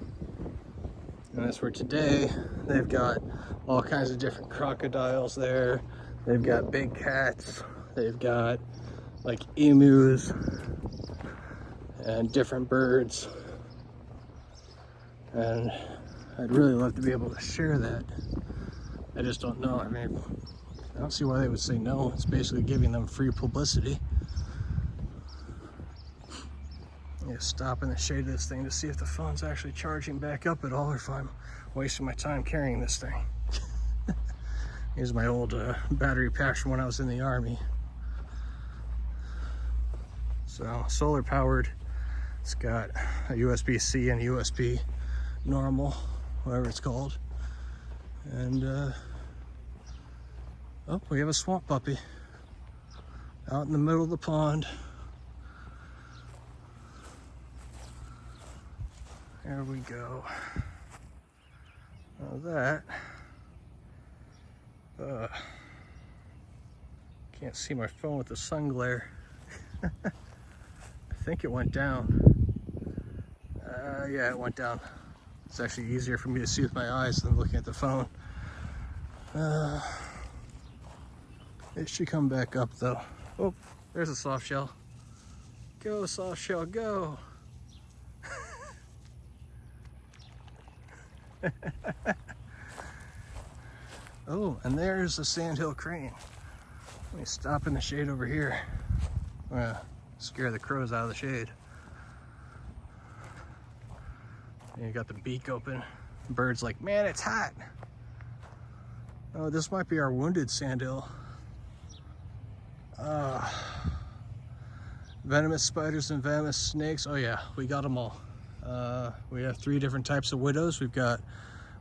that's where today they've got all kinds of different crocodiles there. They've got big cats. They've got like emus and different birds. And I'd really love to be able to share that. I just don't know. I mean, I don't see why they would say no. It's basically giving them free publicity. Yeah, stop in the shade of this thing to see if the phone's actually charging back up at all, or if I'm wasting my time carrying this thing. Here's my old battery pack from when I was in the Army. So, solar powered. It's got a USB-C and a USB normal, whatever it's called. And, oh, we have a swamp puppy out in the middle of the pond. There we go. Now that, can't see my phone with the sun glare. I think it went down. Yeah, it went down. It's actually easier for me to see with my eyes than looking at the phone. It should come back up though. Oh, there's a soft shell. Go, soft shell, go. Oh, and there's the Sandhill Crane. Let me stop in the shade over here. I'm gonna scare the crows out of the shade. And you got the beak open. The bird's like, man, it's hot. Oh, this might be our wounded Sandhill. Venomous spiders and venomous snakes. Oh yeah, we got them all. We have 3 different types of widows. We've got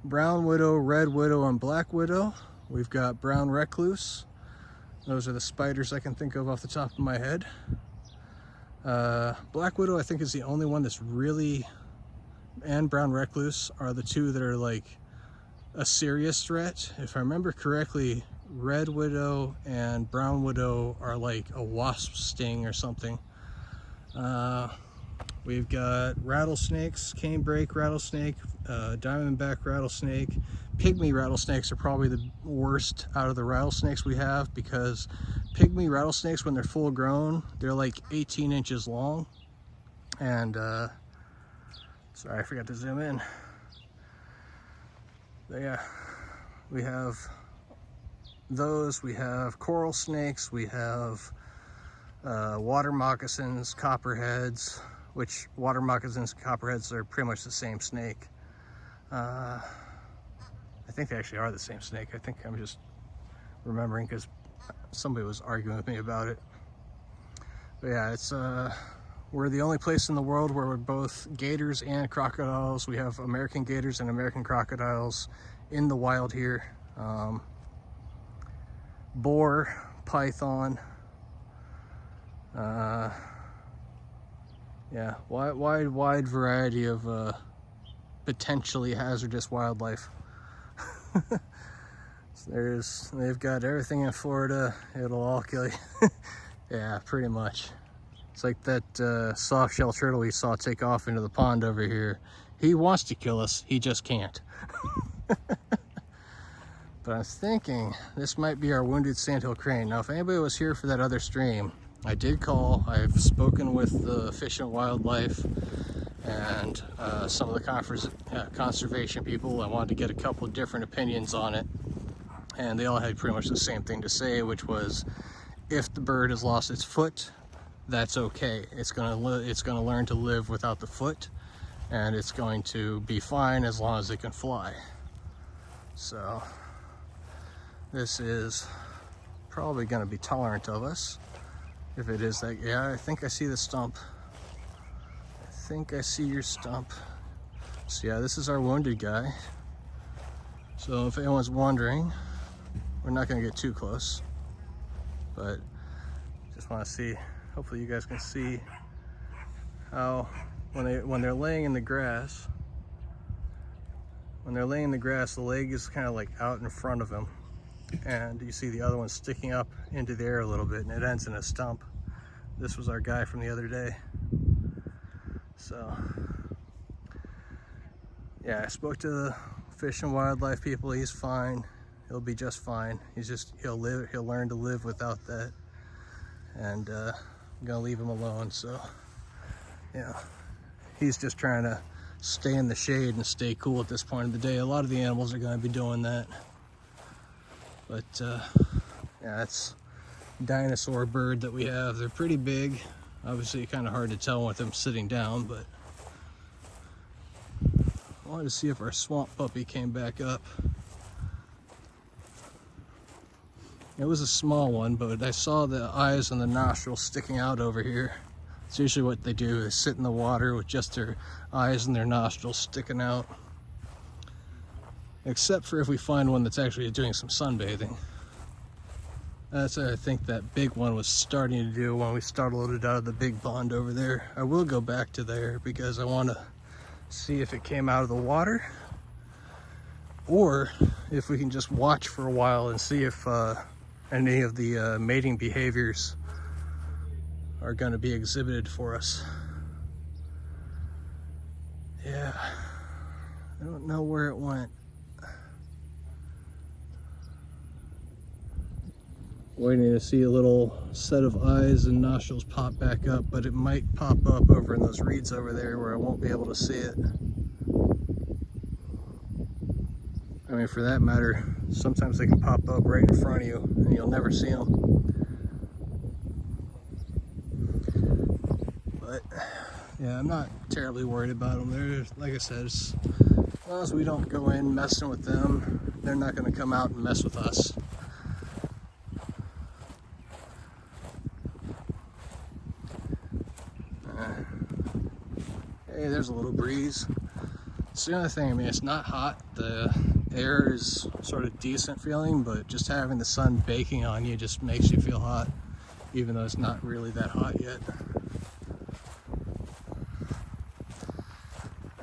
brown widow, red widow, and black widow. We've got brown recluse. Those are the spiders I can think of off the top of my head. Black widow I think is the only one that's really, and brown recluse are the 2 that are like a serious threat. If I remember correctly, red widow and brown widow are like a wasp sting or something. We've got rattlesnakes, canebrake rattlesnake, diamondback rattlesnake. Pygmy rattlesnakes are probably the worst out of the rattlesnakes we have, because pygmy rattlesnakes, when they're full grown, they're like 18 inches long. And sorry, I forgot to zoom in. But yeah, we have those. We have coral snakes. We have water moccasins, copperheads, which water moccasins and copperheads are pretty much the same snake. I think they actually are the same snake. I think I'm just remembering because somebody was arguing with me about it. But yeah, it's we're the only place in the world where we're both gators and crocodiles. We have American gators and American crocodiles in the wild here. Boar, python, yeah, wide variety of potentially hazardous wildlife. So they've got everything in Florida. It'll all kill you. Yeah, pretty much. It's like that soft shell turtle we saw take off into the pond over here. He wants to kill us, he just can't. But I'm thinking this might be our wounded Sandhill Crane. Now, if anybody was here for that other stream, I did call. I've spoken with the Fish and Wildlife and some of the conservation people. I wanted to get a couple different opinions on it, and they all had pretty much the same thing to say, which was, if the bird has lost its foot, that's okay. It's gonna learn to live without the foot, and it's going to be fine as long as it can fly. So this is probably going to be tolerant of us. If it is that, yeah, I think I see the stump. I think I see your stump. So yeah, this is our wounded guy. So if anyone's wondering, we're not going to get too close, but just want to see. Hopefully you guys can see how when they're laying in the grass. When they're laying in the grass, the leg is kind of like out in front of him, and you see the other one sticking up into the air a little bit, and it ends in a stump. This was our guy from the other day. So yeah, I spoke to the Fish and Wildlife people. He's fine. He'll be just fine. He'll learn to live without that, and I'm gonna leave him alone. So yeah, he's just trying to stay in the shade and stay cool at this point of the day. A lot of the animals are going to be doing that. But yeah, that's dinosaur bird that we have. They're pretty big. Obviously kind of hard to tell with them sitting down, but I wanted to see if our swamp puppy came back up. It was a small one, but I saw the eyes and the nostrils sticking out over here. It's usually what they do, is sit in the water with just their eyes and their nostrils sticking out. Except for if we find one that's actually doing some sunbathing. That's what I think that big one was starting to do when we started it out of the big pond over there. I will go back to there because I want to see if it came out of the water, or if we can just watch for a while and see if any of the mating behaviors are going to be exhibited for us. Yeah, I don't know where it went. Waiting to see a little set of eyes and nostrils pop back up, but it might pop up over in those reeds over there where I won't be able to see it. I mean, for that matter, sometimes they can pop up right in front of you and you'll never see them. But yeah, I'm not terribly worried about them. They're, like I said, as long as we don't go in messing with them, they're not going to come out and mess with us. Hey, there's a little breeze. It's the other thing, I mean, it's not hot. The air is sort of decent feeling, but just having the sun baking on you just makes you feel hot, even though it's not really that hot yet.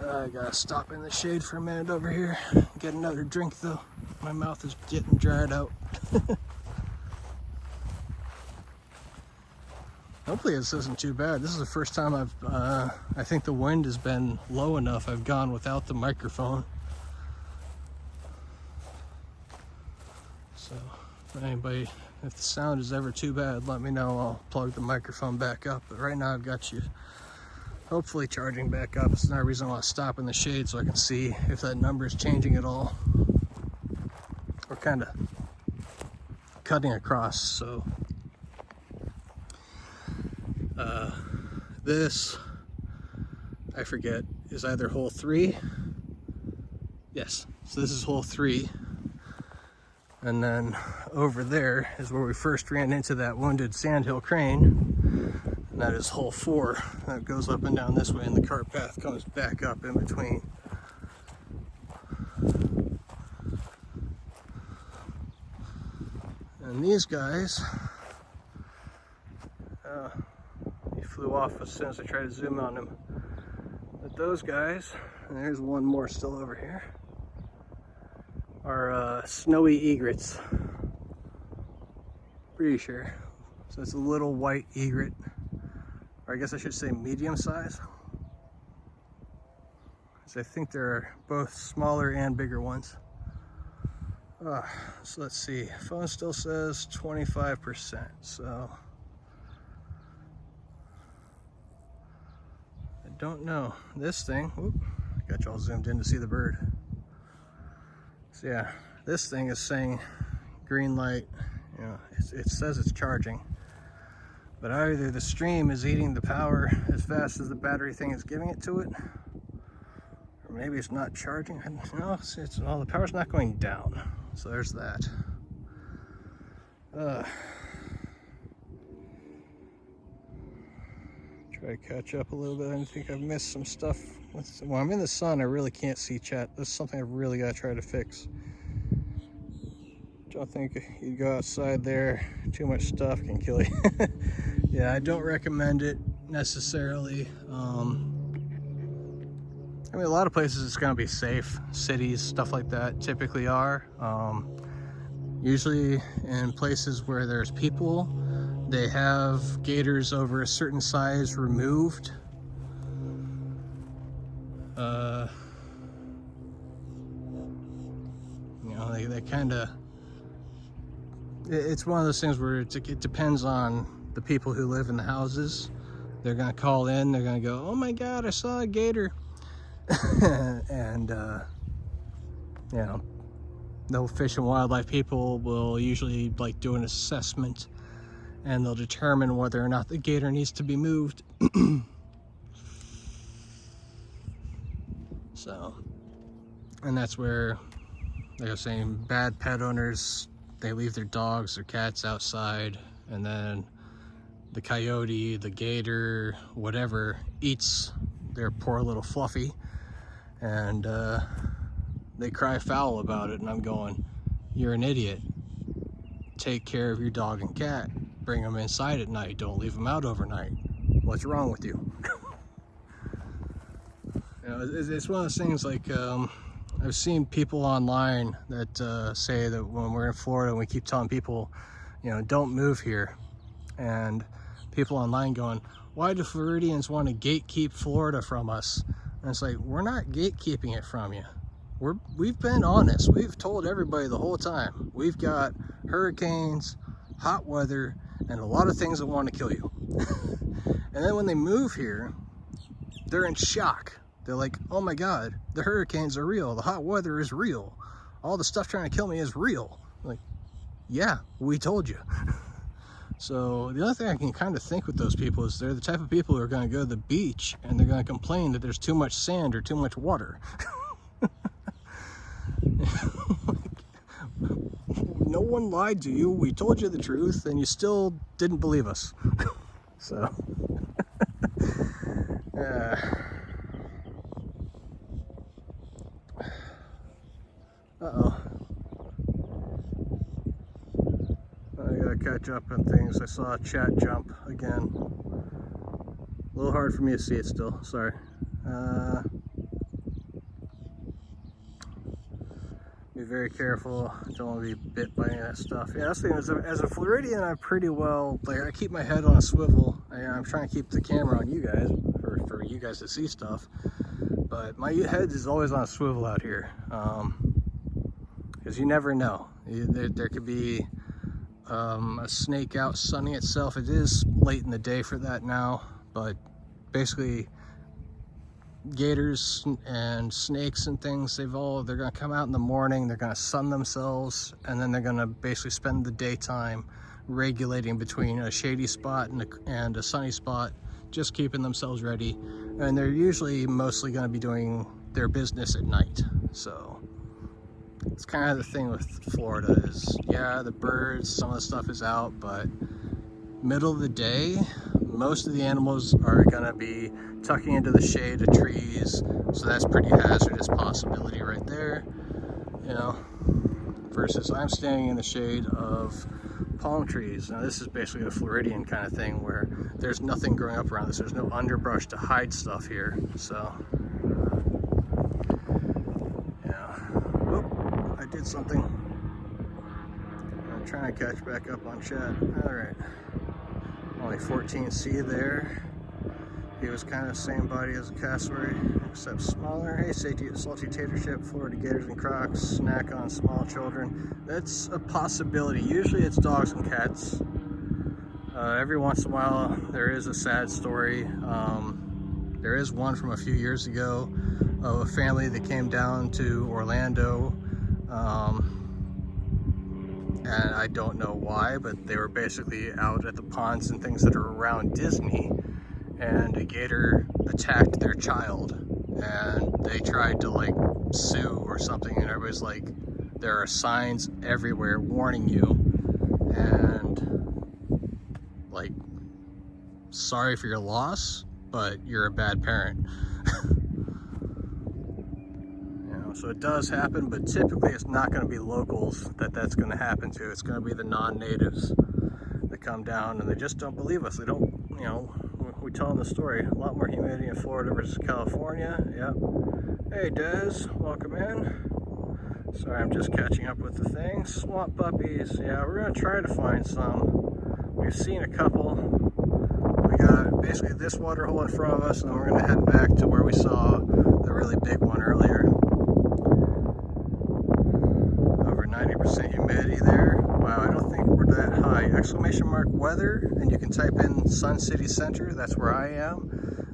I gotta stop in the shade for a minute over here. Get another drink though. My mouth is getting dried out. Hopefully this isn't too bad. This is the first time I think the wind has been low enough I've gone without the microphone. So, for anybody, if the sound is ever too bad, let me know. I'll plug the microphone back up. But right now I've got you hopefully charging back up. It's another reason I want to stop in the shade so I can see if that number is changing at all. We're kind of cutting across, so this, I forget, is either hole 3. Yes, so this is hole 3. And then over there is where we first ran into that wounded Sandhill Crane. And that is hole 4. That goes up and down this way, and the cart path comes back up in between. And these guys, he flew off as soon as I tried to zoom on him. But those guys, and there's one more still over here, are snowy egrets. Pretty sure. So it's a little white egret, or I guess I should say medium size. Because I think there are both smaller and bigger ones. So let's see, phone still says 25%, so I don't know. This thing, whoop, I got you all zoomed in to see the bird. So yeah, this thing is saying green light, you know, it says it's charging, but either the stream is eating the power as fast as the battery thing is giving it to it, or maybe it's not charging. No, well, the power's not going down. So there's that. Try to catch up a little bit. I think I've missed some stuff. When I'm in the sun, I really can't see chat. That's something I've really got to try to fix. Don't think you go outside there, too much stuff can kill you. Yeah, I don't recommend it necessarily. I mean, a lot of places it's going to be safe. Cities, stuff like that typically are. Usually in places where there's people, they have gators over a certain size removed. You know, they kind of, it's one of those things where it depends on the people who live in the houses. They're going to call in, they're going to go, oh my God, I saw a gator. And you know, the Fish and Wildlife people will usually like do an assessment and they'll determine whether or not the gator needs to be moved. So, and that's where, like I was saying, bad pet owners, they leave their dogs or cats outside, and then the coyote, the gator, whatever, eats their poor little Fluffy, and they cry foul about it. And I'm going, you're an idiot. Take care of your dog and cat. Bring them inside at night. Don't leave them out overnight. What's wrong with you? You know, it's one of those things, like, I've seen people online that say that when we're in Florida and we keep telling people, you know, don't move here, and people online going, why do Floridians want to gatekeep Florida from us? And it's like, we're not gatekeeping it from you. We've been honest. We've told everybody the whole time. We've got hurricanes, hot weather, and a lot of things that want to kill you. And then when they move here, they're in shock. They're like, oh my God, the hurricanes are real. The hot weather is real. All the stuff trying to kill me is real. I'm like, yeah, we told you. So the other thing I can kind of think with those people is they're the type of people who are going to go to the beach and they're going to complain that there's too much sand or too much water. No one lied to you. We told you the truth and you still didn't believe us. So uh-oh. I gotta catch up on things. I saw a chat jump again. A little hard for me to see it still, sorry. Be very careful, don't want to be bit by any of that stuff. Yeah, that's the thing, as a Floridian, I'm pretty well, like, I keep my head on a swivel. I'm trying to keep the camera on you guys, for you guys to see stuff. But my head is always on a swivel out here. Because you never know. There could be a snake out sunning itself. It is late in the day for that now, but basically gators and snakes and things, they're gonna come out in the morning, they're gonna sun themselves, and then they're gonna basically spend the daytime regulating between a shady spot and a sunny spot, just keeping themselves ready. And they're usually mostly gonna be doing their business at night. So it's kind of the thing with Florida is, yeah, the birds, some of the stuff is out, but middle of the day, most of the animals are gonna be tucking into the shade of trees, so that's pretty hazardous possibility right there, you know, versus I'm standing in the shade of palm trees. Now this is basically a Floridian kind of thing where there's nothing growing up around this, there's no underbrush to hide stuff here, so yeah. Whoop, I did something. I'm trying to catch back up on chat. Alright. Only 14C there. He was kind of the same body as a cassowary, except smaller. Hey, salty tater chip, Florida gators and crocs, snack on small children. That's a possibility. Usually it's dogs and cats. Every once in a while there is a sad story. There is one from a few years ago of a family that came down to Orlando. And I don't know why, but they were basically out at the ponds and things that are around Disney, and a gator attacked their child, and they tried to like sue or something, and everybody's like, there are signs everywhere warning you, and like, sorry for your loss, but you're a bad parent. So it does happen, but typically it's not going to be locals that's going to happen to. It's going to be the non-natives that come down and they just don't believe us. They don't, you know, we tell them the story. A lot more humidity in Florida versus California. Yep. Hey Des, welcome in. Sorry, I'm just catching up with the things. Swamp puppies. Yeah, we're going to try to find some. We've seen a couple. We got basically this water hole in front of us, and then we're going to head back to where we saw the really big one earlier. 90% humidity there. Wow, I don't think we're that high. Exclamation mark weather, and you can type in Sun City Center, that's where I am,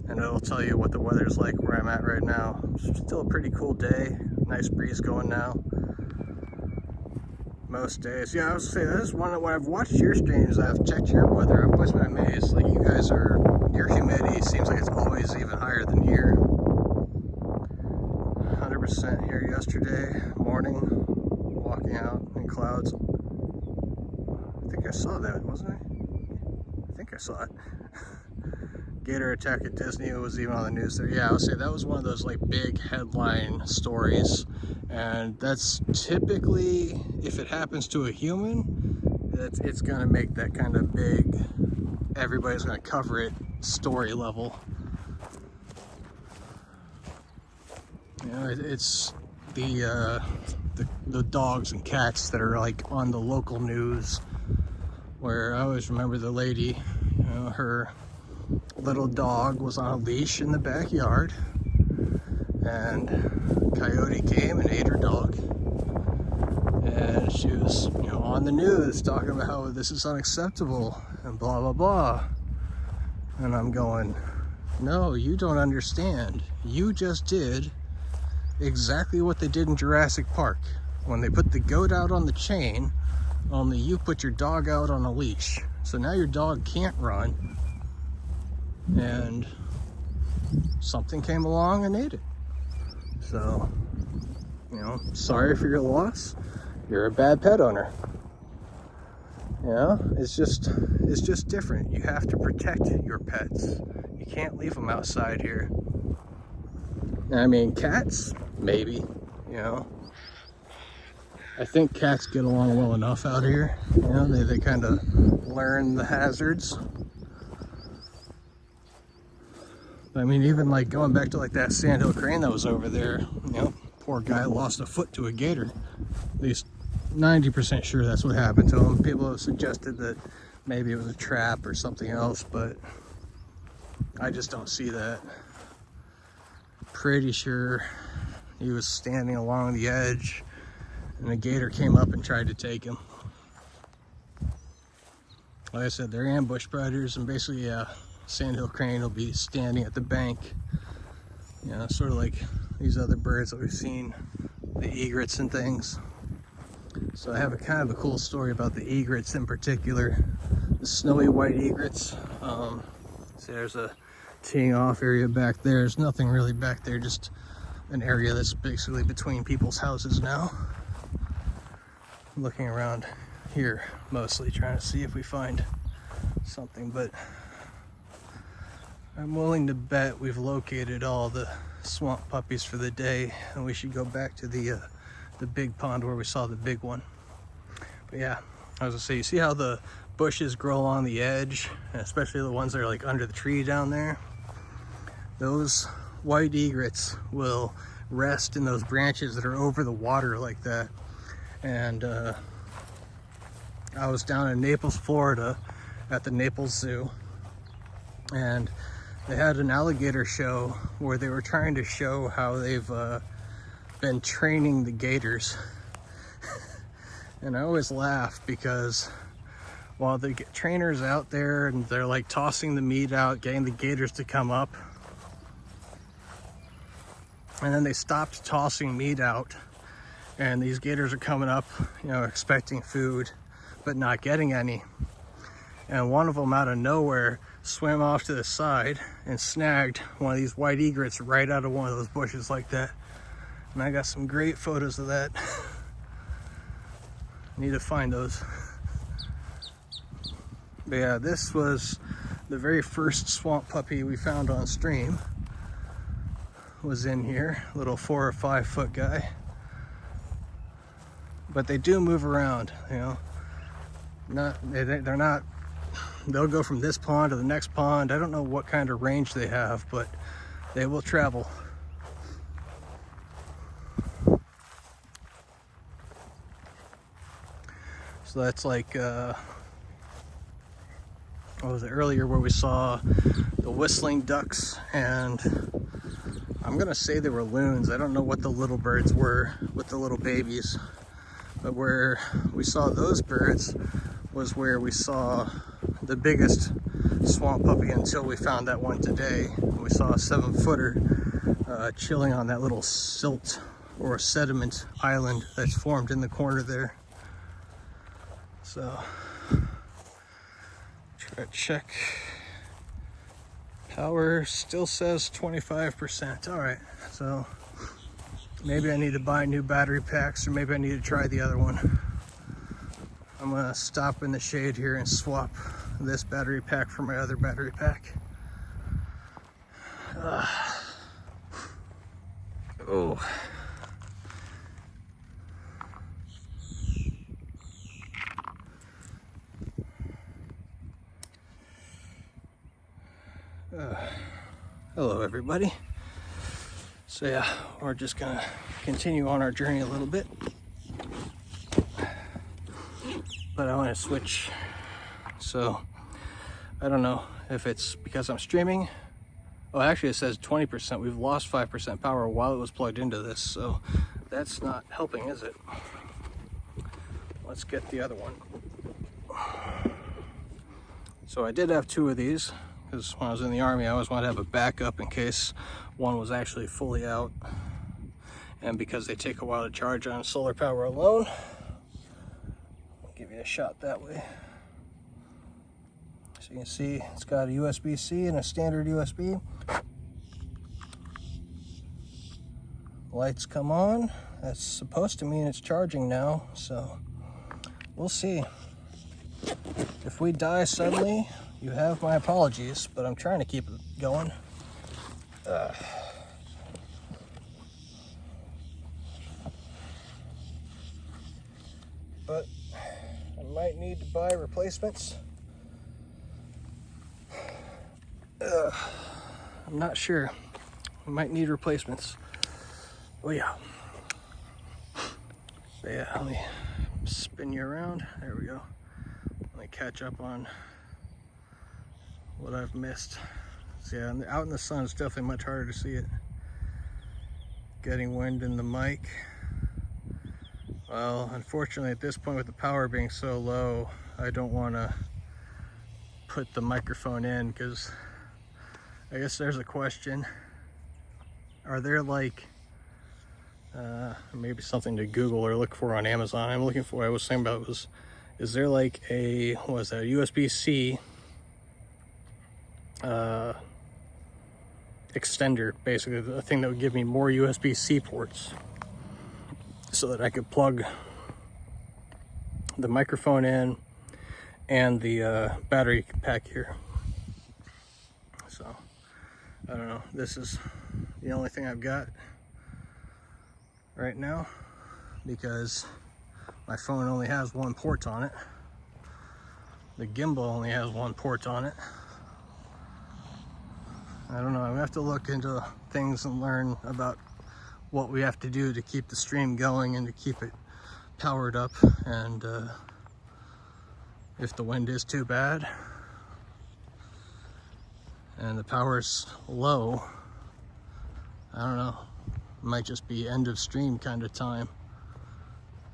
and it'll tell you what the weather's like where I'm at right now. Still a pretty cool day, nice breeze going now. most days. Yeah, I was gonna say that is one of when I've watched your streams, I've checked your weather. I've always been amazed. Like you guys are, your humidity seems like it's always even higher than here. 100% here yesterday morning, walking out in clouds. I think I saw that, wasn't I? I think I saw it. Gator attack at Disney was even on the news there. Yeah, I would say that was one of those like big headline stories, and that's typically, if it happens to a human, it's gonna make that kind of big, everybody's gonna cover it story level. You know, it's the dogs and cats that are like on the local news, where I always remember the lady, you know, her little dog was on a leash in the backyard, and a coyote came and ate her dog, and she was, you know, on the news talking about how this is unacceptable and blah blah blah. And I'm going, no, you don't understand. You just did exactly what they did in Jurassic Park when they put the goat out on the chain, only you put your dog out on a leash. So now your dog can't run, and something came along and ate it. So, you know, sorry for your loss. You're a bad pet owner. You know, it's just different. You have to protect your pets. You can't leave them outside here. I mean, cats, maybe, you know. I think cats get along well enough out here. You know, they kind of learn the hazards. I mean, even like going back to like that Sandhill Crane that was over there, you know, poor guy lost a foot to a gator. At least 90% sure that's what happened to him. People have suggested that maybe it was a trap or something else, but I just don't see that. Pretty sure he was standing along the edge and a gator came up and tried to take him. Like I said, they're ambush predators, and basically, yeah, Sandhill Crane will be standing at the bank, you know, sort of like these other birds that we've seen, the egrets and things. So I have a kind of a cool story about the egrets in particular, the snowy white egrets. So there's a teeing off area back there. There's nothing really back there, just an area that's basically between people's houses now. I'm looking around here mostly, trying to see if we find something, but I'm willing to bet we've located all the swamp puppies for the day, and we should go back to the big pond where we saw the big one. But yeah, I was gonna say, you see how the bushes grow along the edge, and especially the ones that are like under the tree down there? Those white egrets will rest in those branches that are over the water like that. And I was down in Naples, Florida at the Naples Zoo, and they had an alligator show where they were trying to show how they've been training the gators. And I always laugh because while the trainers out there and they're like tossing the meat out, getting the gators to come up, and then they stopped tossing meat out, and these gators are coming up, you know, expecting food but not getting any. And one of them out of nowhere swam off to the side and snagged one of these white egrets right out of one of those bushes like that. And I got some great photos of that. Need to find those. But yeah, this was the very first swamp puppy we found on stream. Was in here, little 4 or 5 foot guy. But they do move around, you know. They're not. They'll go from this pond to the next pond. I don't know what kind of range they have, but they will travel. So that's like, what was it earlier where we saw the whistling ducks, and I'm gonna say they were loons. I don't know what the little birds were with the little babies, but where we saw those birds was where we saw the biggest swamp puppy until we found that one today. We saw a 7-footer chilling on that little silt or sediment island that's formed in the corner there. So try to check. Power still says 25%. All right, so maybe I need to buy new battery packs, or maybe I need to try the other one. I'm gonna stop in the shade here and swap this battery pack for my other battery pack. Oh. Hello everybody. So yeah, we're just gonna continue on our journey a little bit. But I want to switch. So I don't know if it's because I'm streaming. Oh, actually it says 20%. We've lost 5% power while it was plugged into this, so that's not helping, is it? Let's get the other one. So I did have two of these, because when I was in the Army I always wanted to have a backup in case one was actually fully out, and because they take a while to charge on solar power alone. I'll give you a shot that way. So you can see it's got a USB-C and a standard USB. Lights come on. That's supposed to mean it's charging now, so we'll see. If we die suddenly, you have my apologies, but I'm trying to keep it going. But I might need to buy replacements. I'm not sure. I might need replacements. Oh yeah. But yeah, let me spin you around. There we go. Let me catch up on what I've missed. So yeah, out in the sun it's definitely much harder to see it. Getting wind in the mic. Well, unfortunately at this point with the power being so low, I don't want to put the microphone in, because I guess there's a question. Are there like maybe something to Google or look for on Amazon? I'm looking for what I was saying about was, is there like a, what is that, USB-C extender, basically the thing that would give me more USB-C ports so that I could plug the microphone in and the battery pack here. So I don't know, this is the only thing I've got right now, because my phone only has one port on it. The gimbal only has one port on it. I don't know, I'm gonna have to look into things and learn about what we have to do to keep the stream going and to keep it powered up, and if the wind is too bad and the power's low, I don't know, it might just be end of stream kind of time,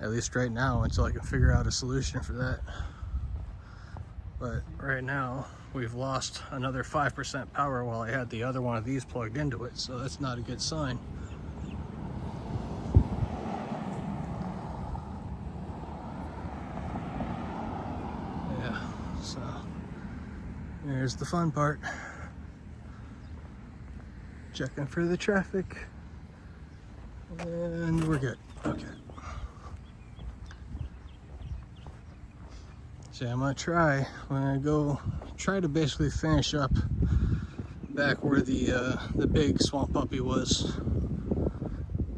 at least right now, until I can figure out a solution for that. But right now we've lost another 5% power while I had the other one of these plugged into it, so that's not a good sign. Yeah, so here's the fun part. Checking for the traffic, and we're good. Okay. So I'm gonna try, when I go try to basically finish up back where the big swamp puppy was.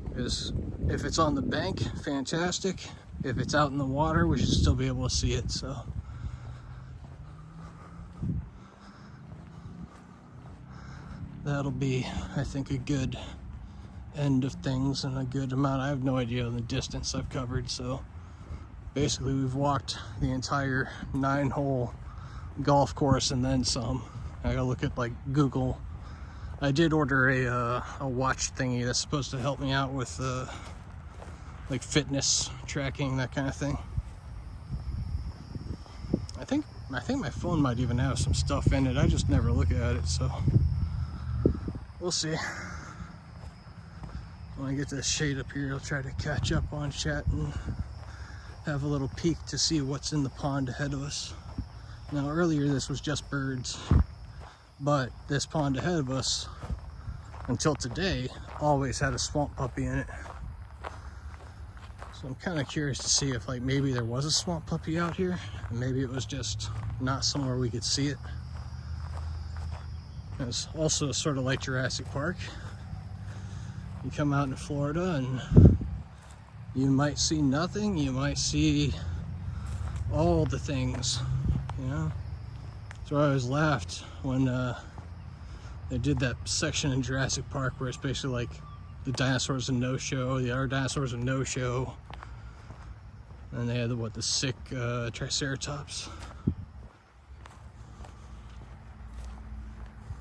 Because if it's on the bank, fantastic. If it's out in the water, we should still be able to see it. So that'll be, I think, a good end of things and a good amount. I have no idea the distance I've covered, so basically we've walked the entire 9-hole golf course and then some. I gotta look at like Google. I did order a watch thingy that's supposed to help me out with like fitness tracking, that kind of thing. I think my phone might even have some stuff in it. I just never look at it, so we'll see. When I get this shade up here, I'll try to catch up on chat and have a little peek to see what's in the pond ahead of us. Now earlier this was just birds, but this pond ahead of us, until today, always had a swamp puppy in it. So I'm kind of curious to see if like maybe there was a swamp puppy out here, and maybe it was just not somewhere we could see it. It's also sort of like Jurassic Park. You come out in Florida and you might see nothing, you might see all the things, you know? So I always laughed when they did that section in Jurassic Park where it's basically like the dinosaurs a no-show, the other dinosaurs a no-show, and they had the sick Triceratops.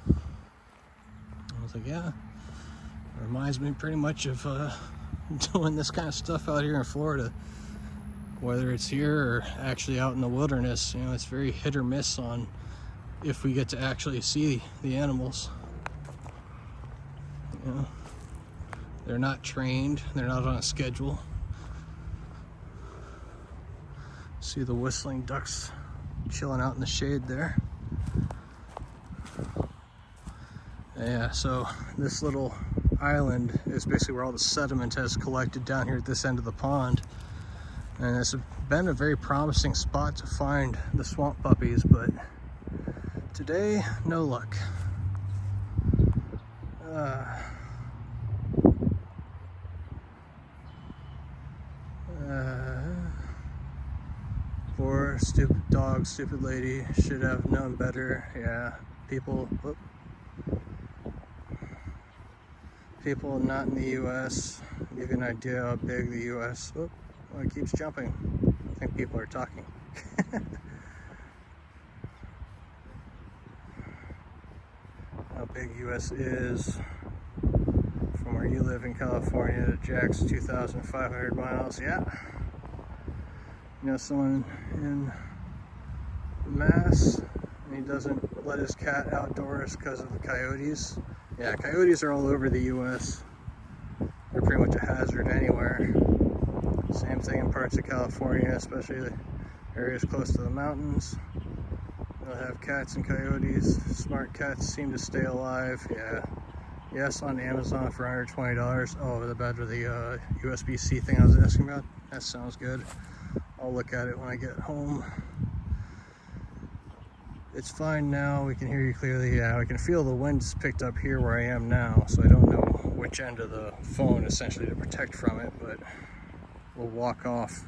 I was like, yeah, it reminds me pretty much of doing this kind of stuff out here in Florida. Whether it's here or actually out in the wilderness, you know, it's very hit or miss on if we get to actually see the animals. You know, they're not trained, they're not on a schedule. See the whistling ducks chilling out in the shade there. Yeah, so this little island is basically where all the sediment has collected down here at this end of the pond. And it's been a very promising spot to find the swamp puppies, but today, no luck. Poor stupid dog, stupid lady, should have known better. Yeah, people not in the US, give you an idea how big the US. Oh, it keeps jumping. I think people are talking. How big US is from where you live in California to Jack's 2,500 miles. Yeah. You know, someone in Mass, and he doesn't let his cat outdoors because of the coyotes. Yeah, coyotes are all over the US. They're pretty much a hazard anywhere. Same thing in parts of California, especially the areas close to the mountains. They'll have cats and coyotes. Smart cats seem to stay alive. Yeah. Yes, on Amazon for $120. Oh, the better the USB-C thing I was asking about. That sounds good. I'll look at it when I get home. It's fine now. We can hear you clearly. Yeah, I can feel the wind's picked up here where I am now, so I don't know which end of the phone essentially to protect from it, but we'll walk off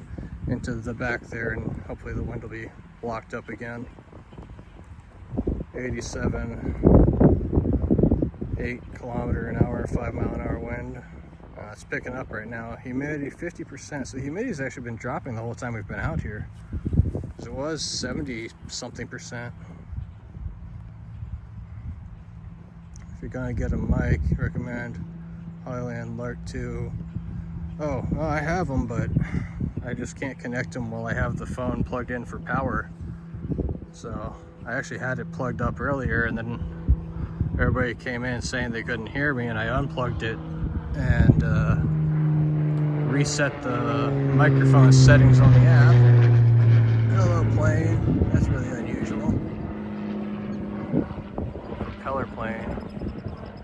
into the back there and hopefully the wind will be blocked up again. 87, 8 km/h, 5 mile an hour wind. It's picking up right now. Humidity 50%. So the humidity's actually been dropping the whole time we've been out here. It was 70 something percent. If you're gonna get a mic, recommend Highland Lark 2. Oh, well, I have them, but I just can't connect them while I have the phone plugged in for power. So I actually had it plugged up earlier, and then everybody came in saying they couldn't hear me, and I unplugged it and reset the microphone settings on the app. Hello, plane. That's really unusual. Propeller plane.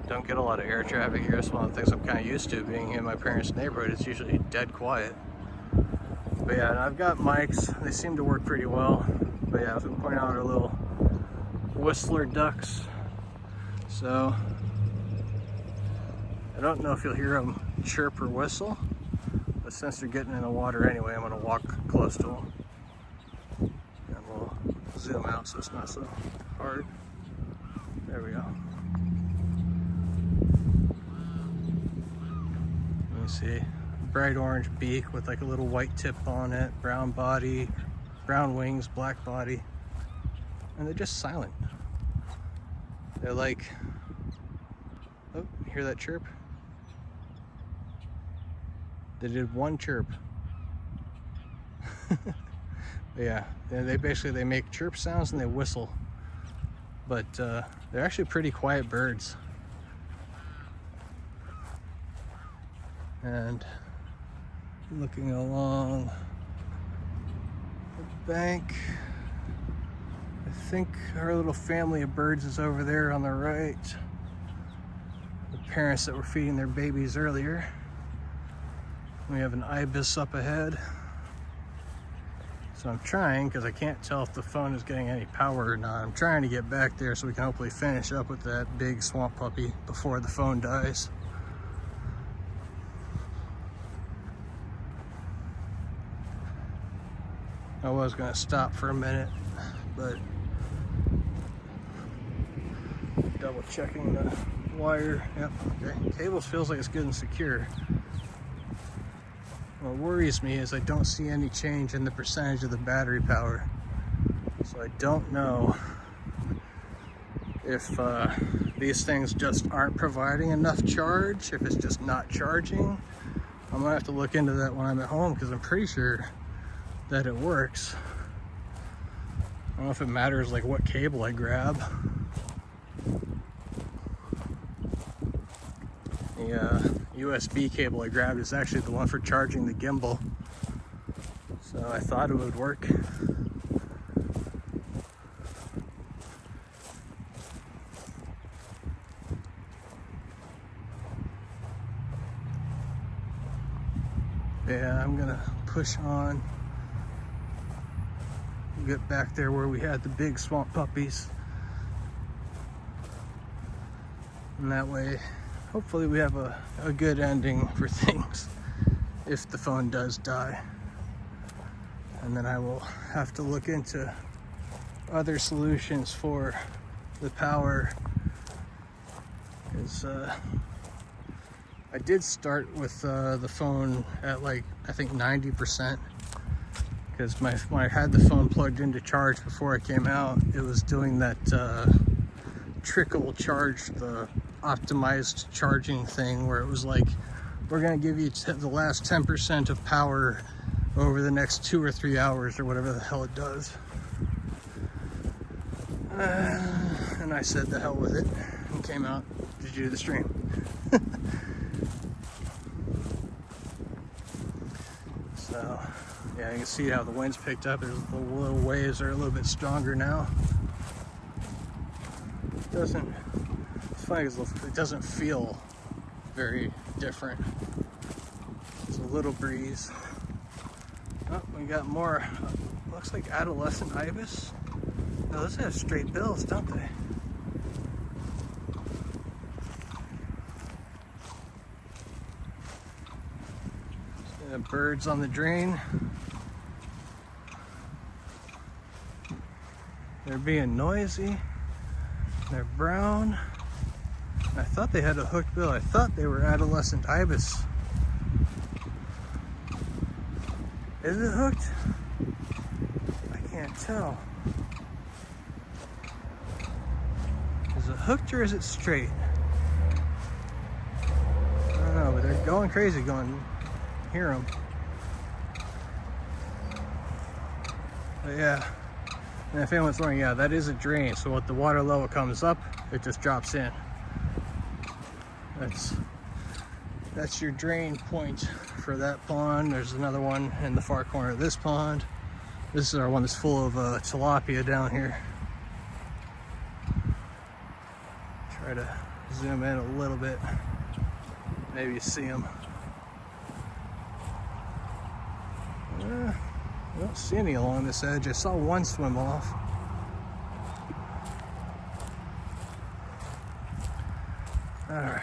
Don't get a lot of air traffic here. That's one of the things I'm kind of used to, being in my parents' neighborhood. It's usually dead quiet. But yeah, and I've got mics. They seem to work pretty well. But yeah, I was going to point out our little whistler ducks. So I don't know if you'll hear them chirp or whistle, but since they're getting in the water anyway, I'm going to walk close to them. And we'll zoom out so it's not so hard. There we go. Let me see. Bright orange beak with like a little white tip on it, brown body, brown wings, black body. And they're just silent. They're like, oh, you hear that chirp? They did one chirp. Yeah, they basically make chirp sounds and they whistle. But they're actually pretty quiet birds. And looking along bank. I think our little family of birds is over there on the right. The parents that were feeding their babies earlier. We have an ibis up ahead. So I'm trying, because I can't tell if the phone is getting any power or not, I'm trying to get back there so we can hopefully finish up with that big swamp puppy before the phone dies. I was going to stop for a minute, but double checking the wire. Yep, okay. Cables feels like it's good and secure. What worries me is I don't see any change in the percentage of the battery power. So I don't know if these things just aren't providing enough charge, if it's just not charging. I'm gonna have to look into that when I'm at home, because I'm pretty sure that it works. I don't know if it matters like what cable I grab. The USB cable I grabbed is actually the one for charging the gimbal, so I thought it would work. Yeah, I'm gonna push on, get back there where we had the big swamp puppies, and that way hopefully we have a good ending for things if the phone does die. And then I will have to look into other solutions for the power, because I did start with the phone at like I think 90%, because when I had the phone plugged into charge before I came out, it was doing that trickle charge, the optimized charging thing, where it was like, we're gonna give you the last 10% of power over the next 2 or 3 hours, or whatever the hell it does. And I said the hell with it and came out to do the stream. So yeah, you can see how the wind's picked up. There's the little waves are a little bit stronger now. It's funny because it doesn't feel very different. It's a little breeze. Oh, we got more, looks like adolescent ibis. Oh, those have straight bills, don't they? Birds on the drain. They're being noisy. They're brown. I thought they had a hooked bill. I thought they were adolescent ibis. Is it hooked? I can't tell. Is it hooked or is it straight? I don't know, but they're going crazy, going, hear them. But yeah, and if anyone's wondering, yeah, that is a drain. So what the water level comes up, it just drops in. That's your drain point for that pond. There's another one in the far corner of this pond. This is our one that's full of tilapia down here. Try to zoom in a little bit. Maybe you see them. I don't see any along this edge. I saw one swim off. All right.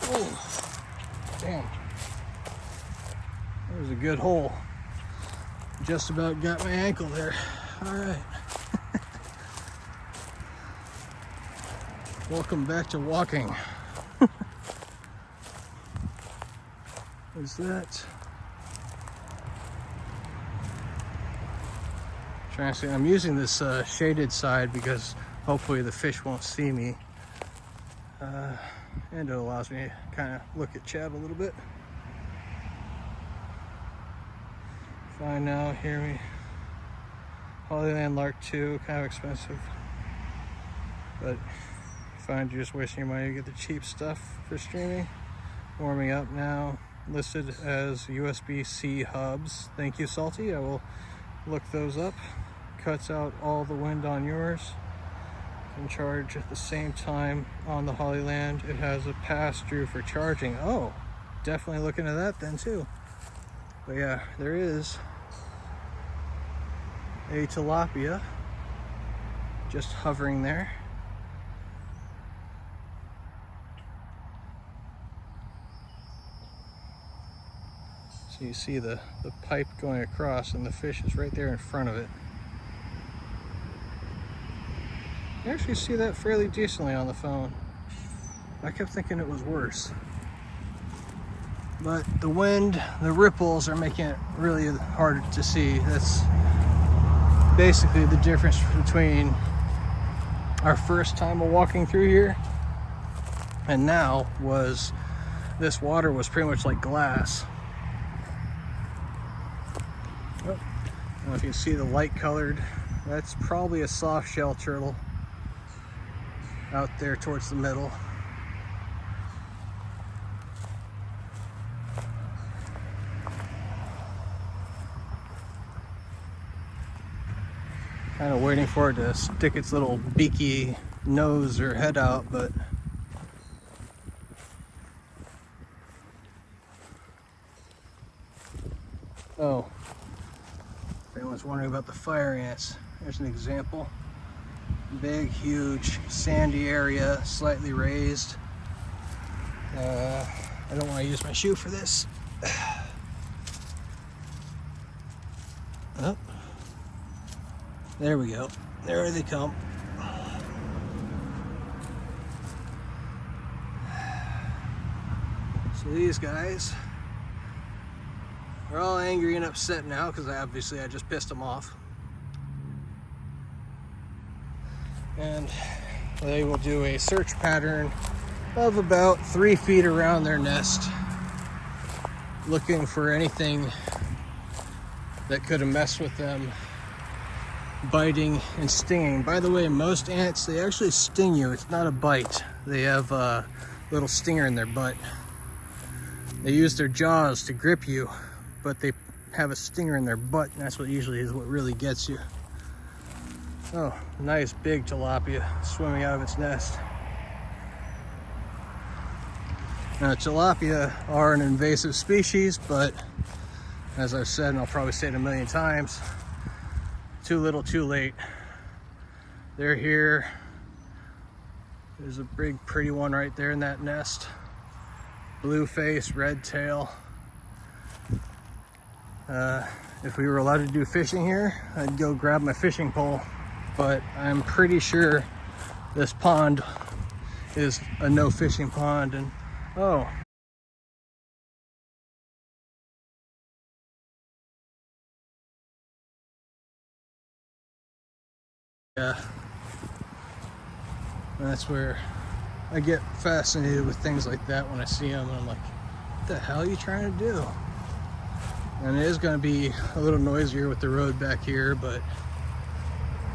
Oh, damn. That was a good hole. Just about got my ankle there. All right. Welcome back to walking. What's that? Trying to see. I'm using this shaded side because hopefully the fish won't see me. And it allows me to kind of look at Chad a little bit. Fine now, hear me. Holyland Lark 2, kind of expensive. But fine, you're just wasting your money to get the cheap stuff for streaming. Warming up now. listed as USB-C hubs. Thank you, Salty. I will look those up. Cuts out all the wind on yours. Can charge at the same time on the Hollyland. It has a pass-through for charging. Oh, definitely looking at that then too. But yeah, there is a tilapia just hovering there. So you see the pipe going across and the fish is right there in front of it. You actually see that fairly decently on the phone. I kept thinking it was worse. But the wind, the ripples are making it really hard to see. That's basically the difference between our first time of walking through here and now. Was this water was pretty much like glass. Oh, I don't know if you can see the light colored. That's probably a soft shell turtle out there towards the middle. Kind of waiting for it to stick its little beaky nose or head out, but oh, if anyone's wondering about the fire ants, there's an example. Big, huge, sandy area, slightly raised. I don't want to use my shoe for this. Oh, there we go. There they come. So these guys are all angry and upset now because I just pissed them off. And they will do a search pattern of about 3 feet around their nest, looking for anything that could have messed with them, biting and stinging. By the way, most ants, they actually sting you. It's not a bite. They have a little stinger in their butt. They use their jaws to grip you, but they have a stinger in their butt, and that's what usually is what really gets you. Oh, nice big tilapia swimming out of its nest. Now, tilapia are an invasive species, but as I've said, and I'll probably say it a million times, too little, too late. They're here. There's a big, pretty one right there in that nest. Blue face, red tail. If we were allowed to do fishing here, I'd go grab my fishing pole. But I'm pretty sure this pond is a no fishing pond. And oh, yeah, and that's where I get fascinated with things like that when I see them, and I'm like, what the hell are you trying to do? And it is going to be a little noisier with the road back here, but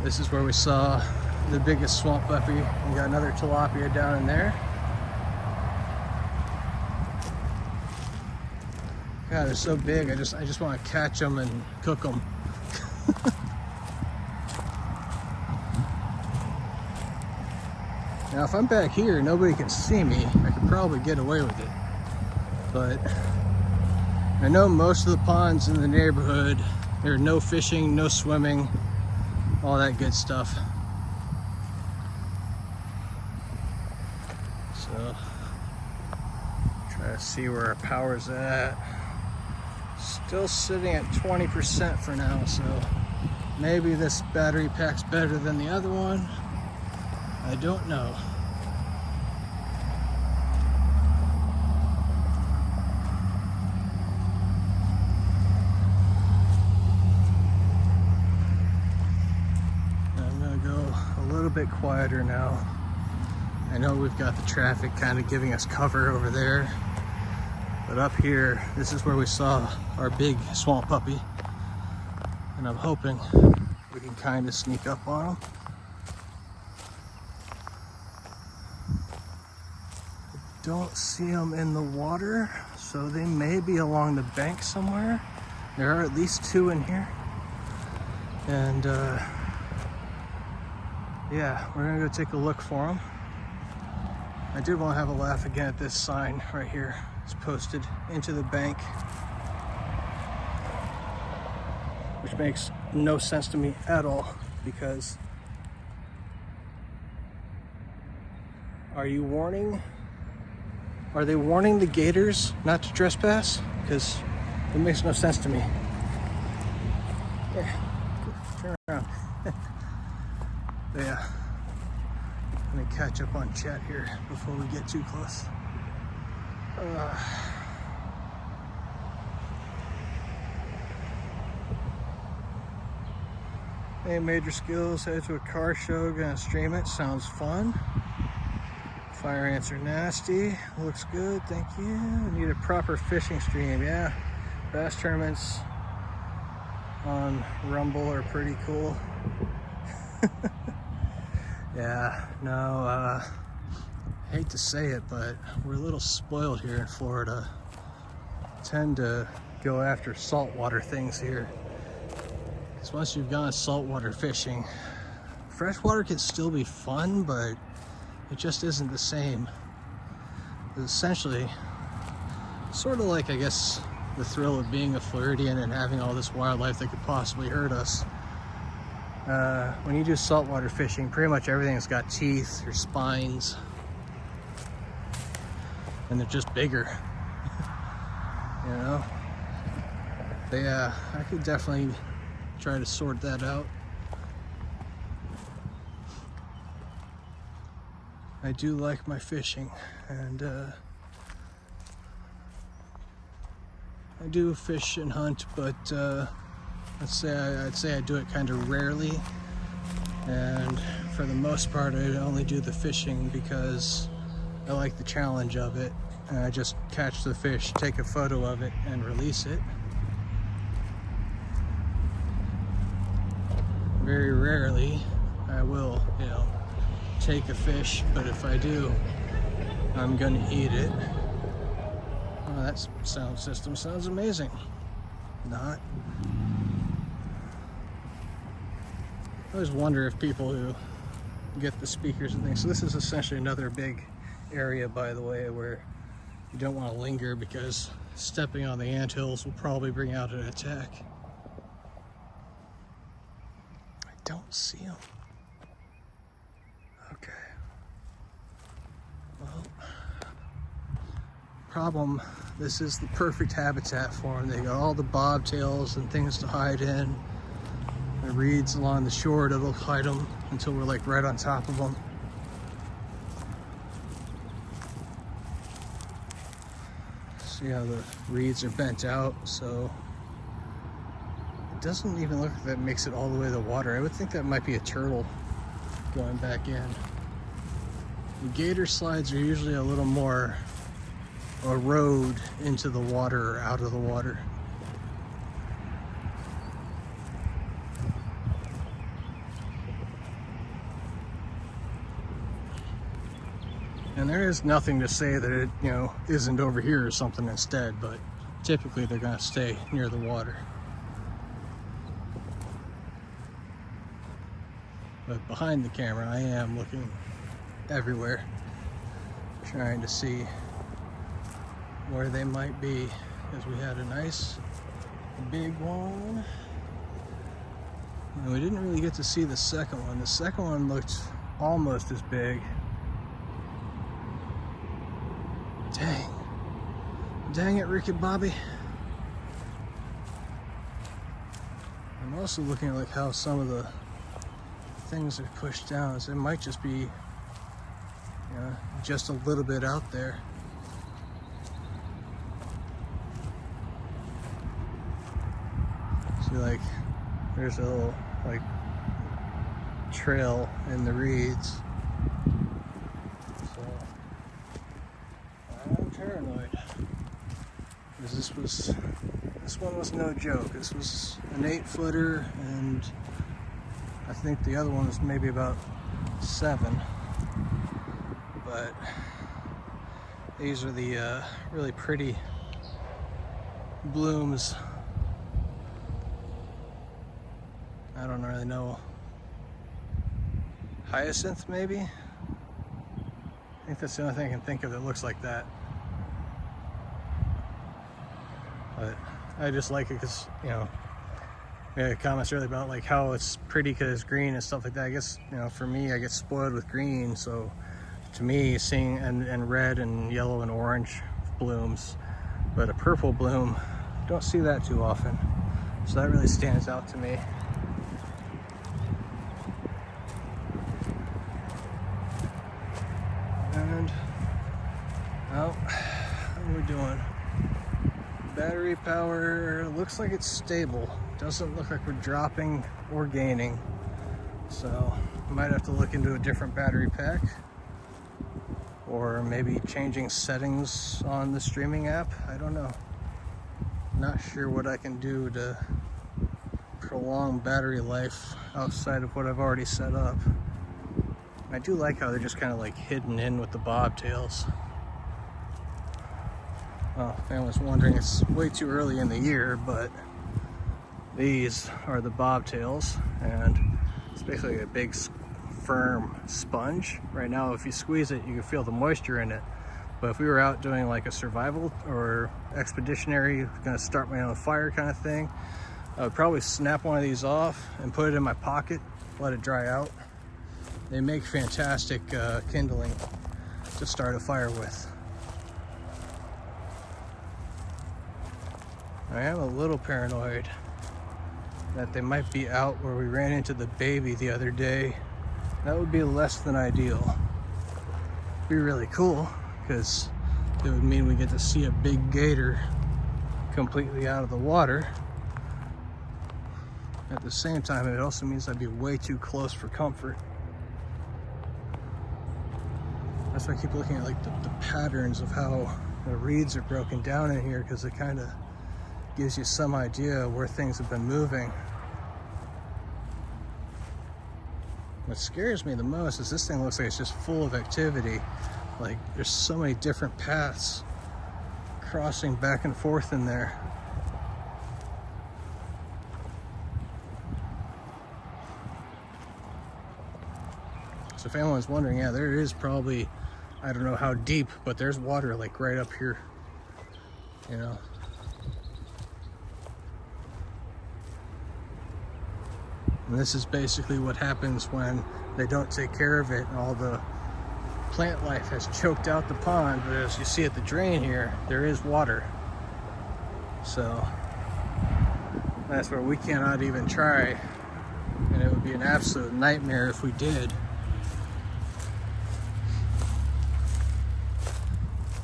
this is where we saw the biggest swamp puppy. We got another tilapia down in there. God, they're so big. I just want to catch them and cook them. Now, if I'm back here, nobody can see me. I could probably get away with it. But I know most of the ponds in the neighborhood, there's no fishing, no swimming, all that good stuff. So, try to see where our power's at. Still sitting at 20% for now, so maybe this battery pack's better than the other one. I don't know. I'm gonna go a little bit quieter now. I know we've got the traffic kind of giving us cover over there, but up here, this is where we saw our big swamp puppy, and I'm hoping we can kind of sneak up on him. Don't see him in the water, so they may be along the bank somewhere. There are at least 2 in here. And yeah, we're gonna go take a look for them. I did want to have a laugh again at this sign right here. It's posted into the bank, which makes no sense to me at all, because are they warning the gators not to trespass? Because it makes no sense to me. Yeah, turn around. But yeah, let me catch up on chat here before we get too close. Hey, major skills, headed to a car show, gonna stream it, sounds fun. Fire ants are nasty, looks good, thank you. Need a proper fishing stream, yeah. Bass tournaments on Rumble are pretty cool. Yeah, no, hate to say it, but we're a little spoiled here in Florida. Tend to go after saltwater things here. Because once you've gone saltwater fishing, freshwater can still be fun, but it just isn't the same. It's essentially sort of like, I guess, the thrill of being a Floridian and having all this wildlife that could possibly hurt us. When you do saltwater fishing, pretty much everything's got teeth or spines, and they're just bigger. You know? But yeah, I could definitely try to sort that out. I do like my fishing, and I do fish and hunt, but I'd say I do it kind of rarely, and for the most part I only do the fishing because I like the challenge of it, and I just catch the fish, take a photo of it, and release it. Very rarely I will, you know, take a fish, but if I do, I'm gonna eat it. Oh, that sound system sounds amazing. Not. I always wonder if people who get the speakers and things. So this is essentially another big area, by the way, where you don't want to linger because stepping on the anthills will probably bring out an attack. I don't see them. Okay. Well, problem, this is the perfect habitat for them. They got all the bobtails and things to hide in. The reeds along the shore that'll hide them until we're like right on top of them. See how the reeds are bent out, so it doesn't even look like that makes it all the way to the water. I would think that might be a turtle going back in. The gator slides are usually a little more a road into the water or out of the water. And there is nothing to say that it, you know, isn't over here or something instead, but typically they're going to stay near the water. But behind the camera, I am looking everywhere, trying to see where they might be, because we had a nice big one. And we didn't really get to see the second one. The second one looked almost as big. Dang. Dang it, Ricky Bobby. I'm also looking at like how some of the things are pushed down. So it might just be, you know, just a little bit out there. See, like, there's a little, like, trail in the reeds. So, I'm paranoid. Because this one was no joke. This was an 8-footer, and I think the other one was maybe about 7. But these are the really pretty blooms. I don't really know. Hyacinth, maybe? I think that's the only thing I can think of that looks like that. But I just like it because, you know, we had comments earlier about like how it's pretty because it's green and stuff like that. I guess, you know, for me, I get spoiled with green, so to me, seeing and red and yellow and orange blooms, but a purple bloom, don't see that too often. So that really stands out to me. And oh, how are we doing? Battery power looks like it's stable. Doesn't look like we're dropping or gaining. So might have to look into a different battery pack, or maybe changing settings on the streaming app. I don't know. Not sure what I can do to prolong battery life outside of what I've already set up. I do like how they're just kind of like hidden in with the bobtails. Well, if anyone's wondering, it's way too early in the year, but these are the bobtails, and it's basically a big firm sponge. Right now, if you squeeze it, you can feel the moisture in it. But if we were out doing like a survival or expeditionary, gonna start my own fire kind of thing, I would probably snap one of these off and put it in my pocket, let it dry out. They make fantastic kindling to start a fire with. I am a little paranoid that they might be out where we ran into the baby the other day. That would be less than ideal. Be really cool, because it would mean we get to see a big gator completely out of the water. At the same time, it also means I'd be way too close for comfort. That's why I keep looking at like the patterns of how the reeds are broken down in here, because it kind of gives you some idea of where things have been moving. What scares me the most is this thing looks like it's just full of activity. Like there's so many different paths crossing back and forth in there. So if anyone's wondering, yeah, there is probably, I don't know how deep, but there's water like right up here, you know. And this is basically what happens when they don't take care of it and all the plant life has choked out the pond. But as you see at the drain here, there is water. So that's where we cannot even try. And it would be an absolute nightmare if we did.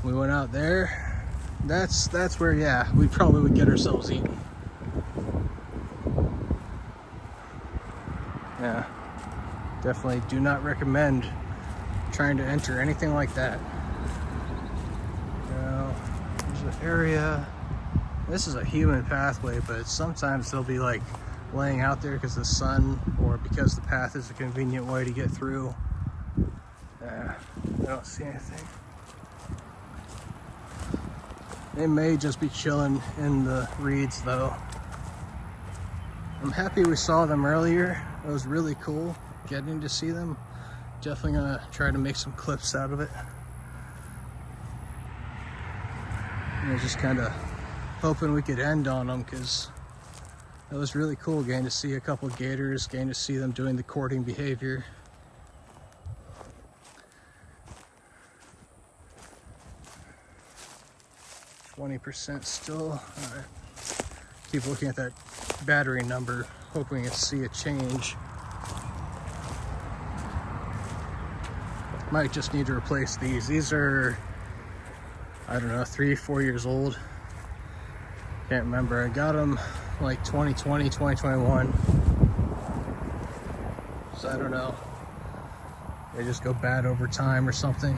We went out there. That's where, yeah, we probably would get ourselves eaten. Yeah, definitely do not recommend trying to enter anything like that. Now, there's an area. This is a human pathway, but sometimes they'll be like laying out there because the sun, or because the path is a convenient way to get through. I don't see anything. They may just be chilling in the reeds though. I'm happy we saw them earlier. It was really cool getting to see them. Definitely gonna try to make some clips out of it. I was just kind of hoping we could end on them, because that was really cool getting to see a couple gators, getting to see them doing the courting behavior. %, still. All right. Keep looking at that battery number, hoping to see a change. Might just need to replace these. These are, I don't know, 3-4 years old. Can't remember. I got them like 2020, 2021. So I don't know. They just go bad over time or something.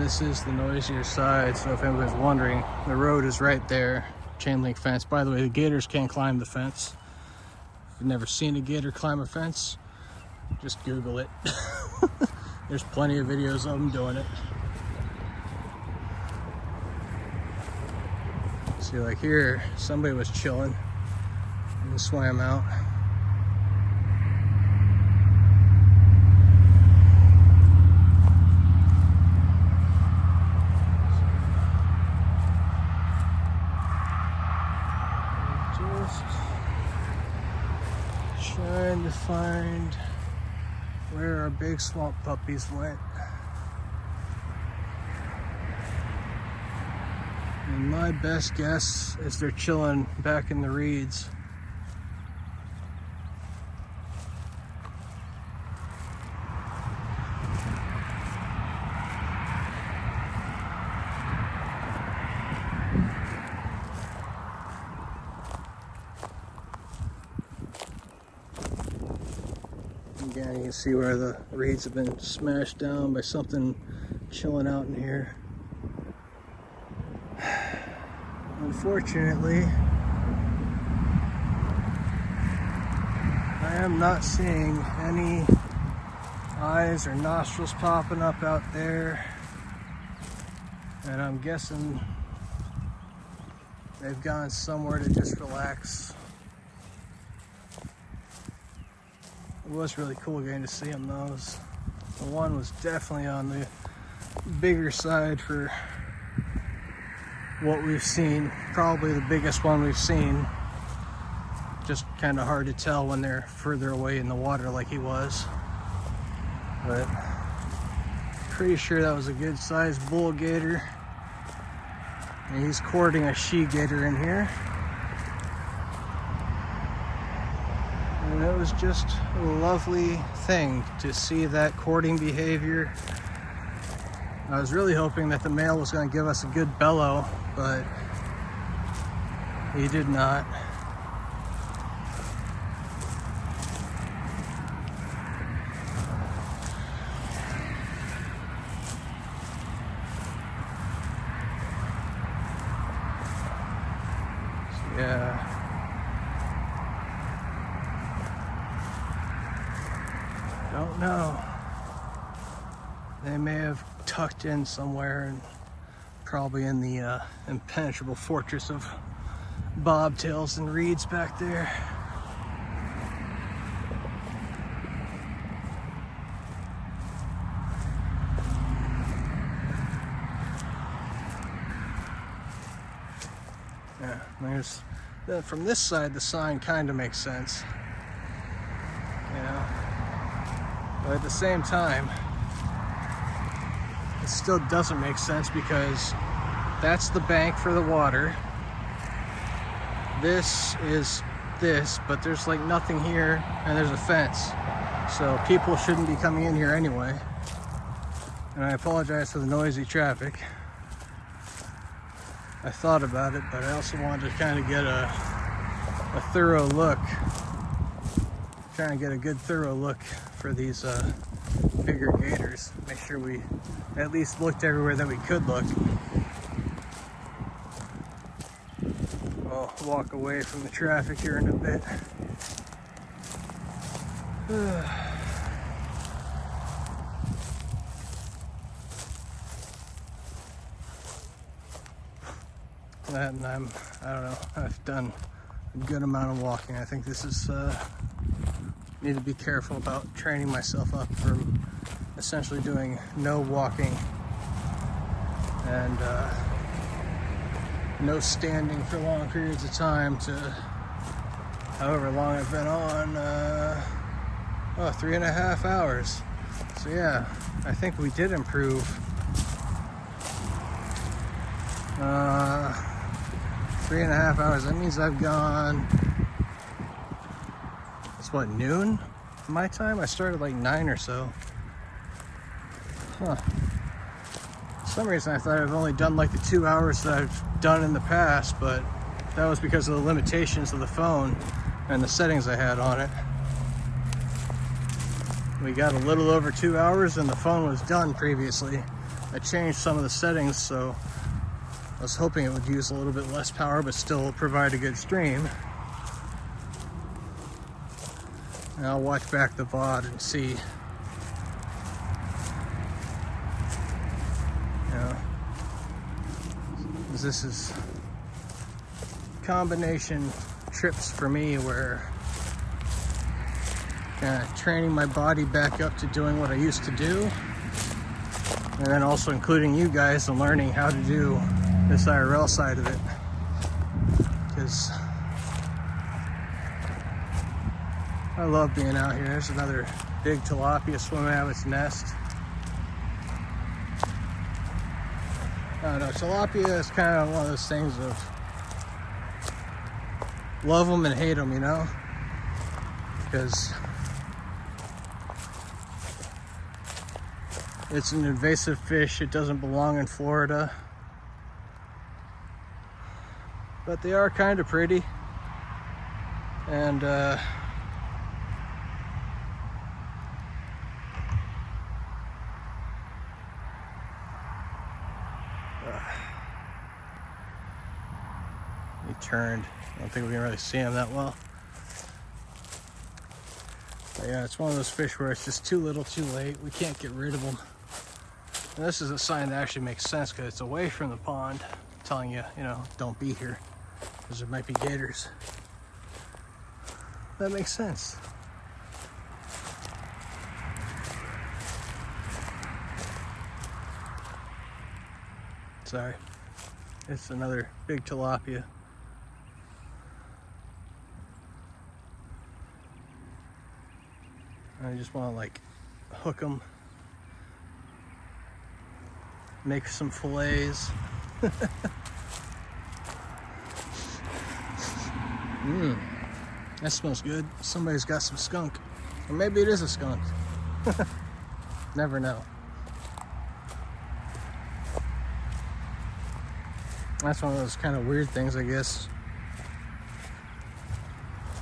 this is the noisier side, so if anybody's wondering, the road is right there. Chain link fence. By the way, the gators can't climb the fence. If you've never seen a gator climb a fence, just Google it. There's plenty of videos of them doing it. See, like here, somebody was chilling and swam out. Just trying to find where our big swamp puppies went. And my best guess is they're chilling back in the reeds. Again, you can see where the reeds have been smashed down by something chilling out in here. Unfortunately, I am not seeing any eyes or nostrils popping up out there, and I'm guessing they've gone somewhere to just relax. It was really cool getting to see them though. The one was definitely on the bigger side for what we've seen. Probably the biggest one we've seen. Just kind of hard to tell when they're further away in the water like he was. But pretty sure that was a good sized bull gator. And he's courting a she gator in here. And it was just a lovely thing to see that courting behavior. I was really hoping that the male was going to give us a good bellow, but he did not. So, yeah. Don't know. They may have tucked in somewhere and probably in the impenetrable fortress of bobtails and reeds back there. Yeah, there's from this side the sign kind of makes sense, you know, but at the same time it still doesn't make sense because that's the bank for the water. This is this, but there's like nothing here and there's a fence. So people shouldn't be coming in here anyway. And I apologize for the noisy traffic. I thought about it, but I also wanted to kind of get a thorough look. Trying to get a good thorough look for these bigger gators. Make sure we at least looked everywhere that we could look. I'll walk away from the traffic here in a bit. And I don't know, I've done a good amount of walking. I think this is need to be careful about training myself up for essentially doing no walking and no standing for long periods of time to however long I've been on, 3.5 hours. So yeah, I think we did improve. 3.5 hours, that means I've gone, it's what, noon my time? I started like 9 or so. Huh. For some reason I thought I've only done like the 2 hours that I've done in the past, but that was because of the limitations of the phone and the settings I had on it. We got a little over 2 hours and the phone was done previously I changed some of the settings, so I was hoping it would use a little bit less power but still provide a good stream. And I'll watch back the VOD and see, you know, this is combination trips for me where kind of training my body back up to doing what I used to do, and then also including you guys and learning how to do this IRL side of it, because I love being out here. There's another big tilapia swimming out of its nest. I don't know, tilapia is kind of one of those things of love them and hate them, you know, because it's an invasive fish. It doesn't belong in Florida, but they are kind of pretty, and he turned. I don't think we can really see him that well. But yeah, it's one of those fish where it's just too little, too late. We can't get rid of them. And this is a sign that actually makes sense because it's away from the pond, telling you, you know, don't be here because there might be gators. That makes sense. Sorry. It's another big tilapia. I just want to like hook them, make some fillets. That smells good. Somebody's got some skunk, or maybe it is a skunk. Never know. That's one of those kind of weird things, I guess.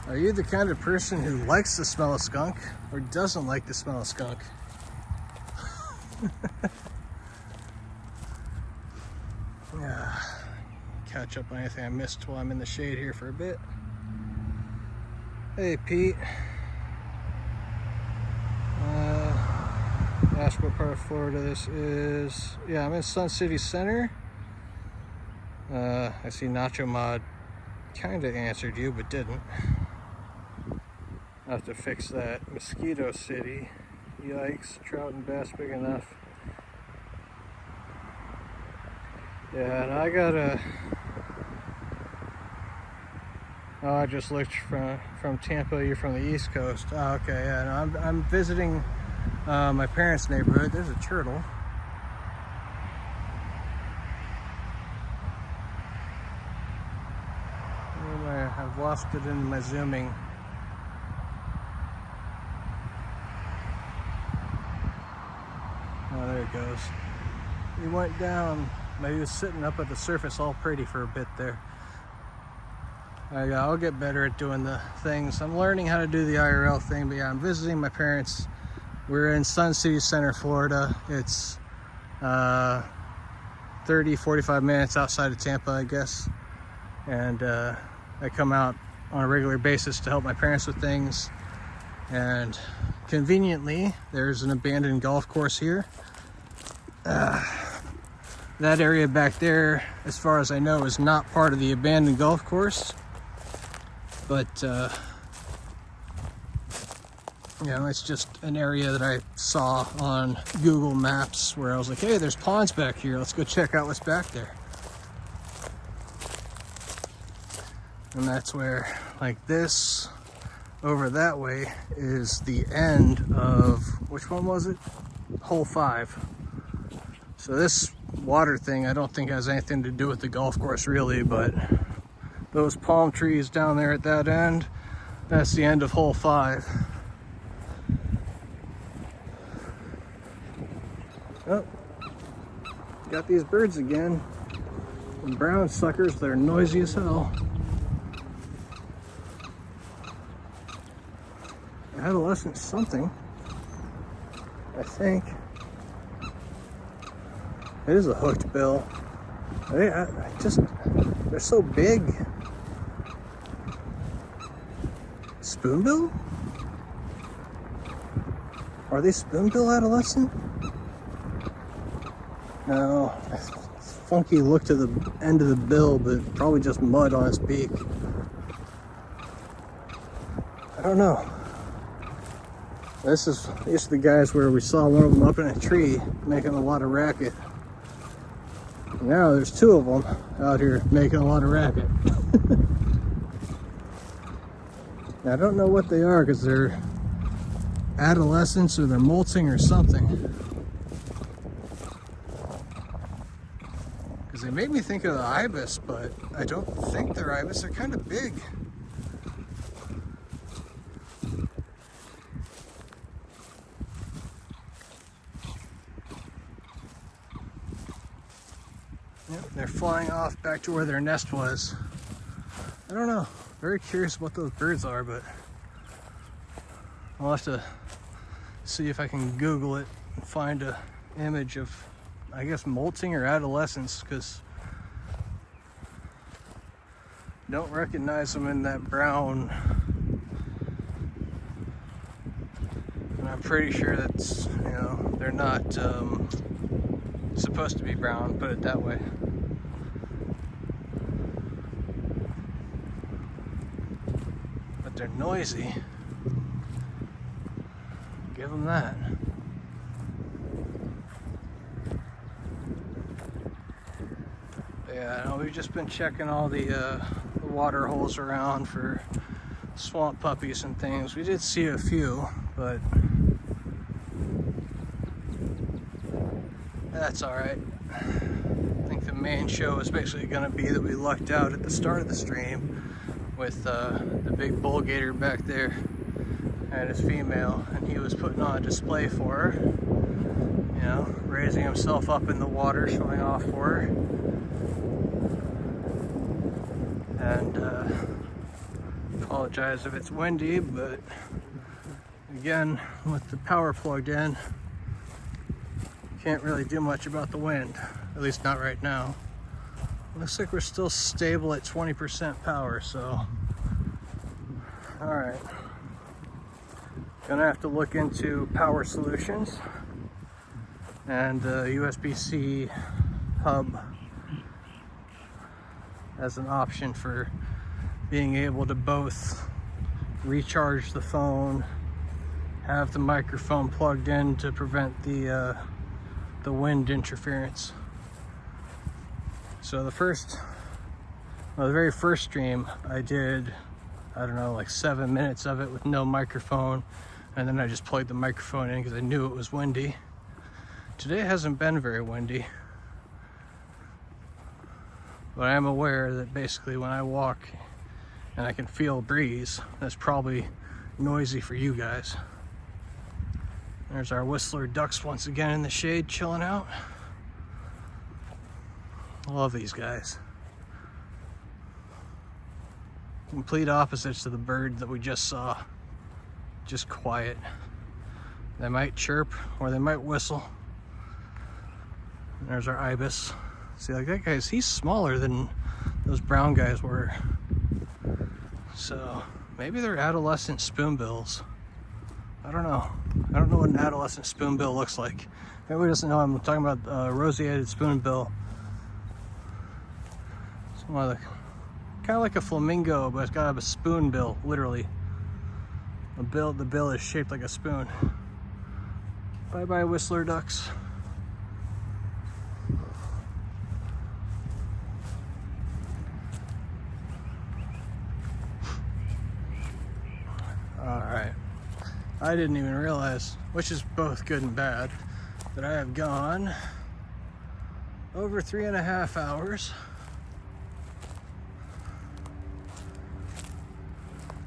Are you the kind of person who likes the smell of skunk or doesn't like the smell of skunk? Yeah. Catch up on anything I missed while I'm in the shade here for a bit. Hey, Pete. Ask what part of Florida this is. Yeah, I'm in Sun City Center. I see Nacho Mod kind of answered you, but didn't. I have to fix that. Mosquito City. Yikes. Trout and bass big enough. Yeah, and I gotta... Oh, I just looked from Tampa. You're from the East Coast. Oh, okay, yeah. No, I'm visiting my parents' neighborhood. There's a turtle. I've lost it in my zooming. Oh, there it goes. He went down. He was sitting up at the surface all pretty for a bit there. I'll get better at doing the things. I'm learning how to do the IRL thing, but yeah, I'm visiting my parents. We're in Sun City Center, Florida. It's 30, 45 minutes outside of Tampa, I guess. And I come out on a regular basis to help my parents with things. And conveniently, there's an abandoned golf course here. That area back there, as far as I know, is not part of the abandoned golf course. But, you know, it's just an area that I saw on Google Maps where I was like, hey, there's ponds back here. Let's go check out what's back there. And that's where, like this, over that way, is the end of, which one was it? Hole 5. So this water thing I don't think has anything to do with the golf course really, but those palm trees down there at that end, that's the end of hole 5. Oh, got these birds again. The brown suckers, they're noisy as hell. Adolescent something, I think. It is a hooked bill. They're so big. Spoonbill? Are they spoonbill adolescent? No. Funky look to the end of the bill, but probably just mud on its beak. I don't know. These are the guys where we saw one of them up in a tree making a lot of racket. Now there's two of them out here making a lot of racket. Now, I don't know what they are because they're adolescents or they're molting or something. Because they made me think of the ibis, but I don't think they're ibis. They're kind of big. Yep, they're flying off back to where their nest was. I don't know. Very curious what those birds are, but I'll have to see if I can Google it and find a image of, I guess, molting or adolescence, because don't recognize them in that brown. And I'm pretty sure that's, you know, they're not supposed to be brown, put it that way. But they're noisy. Give them that. Yeah, we've just been checking all the water holes around for swamp puppies and things. We did see a few, but that's alright. I think the main show is basically going to be that we lucked out at the start of the stream with the big bull gator back there and his female, and he was putting on a display for her, you know, raising himself up in the water, showing off for her. And apologize if it's windy, but again, with the power plugged in, can't really do much about the wind, at least not right now. Looks like we're still stable at 20% power, so alright. Gonna have to look into power solutions and USB-C hub as an option for being able to both recharge the phone, have the microphone plugged in to prevent the wind interference. So the very first stream I did, I don't know, like 7 minutes of it with no microphone, and then I just plugged the microphone in because I knew it was windy. Today hasn't been very windy, but I am aware that basically when I walk and I can feel a breeze, that's probably noisy for you guys. There's our whistler ducks once again in the shade chilling out. Love these guys. Complete opposites to the bird that we just saw. Just quiet. They might chirp or they might whistle. And there's our ibis. See, like that guy's, he's smaller than those brown guys were. So maybe they're adolescent spoonbills. I don't know. I don't know what an adolescent spoonbill looks like. Everybody doesn't know I'm talking about roseated spoonbill. It's one of the, kind of like a flamingo, but it's got a spoonbill, literally. The bill is shaped like a spoon. Bye bye, whistler ducks. Alright. I didn't even realize, which is both good and bad, that I have gone over 3.5 hours.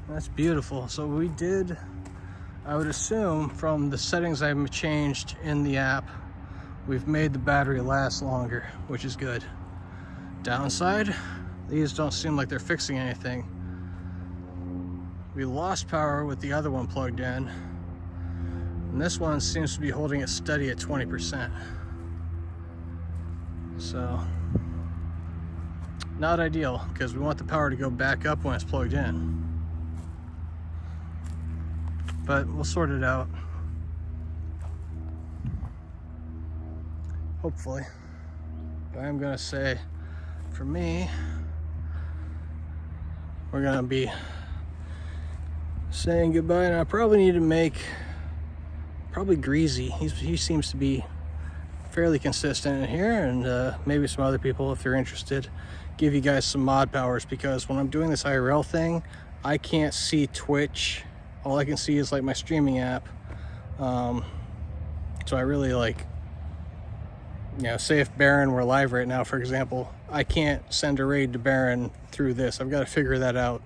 That's beautiful. So we did, I would assume from the settings I've changed in the app, we've made the battery last longer, which is good. Downside, these don't seem like they're fixing anything. We lost power with the other one plugged in, and this one seems to be holding it steady at 20%. So, not ideal, because we want the power to go back up when it's plugged in. But we'll sort it out. Hopefully. But I'm gonna say, for me, we're gonna be saying goodbye, and I probably need to make Greasy. He seems to be fairly consistent in here, and maybe some other people, if they're interested, give you guys some mod powers, because when I'm doing this IRL thing, I can't see Twitch. All I can see is like my streaming app. So I really like, you know, say if Baron were live right now, for example, I can't send a raid to Baron through this. I've got to figure that out.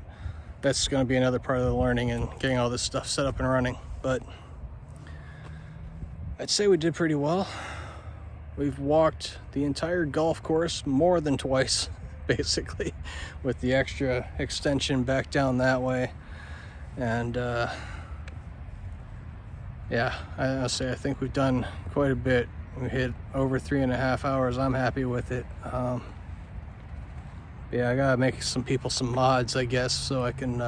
That's going to be another part of the learning and getting all this stuff set up and running. But I'd say we did pretty well. We've walked the entire golf course more than twice, basically, with the extra extension back down that way. And yeah, I say I think we've done quite a bit. We hit over 3.5 hours. I'm happy with it. Yeah, I gotta make some people some mods, I guess, so I can,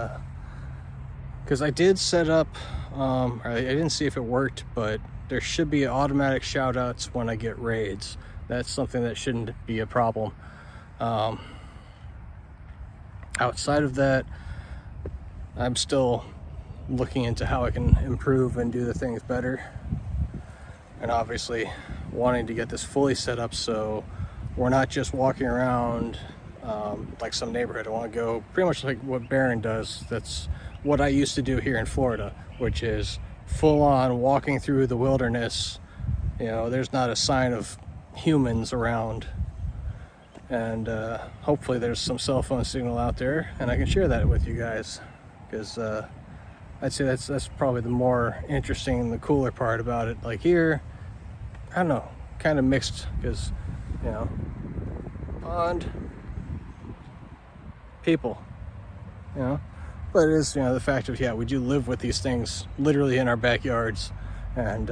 because I did set up, I didn't see if it worked, but there should be automatic shout outs when I get raids. That's something that shouldn't be a problem. Outside of that, I'm still looking into how I can improve and do the things better. And obviously wanting to get this fully set up so we're not just walking around like some neighborhood. I want to go pretty much like what Baron does. That's what I used to do here in Florida, which is full on walking through the wilderness. You know, there's not a sign of humans around, and hopefully there's some cell phone signal out there and I can share that with you guys, because I'd say that's probably the more interesting and the cooler part about it. Like here, I don't know, kind of mixed, because, you know, pond, people, you know, but it is, you know, the fact of, yeah, we do live with these things literally in our backyards, and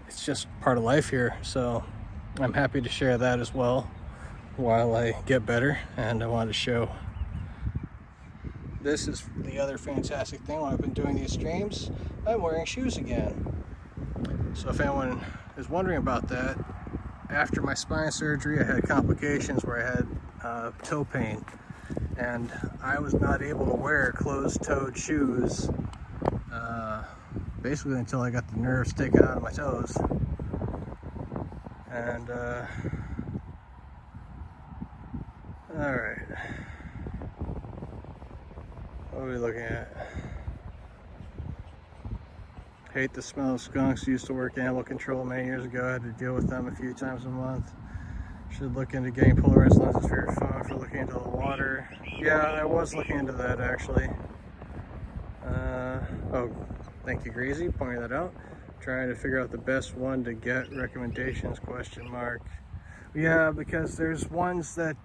it's just part of life here. So I'm happy to share that as well while I get better. And I wanted to show, this is the other fantastic thing. When I've been doing these streams, I'm wearing shoes again. So if anyone is wondering about that, after my spine surgery, I had complications where I had toe pain, and I was not able to wear closed-toed shoes basically until I got the nerves taken out of my toes. And all right, what are we looking at? Hate the smell of skunks. Used to work animal control many years ago. I had to deal with them a few times a month. Should look into getting polarized lenses for your phone for looking into the water. Yeah, I was looking into that actually. Oh, thank you, Greasy, pointing that out. Trying to figure out the best one to get. Recommendations, question mark. Yeah, because there's ones that,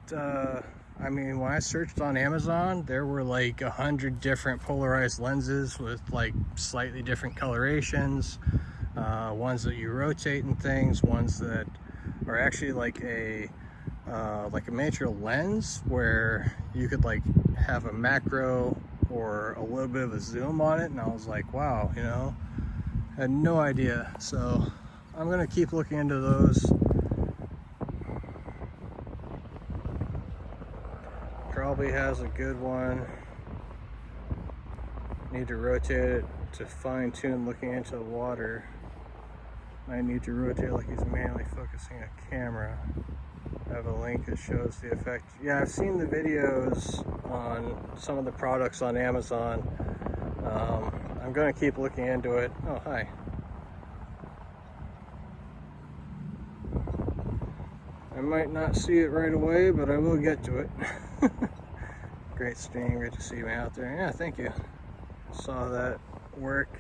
I mean, when I searched on Amazon, there were like 100 different polarized lenses with like slightly different colorations. Ones that you rotate and things, ones that are actually like a miniature lens where you could like have a macro or a little bit of a zoom on it. And I was like, wow, you know, I had no idea. So I'm gonna keep looking into those. Probably has a good one. Need to rotate it to fine tune looking into the water. I need to rotate like he's manually focusing a camera. I have a link that shows the effect. Yeah, I've seen the videos on some of the products on Amazon. I'm gonna keep looking into it. Oh, hi. I might not see it right away, but I will get to it. Great stream, great to see you out there. Yeah, thank you. Saw that work.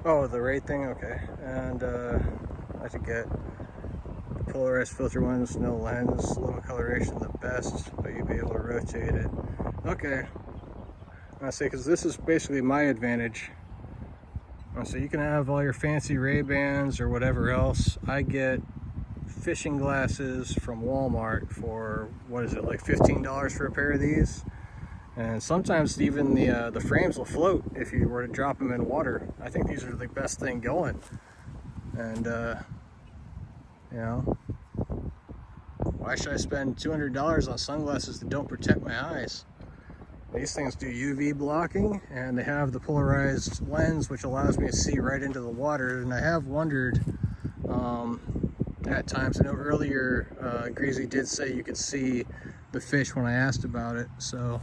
Oh, the raid thing, okay. And I should get the polarized filter ones, no lens, low coloration, the best, but you'll be able to rotate it. Okay. I say, because this is basically my advantage. So you can have all your fancy Ray-Bans or whatever else. I get fishing glasses from Walmart for, what is it, like $15 for a pair of these. And sometimes even the frames will float if you were to drop them in water. I think these are the best thing going. And you know, why should I spend $200 on sunglasses that don't protect my eyes? These things do UV blocking, and they have the polarized lens, which allows me to see right into the water. And I have wondered at times, I know earlier Greasy did say you could see the fish when I asked about it, so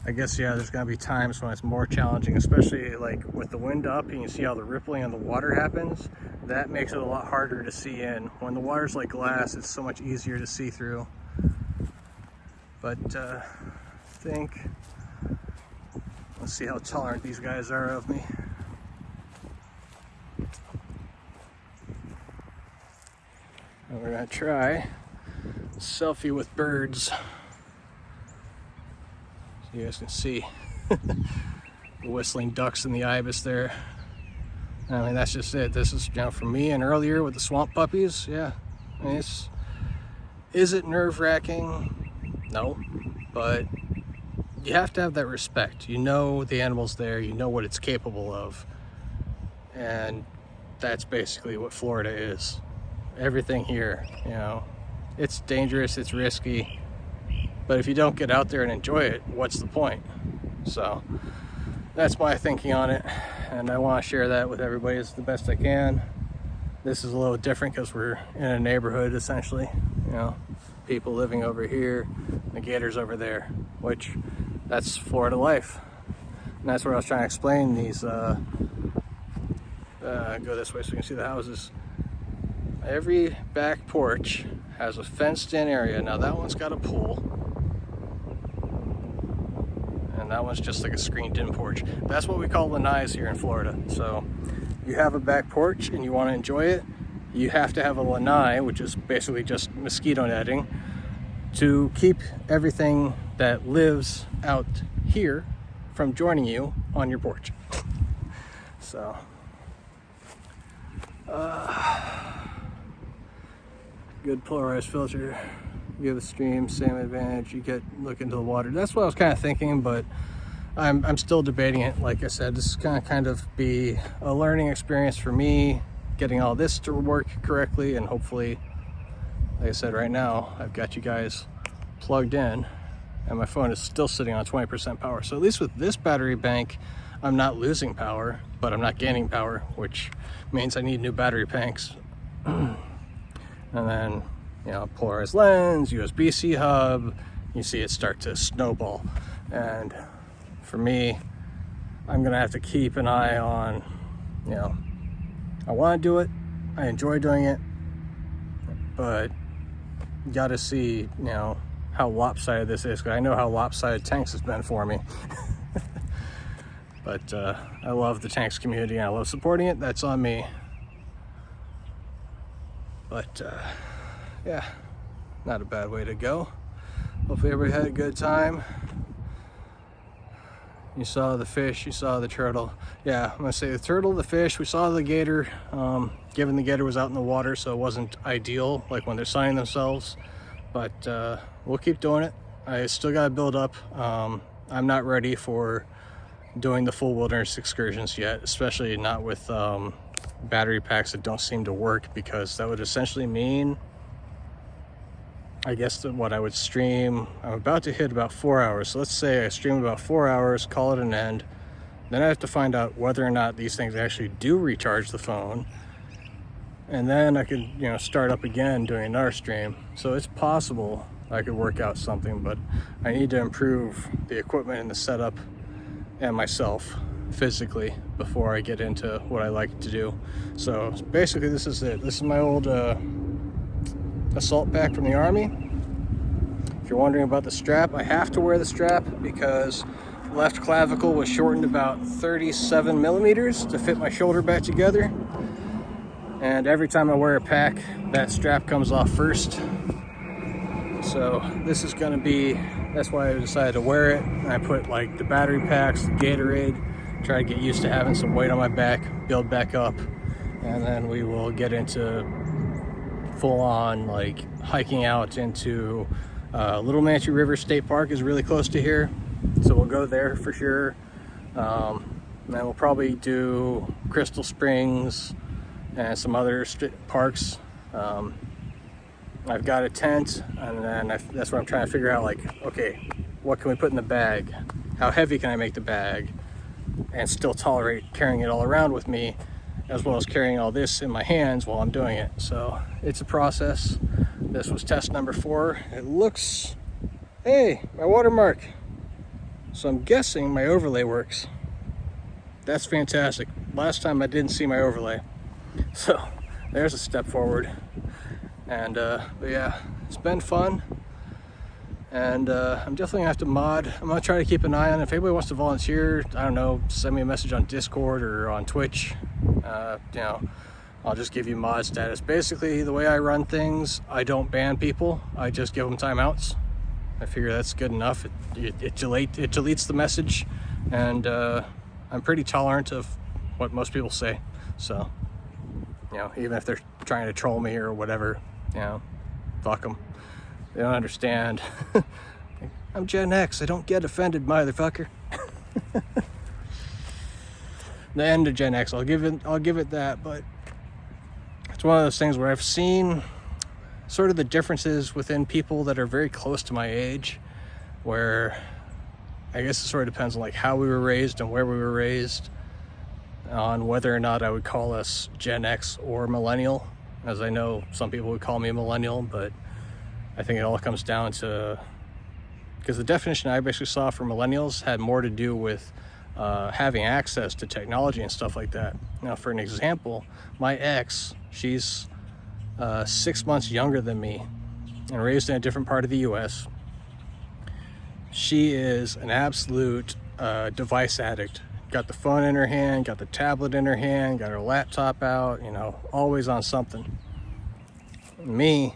I guess, yeah, there's gonna be times when it's more challenging, especially like with the wind up and you see how the rippling on the water happens. That makes it a lot harder to see in. When the water's like glass, it's so much easier to see through. But I think, let's see how tolerant these guys are of me. And we're gonna try selfie with birds. So you guys can see the whistling ducks and the ibis there. I mean, that's just it. This is, you know, for me and earlier with the swamp puppies. Yeah, I mean, is it nerve-wracking? No, but you have to have that respect. You know the animal's there, you know what it's capable of, and that's basically what Florida is. Everything here, you know, it's dangerous, it's risky, but if you don't get out there and enjoy it, what's the point? So that's my thinking on it, and I want to share that with everybody as the best I can. This is a little different because we're in a neighborhood, essentially, you know, people living over here, the gators over there, which that's Florida life. And that's what I was trying to explain. These go this way so you can see the houses. Every back porch has a fenced in area. Now that one's got a pool, and that one's just like a screened in porch. That's what we call lanais here in Florida. So you have a back porch and you want to enjoy it, you have to have a lanai, which is basically just mosquito netting, to keep everything that lives out here from joining you on your porch. So good polarized filter, give the stream same advantage, you get look into the water. That's what I was kind of thinking, but I'm still debating it. Like I said, this is gonna kind of be a learning experience for me, getting all this to work correctly, and hopefully, like I said, right now I've got you guys plugged in and my phone is still sitting on 20% power. So at least with this battery bank, I'm not losing power, but I'm not gaining power, which means I need new battery banks. And then, you know, polarized lens, USB-C hub, you see it start to snowball. And for me, I'm gonna have to keep an eye on, you know, I wanna do it, I enjoy doing it, but you gotta see, you know, how lopsided this is, because I know how lopsided Tanks has been for me. But I love the Tanks community and I love supporting it. That's on me. But yeah, not a bad way to go. Hopefully everybody had a good time. You saw the fish, you saw the turtle. Yeah, I'm gonna say the turtle, the fish, we saw the gator. Given the gator was out in the water, so it wasn't ideal, like when they're sunning themselves. But we'll keep doing it. I still gotta build up. I'm not ready for doing the full wilderness excursions yet, especially not with battery packs that don't seem to work, because that would essentially mean, I guess, that what I would stream, I'm about to hit about 4 hours. So let's say I stream about 4 hours, call it an end. Then I have to find out whether or not these things actually do recharge the phone. And then I could, you know, start up again doing another stream. So it's possible I could work out something, but I need to improve the equipment and the setup and myself physically before I get into what I like to do. So basically this is it. This is my old assault pack from the Army. If you're wondering about the strap, I have to wear the strap because left clavicle was shortened about 37 millimeters to fit my shoulder back together. And every time I wear a pack, that strap comes off first. So this is gonna be, that's why I decided to wear it. And I put like the battery packs, the Gatorade, try to get used to having some weight on my back, build back up, and then we will get into full on like hiking out into Little Manatee River State Park is really close to here, so we'll go there for sure. And then we'll probably do Crystal Springs and some other parks. I've got a tent, and then that's what I'm trying to figure out, like, okay, what can we put in the bag? How heavy can I make the bag and still tolerate carrying it all around with me, as well as carrying all this in my hands while I'm doing it. So it's a process. This was test number 4. It looks, hey, my watermark. So I'm guessing my overlay works. That's fantastic. Last time I didn't see my overlay. So there's a step forward. And but yeah, it's been fun. And I'm definitely gonna have to mod. I'm gonna try to keep an eye on it. If anybody wants to volunteer, I don't know, send me a message on Discord or on Twitch. You know, I'll just give you mod status. Basically, the way I run things, I don't ban people. I just give them timeouts. I figure that's good enough. It deletes the message, and I'm pretty tolerant of what most people say. So, you know, even if they're trying to troll me or whatever, you know, fuck them. They don't understand. I'm Gen X. I don't get offended, motherfucker. The end of Gen X. I'll give it that. But it's one of those things where I've seen sort of the differences within people that are very close to my age, where I guess it sort of depends on like how we were raised and where we were raised, on whether or not I would call us Gen X or millennial, as I know some people would call me a millennial, but I think it all comes down to, because the definition I basically saw for millennials had more to do with having access to technology and stuff like that. Now, for an example, my ex, she's 6 months younger than me and raised in a different part of the US. She is an absolute device addict. Got the phone in her hand, got the tablet in her hand, got her laptop out, you know, always on something. Me,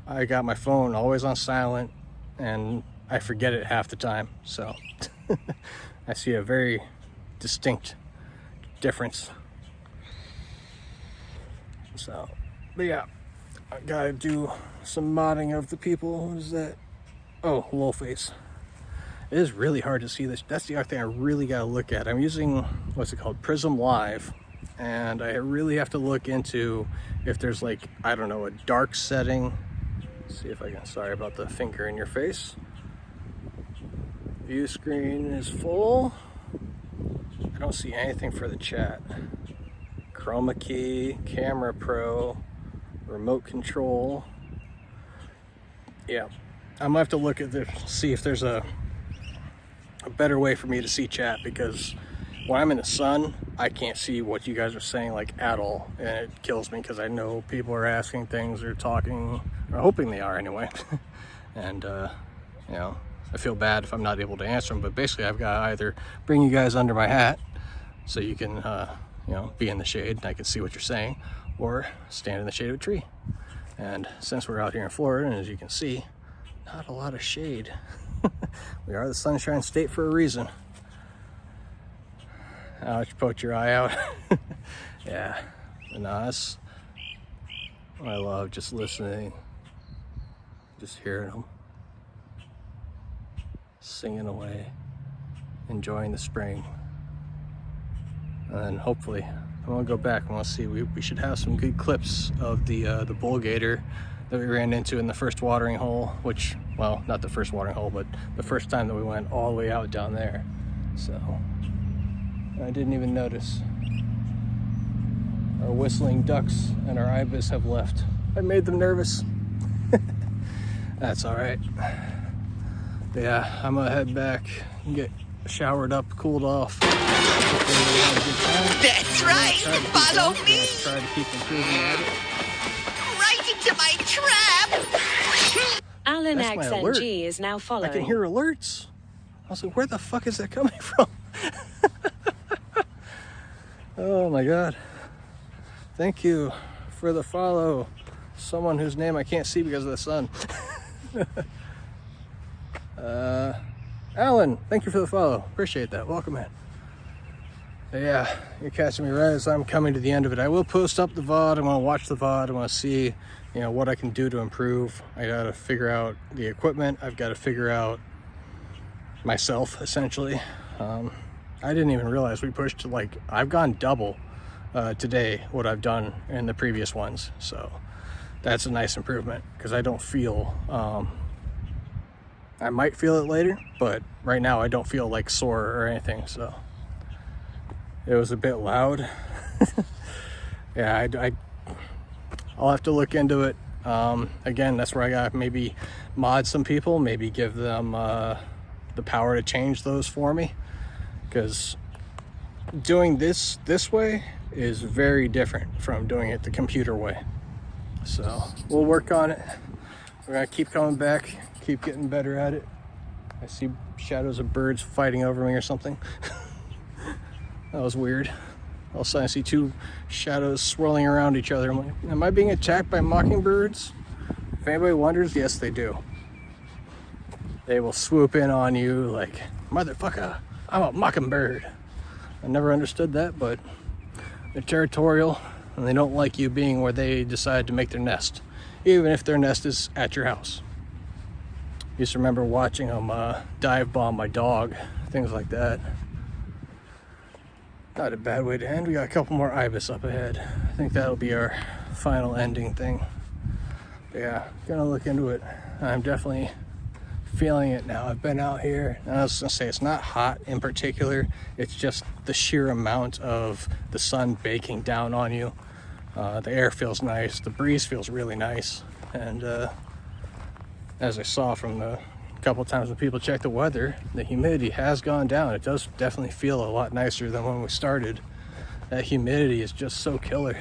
I got my phone always on silent, and I forget it half the time. So I see a very distinct difference. So, but yeah, I gotta do some modding of the people. Who's that? Oh, lol face. It is really hard to see this. That's the other thing I really gotta look at. I'm using, what's it called, Prism Live, and I really have to look into if there's like, I don't know, a dark setting. Let's see if I can, sorry about the finger in your face. View screen is full. I don't see anything for the chat. Chroma key, camera pro, remote control. Yeah, I'm gonna have to look at this, see if there's a better way for me to see chat, because when I'm in the sun, I can't see what you guys are saying like at all, and it kills me because I know people are asking things or talking, or hoping they are anyway. And you know, I feel bad if I'm not able to answer them, but basically I've got to either bring you guys under my hat so you can you know, be in the shade and I can see what you're saying, or stand in the shade of a tree. And since we're out here in Florida, and as you can see, not a lot of shade. We are the Sunshine State for a reason. Ouch, poke your eye out. Yeah, nice. I love just listening, just hearing them singing away, enjoying the spring. And then hopefully I'm gonna go back and we'll see. We should have some good clips of the bull gator that we ran into in the first watering hole, which, well, not the first watering hole, but the first time that we went all the way out down there. So I didn't even notice. Our whistling ducks and our ibis have left. I made them nervous. That's all right. Yeah, I'm gonna head back and get showered up, cooled off. That's right. Follow me. Try to keep improving at it. Right into my trap. Alan That's my alert. XNG is now I following. can hear alerts. I was like, where the fuck is that coming from? Oh my god. Thank you for the follow. Someone whose name I can't see because of the sun. Alan, thank you for the follow. Appreciate that. Welcome in. Yeah, you're catching me right as I'm coming to the end of it. I will post up the VOD. I want to watch the VOD. I want to see, you know, what I can do to improve. I got to figure out the equipment. I've got to figure out myself, essentially. I didn't even realize we pushed, like, I've gone double today what I've done in the previous ones. So that's a nice improvement because I don't feel, I might feel it later, but right now I don't feel like sore or anything. So it was a bit loud. Yeah, I'll have to look into it. Again, that's where I got maybe mod some people, maybe give them the power to change those for me, because doing this way is very different from doing it the computer way. So we'll work on it. We're gonna keep coming back, keep getting better at it. I see shadows of birds fighting over me or something. That was weird. All of a sudden I see two shadows swirling around each other. I'm like, am I being attacked by mockingbirds? If anybody wonders, yes they do. They will swoop in on you like, motherfucker, I'm a mockingbird. I never understood that, but they're territorial and they don't like you being where they decide to make their nest, even if their nest is at your house. Used to remember watching them dive bomb my dog, things like that. Not a bad way to end. We got a couple more ibis up ahead. I think that'll be our final ending thing. But yeah, gonna look into it. I'm definitely feeling it now. I've been out here, and I was gonna say it's not hot in particular. It's just the sheer amount of the sun baking down on you. The air feels nice. The breeze feels really nice. And as I saw from the couple times when people check the weather, the humidity has gone down. It does definitely feel a lot nicer than when we started. That humidity is just so killer.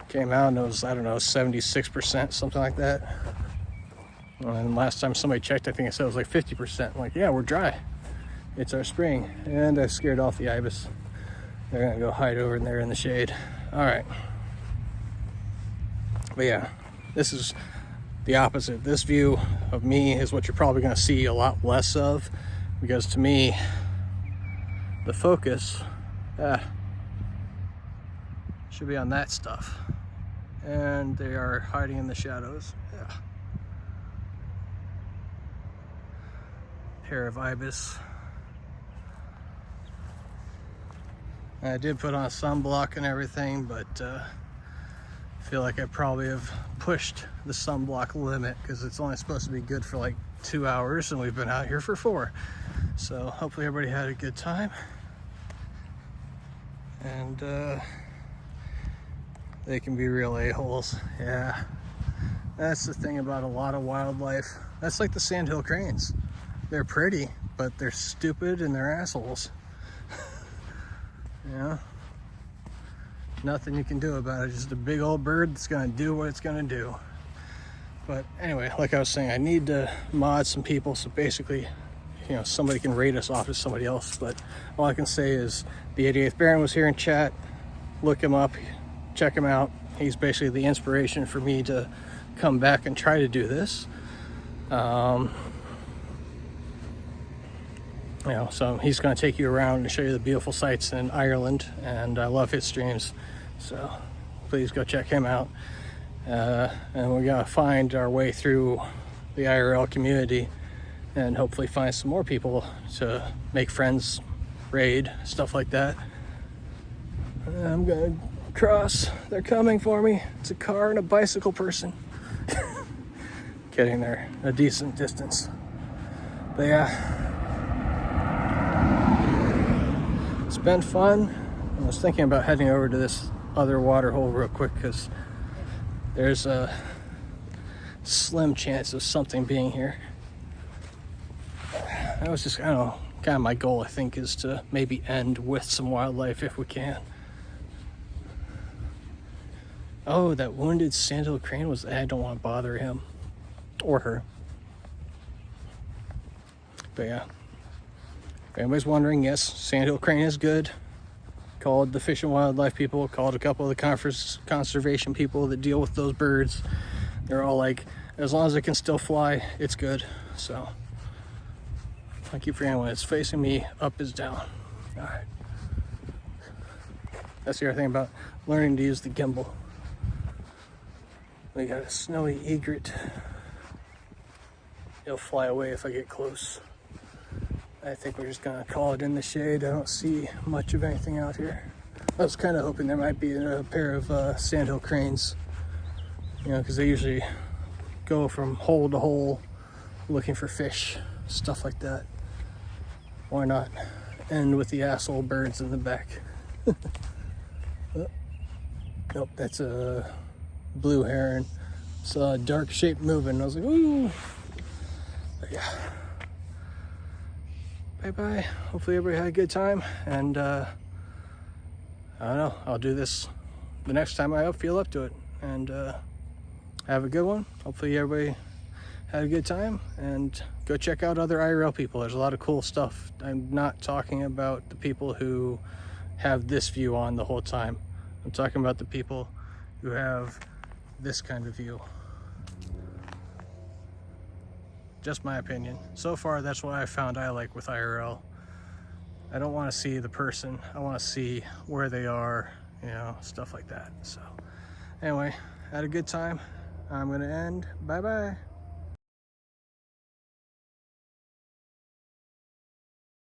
Came out and it was, I don't know, 76%, something like that. And last time somebody checked, I think it said it was like 50%. I'm like, yeah, we're dry. It's our spring. And I scared off the ibis. They're gonna go hide over in there in the shade. All right. But yeah, this is the opposite. This view of me is what you're probably going to see a lot less of, because to me the focus should be on that stuff, and they are hiding in the shadows. Yeah. Pair of ibis. I did put on sunblock and everything, but I feel like I probably have pushed the sunblock limit, because it's only supposed to be good for like 2 hours and we've been out here for 4. So hopefully everybody had a good time, and they can be real a-holes. Yeah, that's the thing about a lot of wildlife. That's like the Sandhill Cranes. They're pretty, but they're stupid and they're assholes. Yeah. Nothing you can do about it. Just a big old bird that's gonna do what it's gonna do. But anyway, like I was saying, I need to mod some people, so basically, you know, somebody can rate us off to somebody else. But all I can say is the 88th Baron was here in chat. Look him up, check him out. He's basically the inspiration for me to come back and try to do this. You know, so he's going to take you around and show you the beautiful sights in Ireland, and I love his streams, so please go check him out. And we're going to find our way through the IRL community and hopefully find some more people to make friends, raid, stuff like that. And I'm going to cross. They're coming for me. It's a car and a bicycle person. Getting there a decent distance. But yeah, it's been fun. I was thinking about heading over to this other water hole real quick, because there's a slim chance of something being here. I was just, I don't know, kind of my goal, I think, is to maybe end with some wildlife if we can. Oh, that wounded Sandhill Crane was, I don't want to bother him or her. But yeah, if anybody's wondering, yes, Sandhill Crane is good. Called the Fish and Wildlife people, called a couple of the conservation people that deal with those birds. They're all like, as long as it can still fly, it's good. So I keep forgetting when it's facing me, up is down. All right. That's the other thing about learning to use the gimbal. We got a snowy egret. He'll fly away if I get close. I think we're just gonna call it in the shade. I don't see much of anything out here. I was kind of hoping there might be a pair of Sandhill Cranes, you know, because they usually go from hole to hole looking for fish, stuff like that. Why not end with the asshole birds in the back? Oh, nope, that's a blue heron. Saw a dark shape moving. I was like, ooh. But yeah. Bye-bye. Hopefully everybody had a good time. And I don't know, I'll do this the next time I feel up to it. And have a good one. Hopefully everybody had a good time. And go check out other IRL people. There's a lot of cool stuff. I'm not talking about the people who have this view on the whole time. I'm talking about the people who have this kind of view. Just my opinion. So far, that's what I found I like with IRL. I don't want to see the person. I want to see where they are, you know, stuff like that. So anyway, had a good time. I'm going to end. Bye-bye.